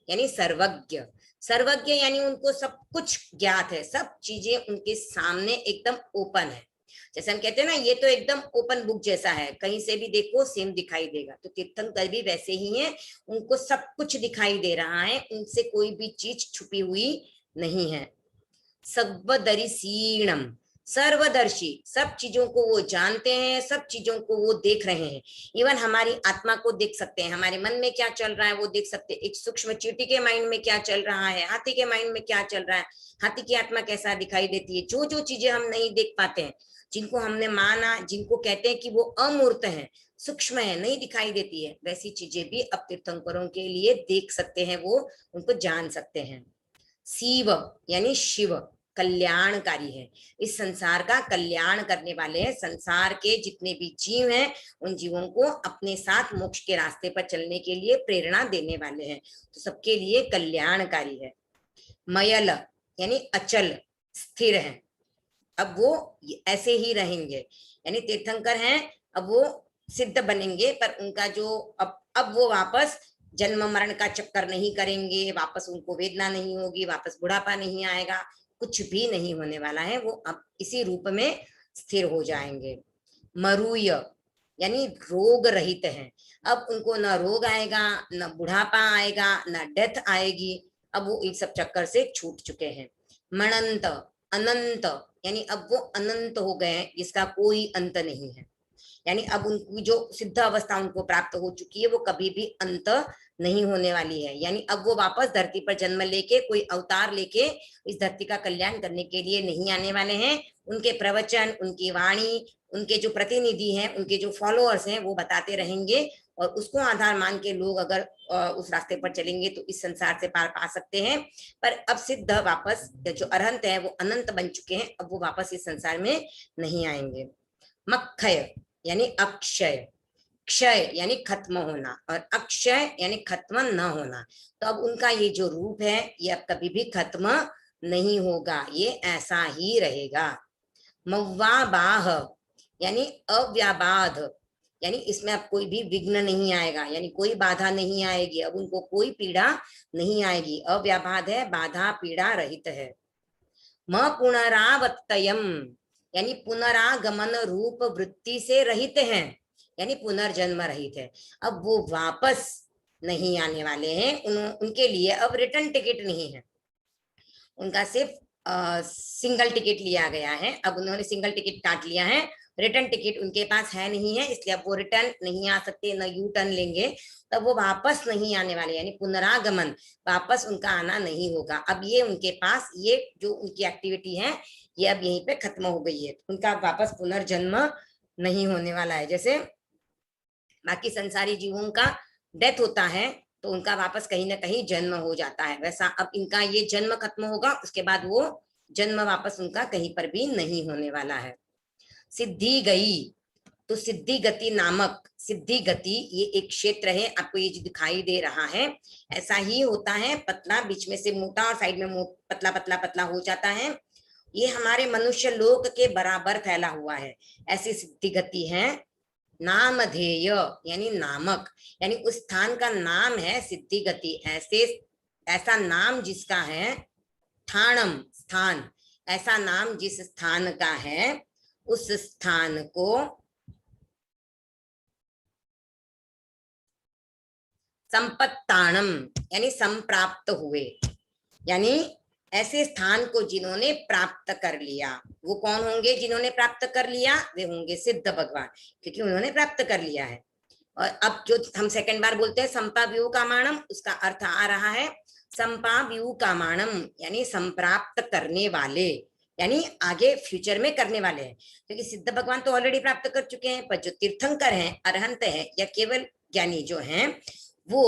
यानी सर्वज्ञ, सर्वज्ञ यानी उनको सब कुछ ज्ञात है, सब चीजें उनके सामने एकदम ओपन है। जैसे हम कहते हैं ना, ये तो एकदम ओपन बुक जैसा है, कहीं से भी देखो सेम दिखाई देगा, तो तीर्थंकर भी वैसे ही हैं, उनको सब कुछ दिखाई दे रहा है, उनसे कोई भी चीज छुपी हुई नहीं है। सर्वदर्शीणम, सर्वदर्शी, सब चीजों को वो जानते हैं, सब चीजों को वो देख रहे हैं। इवन हमारी आत्मा को देख सकते हैं, हमारे मन में क्या चल रहा है वो देख सकते हैं। एक सूक्ष्म चींटी के माइंड में क्या चल रहा है, हाथी के माइंड में क्या चल रहा है, हाथी की आत्मा कैसा दिखाई देती है। जो जो चीजें हम नहीं देख पाते हैं, जिनको हमने माना, जिनको कहते हैं कि वो अमूर्त है, सूक्ष्म है, नहीं दिखाई देती है, वैसी चीजें भी अब तीर्थंकरों के लिए देख सकते हैं, वो उनको जान सकते हैं। शिव यानी शिव कल्याणकारी है, इस संसार का कल्याण करने वाले हैं। संसार के जितने भी जीव हैं, उन जीवों को अपने साथ मोक्ष के रास्ते पर चलने के लिए प्रेरणा देने वाले हैं, तो सबके लिए कल्याणकारी है। मयल यानी अचल, स्थिर है, अब वो ऐसे ही रहेंगे, यानी तीर्थंकर हैं, अब वो सिद्ध बनेंगे, पर उनका जो अब वो वापस जन्म मरण का चक्कर नहीं करेंगे, वापस उनको वेदना नहीं होगी, वापस बुढ़ापा नहीं आएगा, कुछ भी नहीं होने वाला है, वो अब इसी रूप में स्थिर हो जाएंगे। मरूय यानी रोग रहित है, अब उनको न रोग आएगा, न बुढ़ापा आएगा, न डेथ आएगी, अब वो इन सब चक्कर से छूट चुके हैं। मणंत अनंत यानी अब वो अनंत हो गए हैं, जिसका कोई अंत नहीं है, यानी अब उनकी जो सिद्ध अवस्था उनको प्राप्त हो चुकी है, वो कभी भी अंत नहीं होने वाली है। यानी अब वो वापस धरती पर जन्म लेके, कोई अवतार लेके इस धरती का कल्याण करने के लिए नहीं आने वाले हैं। उनके प्रवचन, उनकी वाणी, उनके जो प्रतिनिधि हैं, उनके जो फॉलोअर्स हैं, वो बताते रहेंगे, और उसको आधार मान के लोग अगर उस रास्ते पर चलेंगे तो इस संसार से पार पा सकते हैं। पर अब सिद्ध वापस, जो अरहंत है वो अनंत बन चुके हैं, अब वो वापस इस संसार में नहीं आएंगे। मक्षय यानी अक्षय, क्षय यानी खत्म होना, और अक्षय यानी खत्म न होना, तो अब उनका ये जो रूप है ये अब कभी भी खत्म नहीं होगा, ये ऐसा ही रहेगा। मव्वा बाह यानी अव्याबाध, यानी इसमें अब कोई भी विघ्न नहीं आएगा, यानी कोई बाधा नहीं आएगी, अब उनको कोई पीड़ा नहीं आएगी। अव्याबाध है, बाधा पीड़ा रहित है। म पुनरावत्तयम यानी पुनरागमन रूप वृत्ति से रहित हैं, यानी पुनर्जन्म रहित है, अब वो वापस नहीं आने वाले हैं। उनके लिए अब रिटर्न टिकट नहीं है, उनका सिर्फ सिंगल टिकट लिया गया है, अब उन्होंने सिंगल टिकट काट लिया है, रिटर्न टिकट उनके पास है नहीं है, इसलिए अब वो रिटर्न नहीं आ सकते, न यू टर्न लेंगे, तब वो वापस नहीं आने वाले, यानी पुनरागमन, वापस उनका आना नहीं होगा। अब ये उनके पास ये जो उनकी एक्टिविटी है ये अब यहीं पे खत्म हो गई है, उनका वापस पुनर्जन्म नहीं होने वाला है। जैसे बाकी संसारी जीवों का डेथ होता है तो उनका वापस कहीं ना कहीं जन्म हो जाता है, वैसा अब इनका ये जन्म खत्म होगा, उसके बाद वो जन्म वापस उनका कहीं पर भी नहीं होने वाला है। सिद्धि गई, तो सिद्धि गति नामक, सिद्धि गति ये एक क्षेत्र है, आपको ये जो दिखाई दे रहा है ऐसा ही होता है, पतला, बीच में से मोटा और साइड में पतला पतला पतला हो जाता है, ये हमारे मनुष्य लोक के बराबर फैला हुआ है, ऐसी सिद्धि गति है। नामधेय यानी नामक, यानी उस स्थान का नाम है सिद्धि गति, ऐसा नाम जिसका है, स्थानम स्थान, ऐसा नाम जिस स्थान का है उस स्थान को संपत्ताणम यानी संप्राप्त हुए, यानी ऐसे स्थान को जिन्होंने प्राप्त कर लिया। वो कौन होंगे जिन्होंने प्राप्त कर लिया? वे होंगे सिद्ध भगवान, क्योंकि उन्होंने प्राप्त कर लिया है। और अब जो हम सेकंड बार बोलते हैं संपा व्यू कामाणम, उसका अर्थ आ रहा है संपा व्यू कामाणम, यानी संप्राप्त करने वाले, यानी आगे फ्यूचर में करने वाले हैं, क्योंकि सिद्ध भगवान तो ऑलरेडी प्राप्त कर चुके हैं, पर जो तीर्थंकर हैं, अरहंत हैं, या केवल ज्ञानी जो हैं वो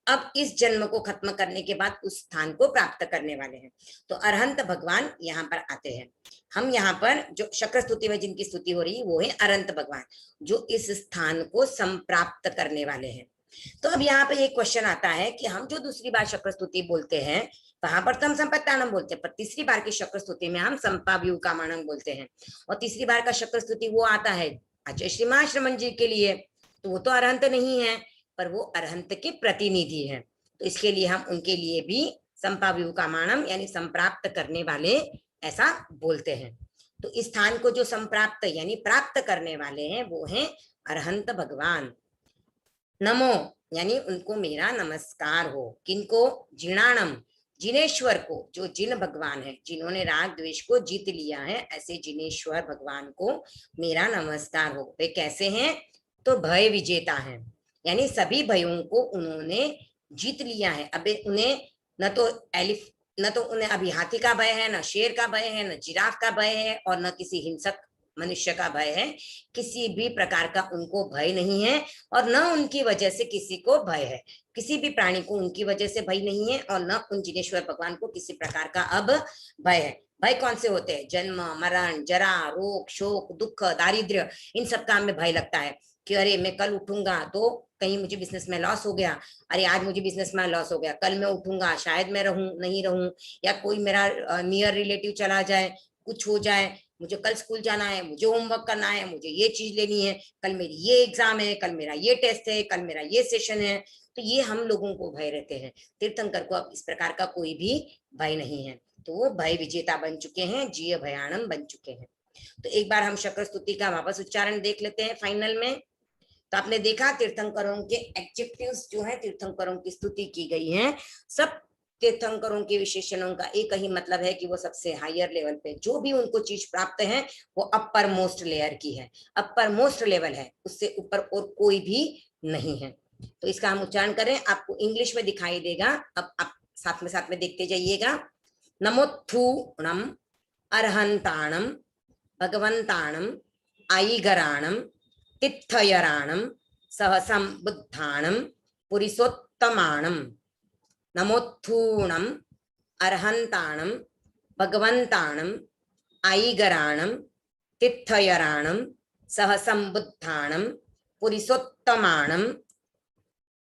अब इस जन्म को खत्म करने के बाद उस स्थान को प्राप्त करने वाले हैं। तो अरहंत भगवान यहाँ पर आते हैं। हम यहाँ पर जो शक्र स्तुति में जिनकी स्तुति हो रही है वो है अरहंत भगवान, जो इस स्थान को संप्राप्त करने वाले हैं। तो अब यहाँ पे एक क्वेश्चन आता है कि हम जो दूसरी बार शक्र स्तुति बोलते हैं वहां पर तो हम संपत्तानम बोलते हैं, पर तीसरी बार की शक्र स्तुति में हम संपाव्यूकामानम बोलते हैं। और तीसरी बार का शक्र स्तुति वो आता है आचार्य श्रीमान श्रमण जी के लिए, तो वो तो अरहंत नहीं है पर वो अरहंत के प्रतिनिधि हैं, तो इसके लिए हम उनके लिए भी संपाव्यूकामानम यानी संप्राप्त करने वाले ऐसा बोलते हैं। तो इस स्थान को जो संप्राप्त यानी प्राप्त करने वाले हैं वो हैं अरहंत भगवान। नमो यानी उनको मेरा नमस्कार हो। किनको? जिणाणम, जिनेश्वर को, जो जिन भगवान है, जिन्होंने राग द्वेष को जीत लिया है, ऐसे जिनेश्वर भगवान को मेरा नमस्कार हो। वे कैसे हैं? तो भय विजेता हैं, यानी सभी भयों को उन्होंने जीत लिया है। अब उन्हें न तो उन्हें अभी हाथी का भय है, न शेर का भय है, न जिराफ का भय है, और न किसी हिंसक मनुष्य का भय है। किसी भी प्रकार का उनको भय नहीं है और न उनकी वजह से किसी को भय है। किसी भी प्राणी को उनकी वजह से भय नहीं है और न उन जिनेश्वर भगवान को किसी प्रकार का अब भय है। भय कौन से होते हैं? जन्म, मरण, जरा, रोग, शोक, दुख, दारिद्र्य, इन सब का हमें भय लगता है कि अरे मैं कल उठूंगा तो कहीं मुझे बिजनेस में लॉस हो गया, अरे आज मुझे बिजनेस में लॉस हो गया, कल मैं उठूंगा शायद मैं रहूं नहीं रहूं, या कोई मेरा नियर रिलेटिव चला जाए, कुछ हो जाए, मुझे कल स्कूल जाना है, मुझे होमवर्क करना है, मुझे ये चीज लेनी है, कल मेरी ये एग्जाम है, कल मेरा ये टेस्ट है, कल मेरा ये सेशन है। तो ये हम लोगों को भय रहते हैं। तीर्थंकर को अब इस प्रकार का कोई भी भय नहीं है, तो वो भय विजेता बन चुके हैं, जीय भयानम बन चुके हैं। तो एक बार हम शक्र स्तुति का वापस उच्चारण देख लेते हैं फाइनल में। तो आपने देखा तीर्थंकरों के एडजेक्टिव्स जो है, तीर्थंकरों की स्तुति की गई है। सब तीर्थंकरों के विशेषणों का एक ही मतलब है कि वो सबसे हायर लेवल पे जो भी उनको चीज प्राप्त है वो अपर मोस्ट लेयर की है, अपर मोस्ट लेवल है, उससे ऊपर और कोई भी नहीं है। तो इसका हम उच्चारण करें, आपको इंग्लिश में दिखाई देगा। अब आप साथ में देखते जाइएगा। नमोत्थूणम अर्हंताणम भगवंताणम आईगराणम तिथयराणम सहसं बुद्धाणम पुरिसोत्तमाणम। नमोत्थूणम अर्हंताणम भगवंताणम आईगराणम तिथयराणम सहसं बुद्धाणम पुरिसोत्तमाणम।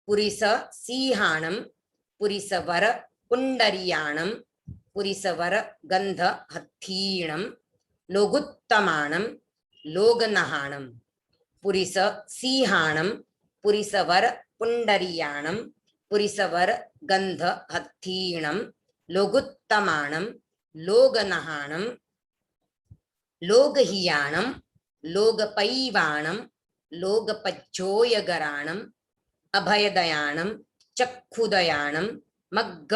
पुरिस सिंहाणम पुरिसवर पुंडरियाणम पुरिसवर गंध हत्थीणम लोगुत्तमाणम लोगनहाणम। पुरिस सिंहाणम पुरिसवर पुंडरियाणम पुरिसवर गंध हत्थीणम लोगुत्तमाणम लोगनहाणम लोगहियाणम लोगपैवाणम लोगपज्जोयगराणम अभयदयाणम चक्षुदयाणम मग्ग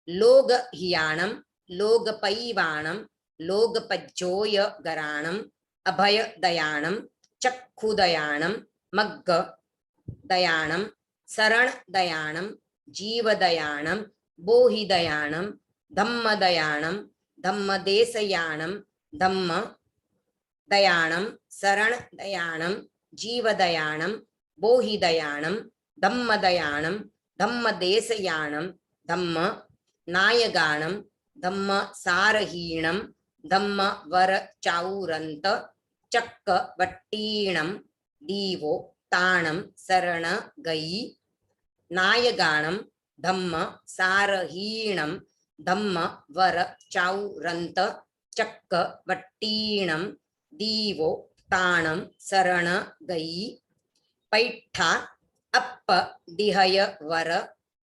लोगहियाणम लोगपैवाणम लोगपज्जोयगराणम अभयदयाणम चक्षुदयाणम मग्ग दयाणम शरण दयाणम जीवदयाणम बोहिदयाणम धम्मदयाणम धम्मदेशयाणम धम्म दयाणम शरण दयाणम जीवदयाणम बोहिदयाणम धम्मदयाणम धम्मदेशयाणम धम्म नायगाणम धम्म सारहीणम धम्म वर चाउरंत चक्क वट्टीणम दीवो ताणम शरण गई नायगाणम धम्म सारहीणम धम्म वर चाउरंत चक्क वट्टीणम दीवो ताणम शरण गई पैठा अप्प डिहय वर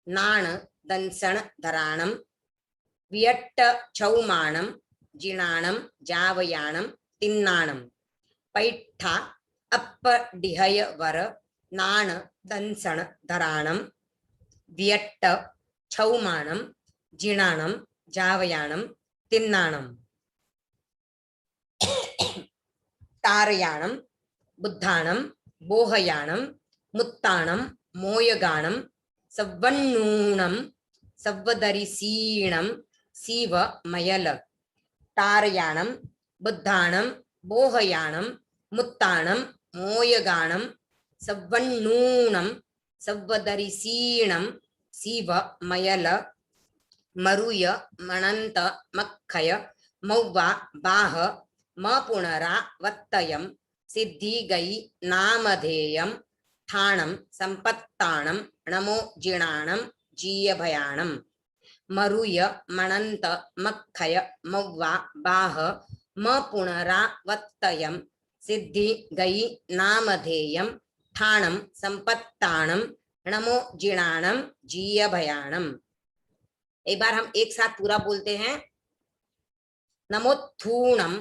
नाण दंसण धराणम वियट्ट चौमाणम जिणाणम जावयाणम तिन्नाणम। पैठा अप्प डिहय वर नाण दंसण धराणम वियट्ट चौमाणम जिणाणम जावयाणम तिन्नाणम। तारयाणम बुद्धाणम बोहयाणम मुत्ताणम मोयगाणम सव्वन्नूणम सव्वदरिसीणम सीव मयल। तारयाणम बुद्धाणम बोहयाणम मुत्ताणम मोयगाणम सव्वन्नूनं सव्वदरिसीणं सीव मयल मरुय मणंत मक्खय मौवा बाह म पुनरा वत्तयम सिद्धि गई नामधेयम ठाणम संपत्ताणम नमो जिणाणम जीय भयाणम मरुय मणंत मक्खय मौवा बाह म पुनरा वत्तयम सिद्धि गई नामधेयम ठाणम संपत्ताणम नमो जिणाणम जीय भयाणम। एक बार हम एक साथ पूरा बोलते हैं। नमोत्थूणम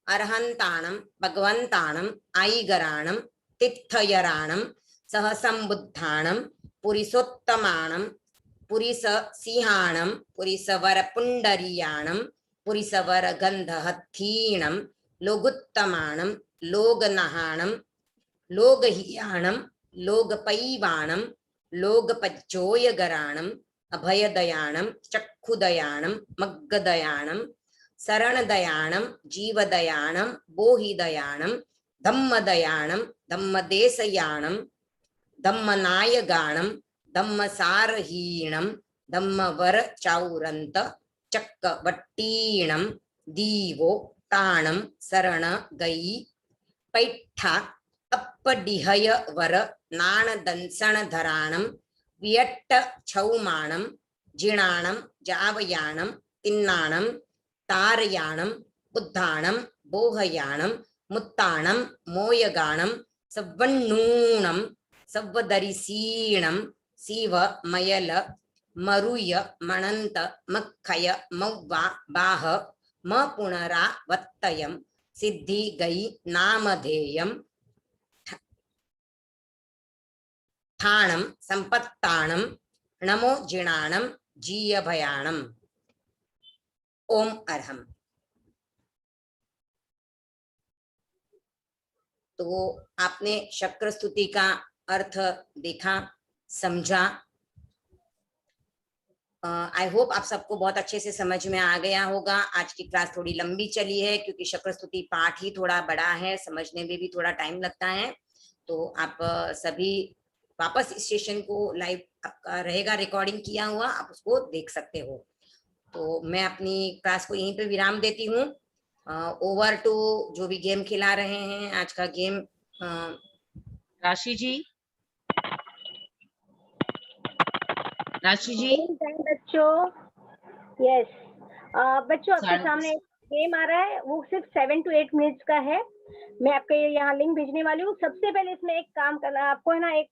अर्हंताणम भगवंताणम आईगराणम तिथयराणम सहसंबुद्धाणम पुरिसोत्तमाणम पुरिस सिंहाणम पुरिसवर पुंडरीयाणम पुरिसवर गंधहत्थीणम लोगुत्तमाणम लोगनहाणम लोगहियाणम लोगपैवाणम लोगपज्जोयगराणम अभयदयाणम चक्षुदयाणम मग्गदयाणम शरणदयाणम जीवदयाणम बोहिदयाणम धम्मदयाणम धम्मदेशयाणम धम्मनायगाणम धम्मसारहीणम धम्मवर चाउरंत चक्कवट्टीणम दीवो ताणम शरण गई पैठा अप्पडिहय वर नाणदंसण धराणम वियट्ट छौमाणम जिणाणम जावयाणम तिन्नाणम तारयाणम बुद्धाणम बोहयाणम मुत्ताणम मोयगाणम सव्वन्नूणम सव्वदरिसीणम सीव मयल मरुय मणंत मक्खय मौवा बाह म पुनरा वत्तयम सिद्धि गई नामधेयम ठाणम संपत्ताणम नमो जिणाणम जीय भयाणम। ओम अर्हम। तो आपने शक्र स्तुति का अर्थ देखा, समझा। आई होप आप सबको बहुत अच्छे से समझ में आ गया होगा। आज की क्लास थोड़ी लंबी चली है क्योंकि शक्र स्तुति पाठ ही थोड़ा बड़ा है, समझने में भी थोड़ा टाइम लगता है। तो आप सभी वापस इस सेशन को लाइव आपका रहेगा रिकॉर्डिंग किया हुआ, आप उसको देख सकते हो। तो मैं अपनी क्लास को यहीं पे विराम देती हूँ। ओवर टू जो भी गेम खिला रहे हैं आज का गेम। राशि जी, राशि जी। बच्चों, यस बच्चों, आपके साढ़े सामने एक गेम आ रहा है, वो सिर्फ 7 to 8 मिनट्स का है। मैं आपके यहाँ लिंक भेजने वाली हूँ। सबसे पहले इसमें एक काम करना है आपको, है ना, एक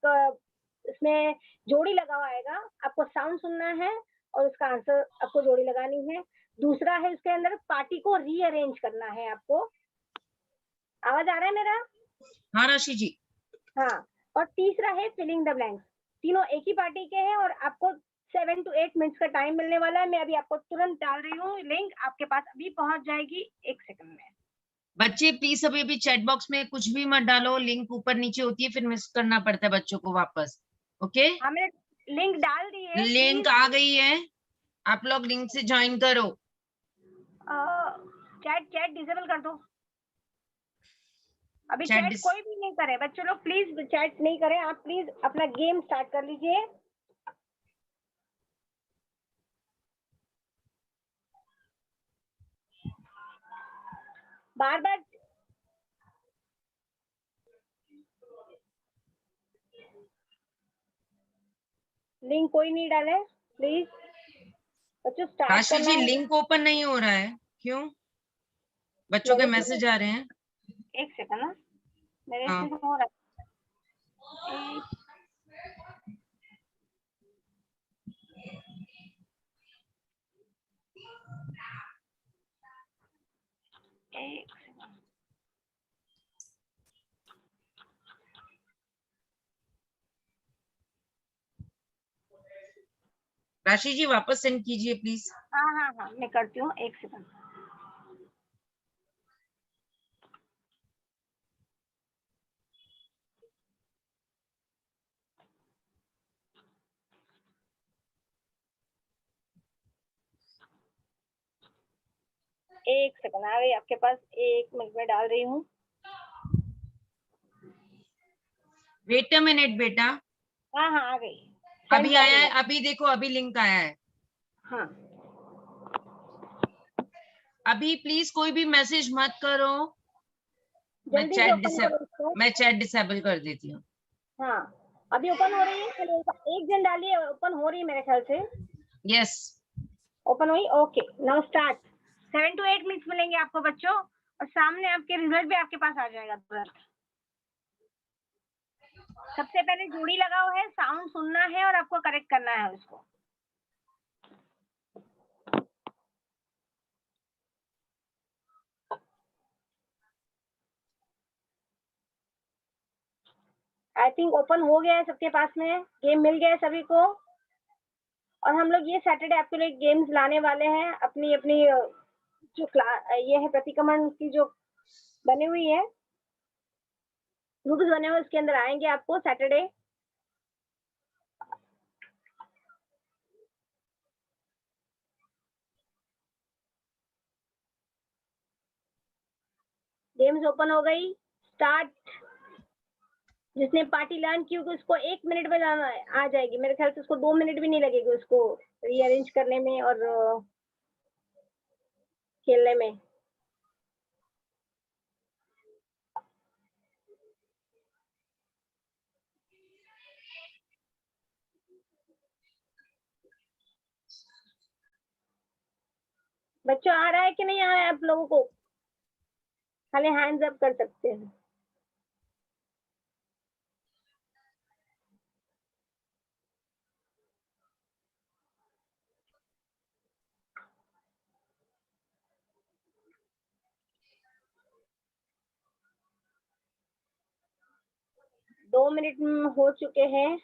इसमें जोड़ी लगा हुआ आएगा, आपको साउंड सुनना है और उसका आंसर आपको जोड़ी लगानी है। दूसरा है इसके अंदर पार्टी को रीअरेंज करना है आपको। आवाज आ रहा है मेरा? हाँ राशि जी। हाँ, और तीसरा है फिलिंग द ब्लैंक्स। तीनों एक ही पार्टी के हैं और आपको 7 to 8 मिनट्स का टाइम मिलने वाला है। मैं अभी आपको तुरंत डाल रही हूँ, लिंक आपके पास अभी पहुंच जाएगी 1 सेकंड में। बच्चे प्लीज अभी चैट बॉक्स में कुछ भी मत डालो, लिंक ऊपर नीचे होती है, फिर मिस करना पड़ता है बच्चों को वापस। ओके, हमने लिंक डाल दी है, लिंक आ गई है, आप लोग लिंक से ज्वाइन करो। चैट डिसेबल कर दो। अभी Chat चैट कोई भी नहीं करे, बच्चों लोग प्लीज चैट नहीं करें। आप प्लीज अपना गेम स्टार्ट कर लीजिए। बार बार लिंक कोई नहीं डाले प्लीज बच्चों, स्टार्ट राशि करना जी, है। लिंक ओपन नहीं हो रहा है, क्यों? बच्चों के मैसेज आ रहे हैं। 1 सेकंड ना, मेरे हाँ। से हो रहा है। एक सेकंड। राशि जी वापस सेंड कीजिए प्लीज। हाँ, मैं करती हूँ, 1 सेकंड। एक सेकंड, आ गई आपके पास, 1 मिनट में डाल रही हूँ। वेट अ मिनट बेटा, हाँ हाँ आ गई। अभी आया है, अभी देखो अभी लिंक आया है। हाँ अभी प्लीज कोई भी मैसेज मत करो, मैं जल्दी से चैट ओपन करो इसको। डिसेबल कर देती हूँ। हाँ अभी ओपन हो रही है, खाली एक जन डालिए, ओपन हो रही है मेरे ख्याल से। यस, ओपन हुई, okay now start. 7 to 8 minutes मिलेंगे आपको बच्चों, और सामने आपके रिजल्ट भी आपके पास आ जाएगा तुरंत। सबसे पहले जोड़ी लगाओ है, साउंड सुनना है और आपको करेक्ट करना है उसको। आई थिंक ओपन हो गया है सबके पास में, गेम मिल गया है सभी को। और हम लोग ये सैटरडे आपके लिए गेम्स लाने वाले हैं, अपनी अपनी जो क्लास ये है प्रतिक्रमण की जो बनी हुई है, ग्रुप्स बने हुए, उसके अंदर आएंगे आपको सैटरडे। गेम्स ओपन हो गई, स्टार्ट। जिसने पार्टी लर्न की होगी उसको 1 मिनट में आ जाएगी, मेरे ख्याल से उसको 2 मिनट भी नहीं लगेगी उसको रीअरेंज करने में और खेलने में। बच्चों आ रहा है कि नहीं आ रहा है आप लोगों को? खाली हैंड्स अप कर सकते हैं। दो मिनट हो चुके हैं।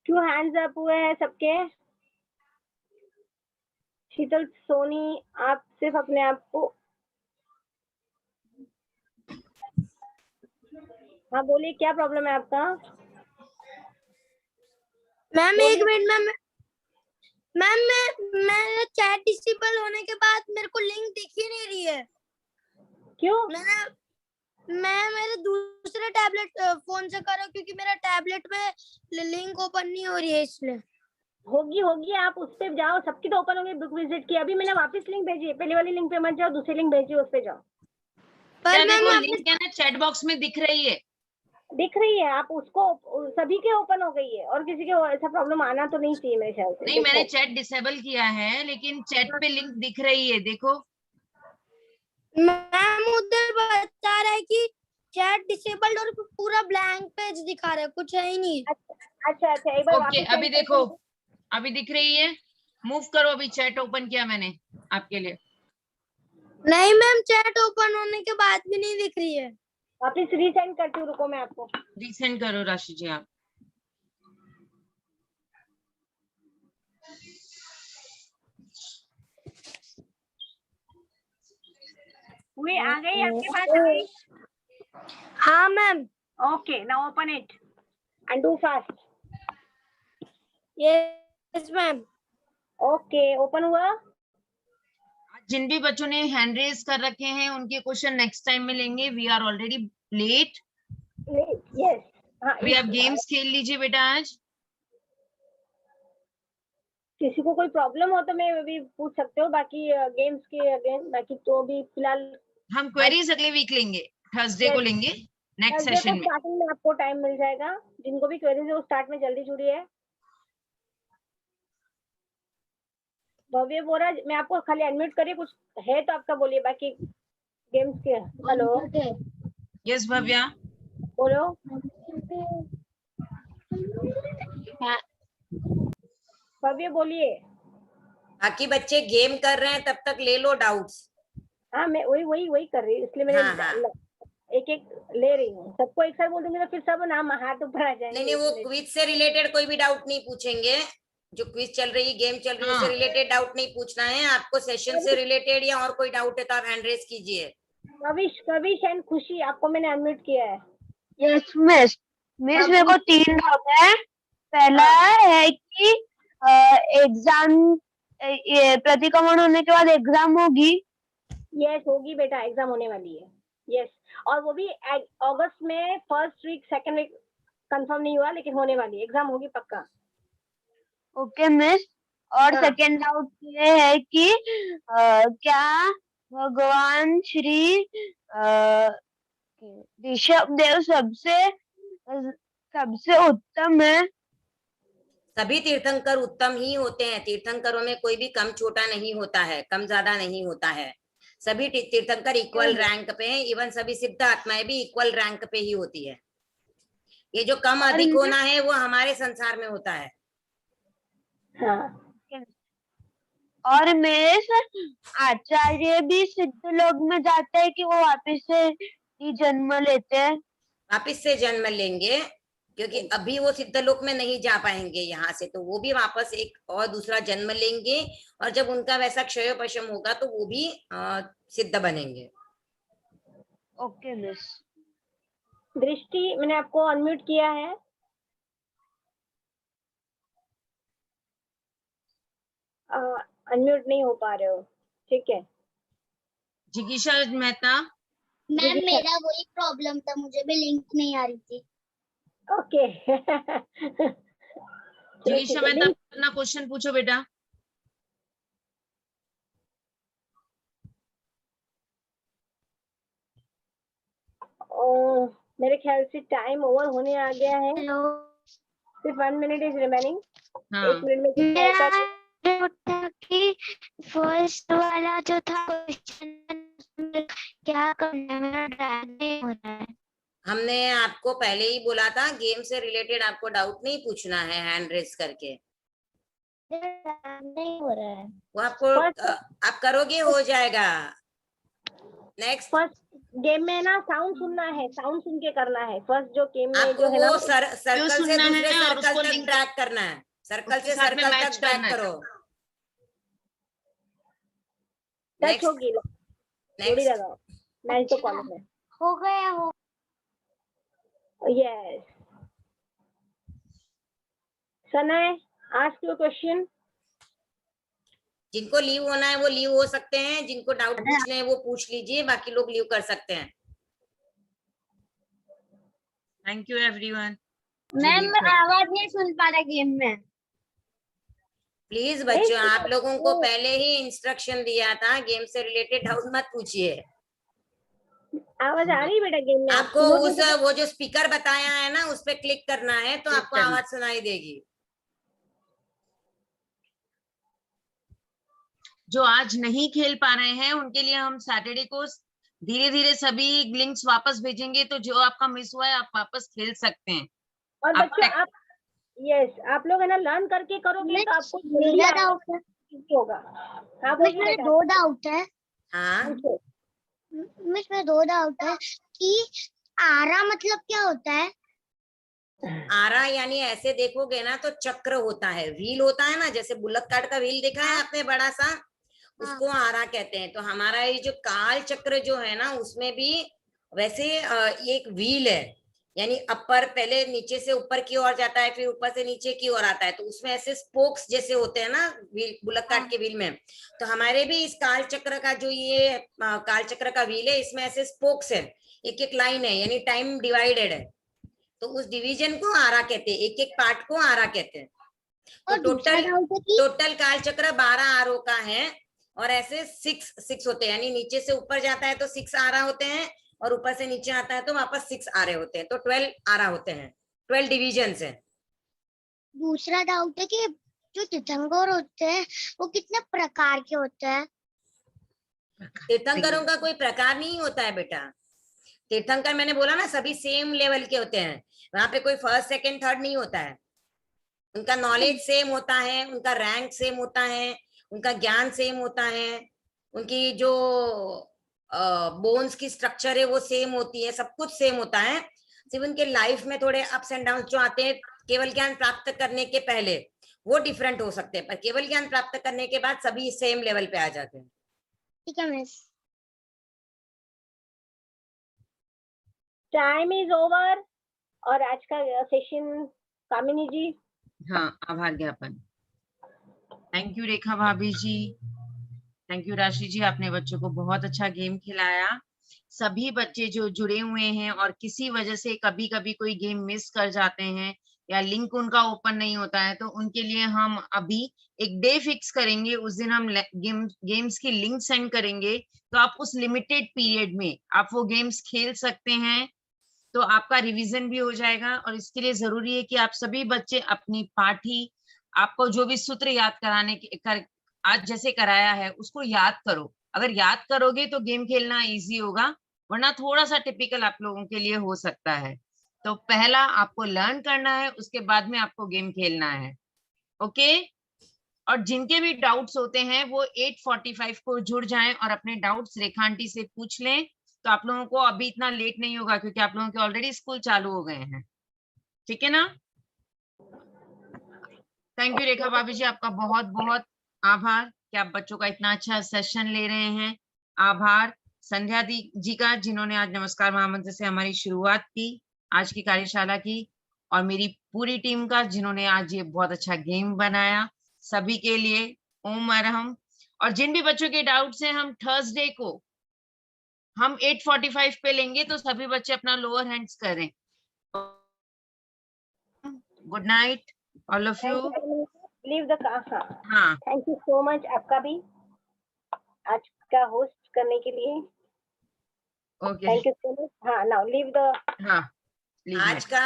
क्यों हैंड्स अप हुए हैं सबके? शीतल, सोनी, आप सिर्फ अपने आप को, हाँ बोलिए क्या प्रॉब्लम है आपका? मैम एक मिनट मैम मैं चैट डिसेबल होने के बाद मेरे को लिंक दिख ही नहीं रही है। क्यों? मैं मेरे दूसरे टैबलेट फोन से कर रहा हूँ, क्योंकि मेरा टैबलेट में लिंक ओपन नहीं हो रही है इसलिए। होगी आप उस पे जाओ, सबकी तो ओपन होगी बुक विजिट की। अभी मैंने वापस लिंक भेजी है, पहले वाली लिंक पे मत जाओ, दूसरी लिंक भेजी उस पे जाओ। पर देखो लिंक है ना चैट बॉक्स में दिख रही है, दिख रही है, आप उसको, सभी के ओपन हो गई है और किसी के ऐसा प्रॉब्लम आना तो नहीं चाहिए मेरे ख्याल से। नहीं मैंने चैट डिसेबल किया है लेकिन चैट पे लिंक दिख रही है, देखो मैम उधर बता रहा है कि चैट डिसेबल्ड और पूरा ब्लैंक पेज दिखा रहा है, कुछ है ही नहीं। अच्छा एक बार ओके अभी देखो अभी दिख रही है, मूव करो, अभी चैट ओपन किया मैंने आपके लिए। नहीं मैम चैट ओपन होने के बाद भी नहीं दिख रही है। वापस रीसेंड करती हूँ, रुको मैं आपको रीसेंड करो राशि जी आप। हुई आ गई आपके पास? हाँ ma'am. Okay now open it and do fast. Yes ma'am. Okay open हुआ। जिन भी बच्चों ने हैंड रेज कर रखे हैं उनके क्वेश्चन नेक्स्ट टाइम में लेंगे, we are already late. Yes अभी आप गेम्स खेल लीजिए बेटा आज। किसी को कोई प्रॉब्लम हो तो मैं भी पूछ सकते हो, बाकी गेम्स के अगेन, बाकी तो अभी फिलहाल हम क्वेरीज अगले वीक लेंगे, थर्सडे को लेंगे नेक्स्ट सेशन में। स्टार्टिंग में आपको टाइम मिल जाएगा, जिनको भी क्वेरीज है वो स्टार्ट में जल्दी जुड़िए। भव्य बोरा, मैं आपको खाली अनम्यूट करिए, कुछ है तो आपका बोलिए, बाकी गेम्स के। हेलो यस भव्या बोलो। भव्य बोलिए। बाकी बच्चे गेम कर रहे हैं, तब तक ले लो डाउट्स। हाँ मैं वही कर रही हूँ, इसलिए मैंने एक ले रही हूँ। सबको एक साथ बोल दूंगी तो फिर सब नाम हाथ ऊपर आ जाएंगे। नहीं वो क्विज से रिलेटेड कोई भी डाउट नहीं पूछेंगे, जो क्विज चल रही है, गेम चल रही है, उससे रिलेटेड डाउट नहीं पूछना है आपको। सेशन से रिलेटेड या और कोई डाउट है तो आप हैंड रेज कीजिए। कविश एंड खुशी, आपको मैंने अनम्यूट किया है। Yes miss. मिस मेरे को 3 डाउट है। पहला है कि एग्जाम ये प्रतिक्रमण होने के बाद एग्जाम होगी। यस होगी बेटा, एग्जाम होने वाली है। यस, और वो भी अगस्त में first week second week, confirm नहीं हुआ लेकिन होने वाली है, एग्जाम होगी पक्का। Okay miss. और हाँ। सेकंड डाउट ये है कि क्या भगवान श्री ऋषभ देव सबसे उत्तम है? सभी तीर्थंकर उत्तम ही होते हैं। तीर्थंकरों में कोई भी कम छोटा नहीं होता है, कम ज्यादा नहीं होता है। सभी तीर्थंकर इक्वल रैंक पे हैं। इवन सभी सिद्ध आत्माएं भी इक्वल रैंक पे ही होती है। ये जो कम अधिक होना है वो हमारे संसार में होता है। हाँ। और मेरे आचार्य भी सिद्ध लोक में जाते हैं कि वो वापस से ही जन्म लेते हैं? वापिस से जन्म लेंगे, क्योंकि अभी वो सिद्धलोक में नहीं जा पाएंगे यहाँ से, तो वो भी वापस एक और दूसरा जन्म लेंगे। और जब उनका वैसा क्षयोपशम होगा तो वो भी सिद्ध बनेंगे। Okay miss. दृष्टि, मैंने आपको अनम्यूट किया है। अनम्यूट नहीं हो पा रहे हो, ठीक है। जिगीशा मेहता। मैम मेरा वही प्रॉब्लम था, मुझे भी लिंक नहीं आ रही थी। ओके। जिगीशा मेहता अपना क्वेश्चन पूछो बेटा। मेरे ख्याल से टाइम ओवर होने आ गया है। सिर्फ 1 मिनट इज रिमेनिंग। हाँ। 1 मिनट में मेरा था कि फर्स्ट वाला जो था क्वेश्चन क्या करना है, मेरा ड्रैग नहीं हो रहा है। हमने आपको पहले ही बोला था, गेम से रिलेटेड आपको डाउट नहीं पूछना है हैंड रेस करके। नहीं हो रहा है। वो आपको आप करोगे, हो जाएगा। नेक्स्ट। फर्स्ट गेम में ना साउंड सुनना है, साउंड सुन के करना है। फर्स्ट जो गेम में आपको जो है ना, वो सर्कल से सुनना दूसरे है और सर्कल उसको तक लिंक ट्रैक करना है। सर्कल उसके से साथ में सर्कल मैच तक ट्रैक करना है। करो। टच नेक्स्ट होगी, जोड़ी नेक्स्ट। लगाओ। मैच तो कॉलम है। हो गया हो। Yes Sanay, ask your question. जिनको लीव होना है वो लीव हो सकते हैं, जिनको डाउट पूछने हैं वो पूछ लीजिए, बाकी लोग लीव कर सकते हैं। Thank you everyone. मैम आवाज नहीं सुन पा रहा गेम में। प्लीज बच्चों, आप लोगों को पहले ही इंस्ट्रक्शन दिया था, गेम से रिलेटेड डाउट मत पूछिए। आवाज आ रही है बेटा गेम में? आपको उस वो जो स्पीकर बताया है ना, उस पे क्लिक करना है तो आपको आवाज सुनाई देगी। जो आज नहीं खेल पा रहे हैं उनके लिए हम सैटरडे को धीरे धीरे सभी लिंक्स वापस भेजेंगे, तो जो आपका मिस हुआ है आप वापस खेल सकते हैं। और बच्चों आप यस, आप लोग है ना लर्न करके करोगे तो आपको मेरा डाउट है होगा। आप मिस मेरे 2 डाउट है। हाँ मिस मेरे 2 डाउट है कि आरा मतलब क्या होता है? आरा यानी ऐसे देखोगे ना तो चक्र होता है, व्हील होता है ना, जैसे बुलक कार्ट का व्हील देखा है आपने बड़ा सा, उसको आरा कहते हैं। तो हमारा ये जो काल चक्र जो है ना, उसमें भी वैसे एक व्हील है, यानी अपर पहले नीचे से ऊपर की ओर जाता है, फिर ऊपर से नीचे की ओर आता है, तो उसमें ऐसे स्पोक्स जैसे होते हैं ना व्हील, बुलक कार्ट के व्हील में। तो हमारे भी इस काल चक्र का जो ये काल चक्र का व्हील है, इसमें ऐसे स्पोक्स है, एक एक लाइन है, यानी टाइम डिवाइडेड है, तो उस डिवीजन को आरा कहते हैं, एक एक पार्ट को आरा कहते हैं। तो टोटल काल चक्र 12 आरों का है, और ऐसे 6 होते हैं, यानी नीचे से ऊपर जाता है तो 6 आरा होते हैं, और ऊपर से नीचे आता है तो वापस 6 आरे होते हैं, तो 12 आरा होते हैं, 12 डिविजन्स है। दूसरा डाउट है कि जो तीर्थंकर होते हैं वो कितने प्रकार के होते हैं? तीर्थंकरों का कोई प्रकार नहीं होता है बेटा। तीर्थंकर मैंने बोला ना सभी सेम लेवल के होते हैं, वहां पे कोई फर्स्ट सेकंड थर्ड नहीं होता है। उनका नॉलेज सेम होता है, उनका रैंक सेम होता है, उनका ज्ञान सेम होता है, उनकी जो बोन्स की स्ट्रक्चर है वो सेम होती है, सब कुछ सेम होता है। सिर्फ उनके लाइफ में थोड़े अप्स एंड डाउन जो आते हैं केवल ज्ञान प्राप्त करने के पहले, वो डिफरेंट हो सकते हैं, पर केवल ज्ञान प्राप्त करने के बाद सभी सेम लेवल पे आ जाते हैं। ठीक है मिस। Time is over. और आज का सेशन कामिनी जी। हाँ, आभार ज्ञापन। थैंक यू रेखा भाभी जी, थैंक यू राशि जी, आपने बच्चों को बहुत अच्छा गेम खिलाया। सभी बच्चे जो जुड़े हुए हैं और किसी वजह से कभी कभी कोई गेम मिस कर जाते हैं या लिंक उनका ओपन नहीं होता है, तो उनके लिए हम अभी एक डे फिक्स करेंगे, उस दिन हम गेम्स की लिंक सेंड करेंगे, तो आप उस लिमिटेड पीरियड में आप वो गेम्स खेल सकते हैं, तो आपका रिवीजन भी हो जाएगा। और इसके लिए जरूरी है कि आप सभी बच्चे अपनी पाठी, आपको जो भी सूत्र याद कराने आज जैसे कराया है उसको याद करो। अगर याद करोगे तो गेम खेलना इजी होगा, वरना थोड़ा सा टिपिकल आप लोगों के लिए हो सकता है। तो पहला आपको लर्न करना है, उसके बाद में आपको गेम खेलना है। ओके, और जिनके भी डाउट्स होते हैं वो 8:45 को जुड़ जाएं और अपने डाउट्स रेखा आंटी से पूछ लें, तो आप लोगों को अभी इतना लेट नहीं होगा, क्योंकि आप लोगों के ऑलरेडी स्कूल चालू हो गए हैं। ठीक है ना? थैंक यू रेखा भाभी जी, आपका बहुत बहुत आभार कि आप बच्चों का इतना अच्छा सेशन ले रहे हैं। आभार संध्या जी का, जिन्होंने आज नमस्कार महामंत्र से हमारी शुरुआत की आज की कार्यशाला की, और मेरी पूरी टीम का, जिन्होंने आज ये बहुत अच्छा गेम बनाया। सभी के लिए ओम अरहम। और जिन भी बच्चों के डाउट्स हैं, हम थर्सडे को हम 8:45 पे लेंगे, तो सभी बच्चे अपना लोअर हैंड्स करें। Good night all of you. Leave the class. हाँ, थैंक यू सो मच आपका भी आज का होस्ट करने के लिए। Okay, thank you so much. हाँ, नाउ लीव द। हाँ, आज का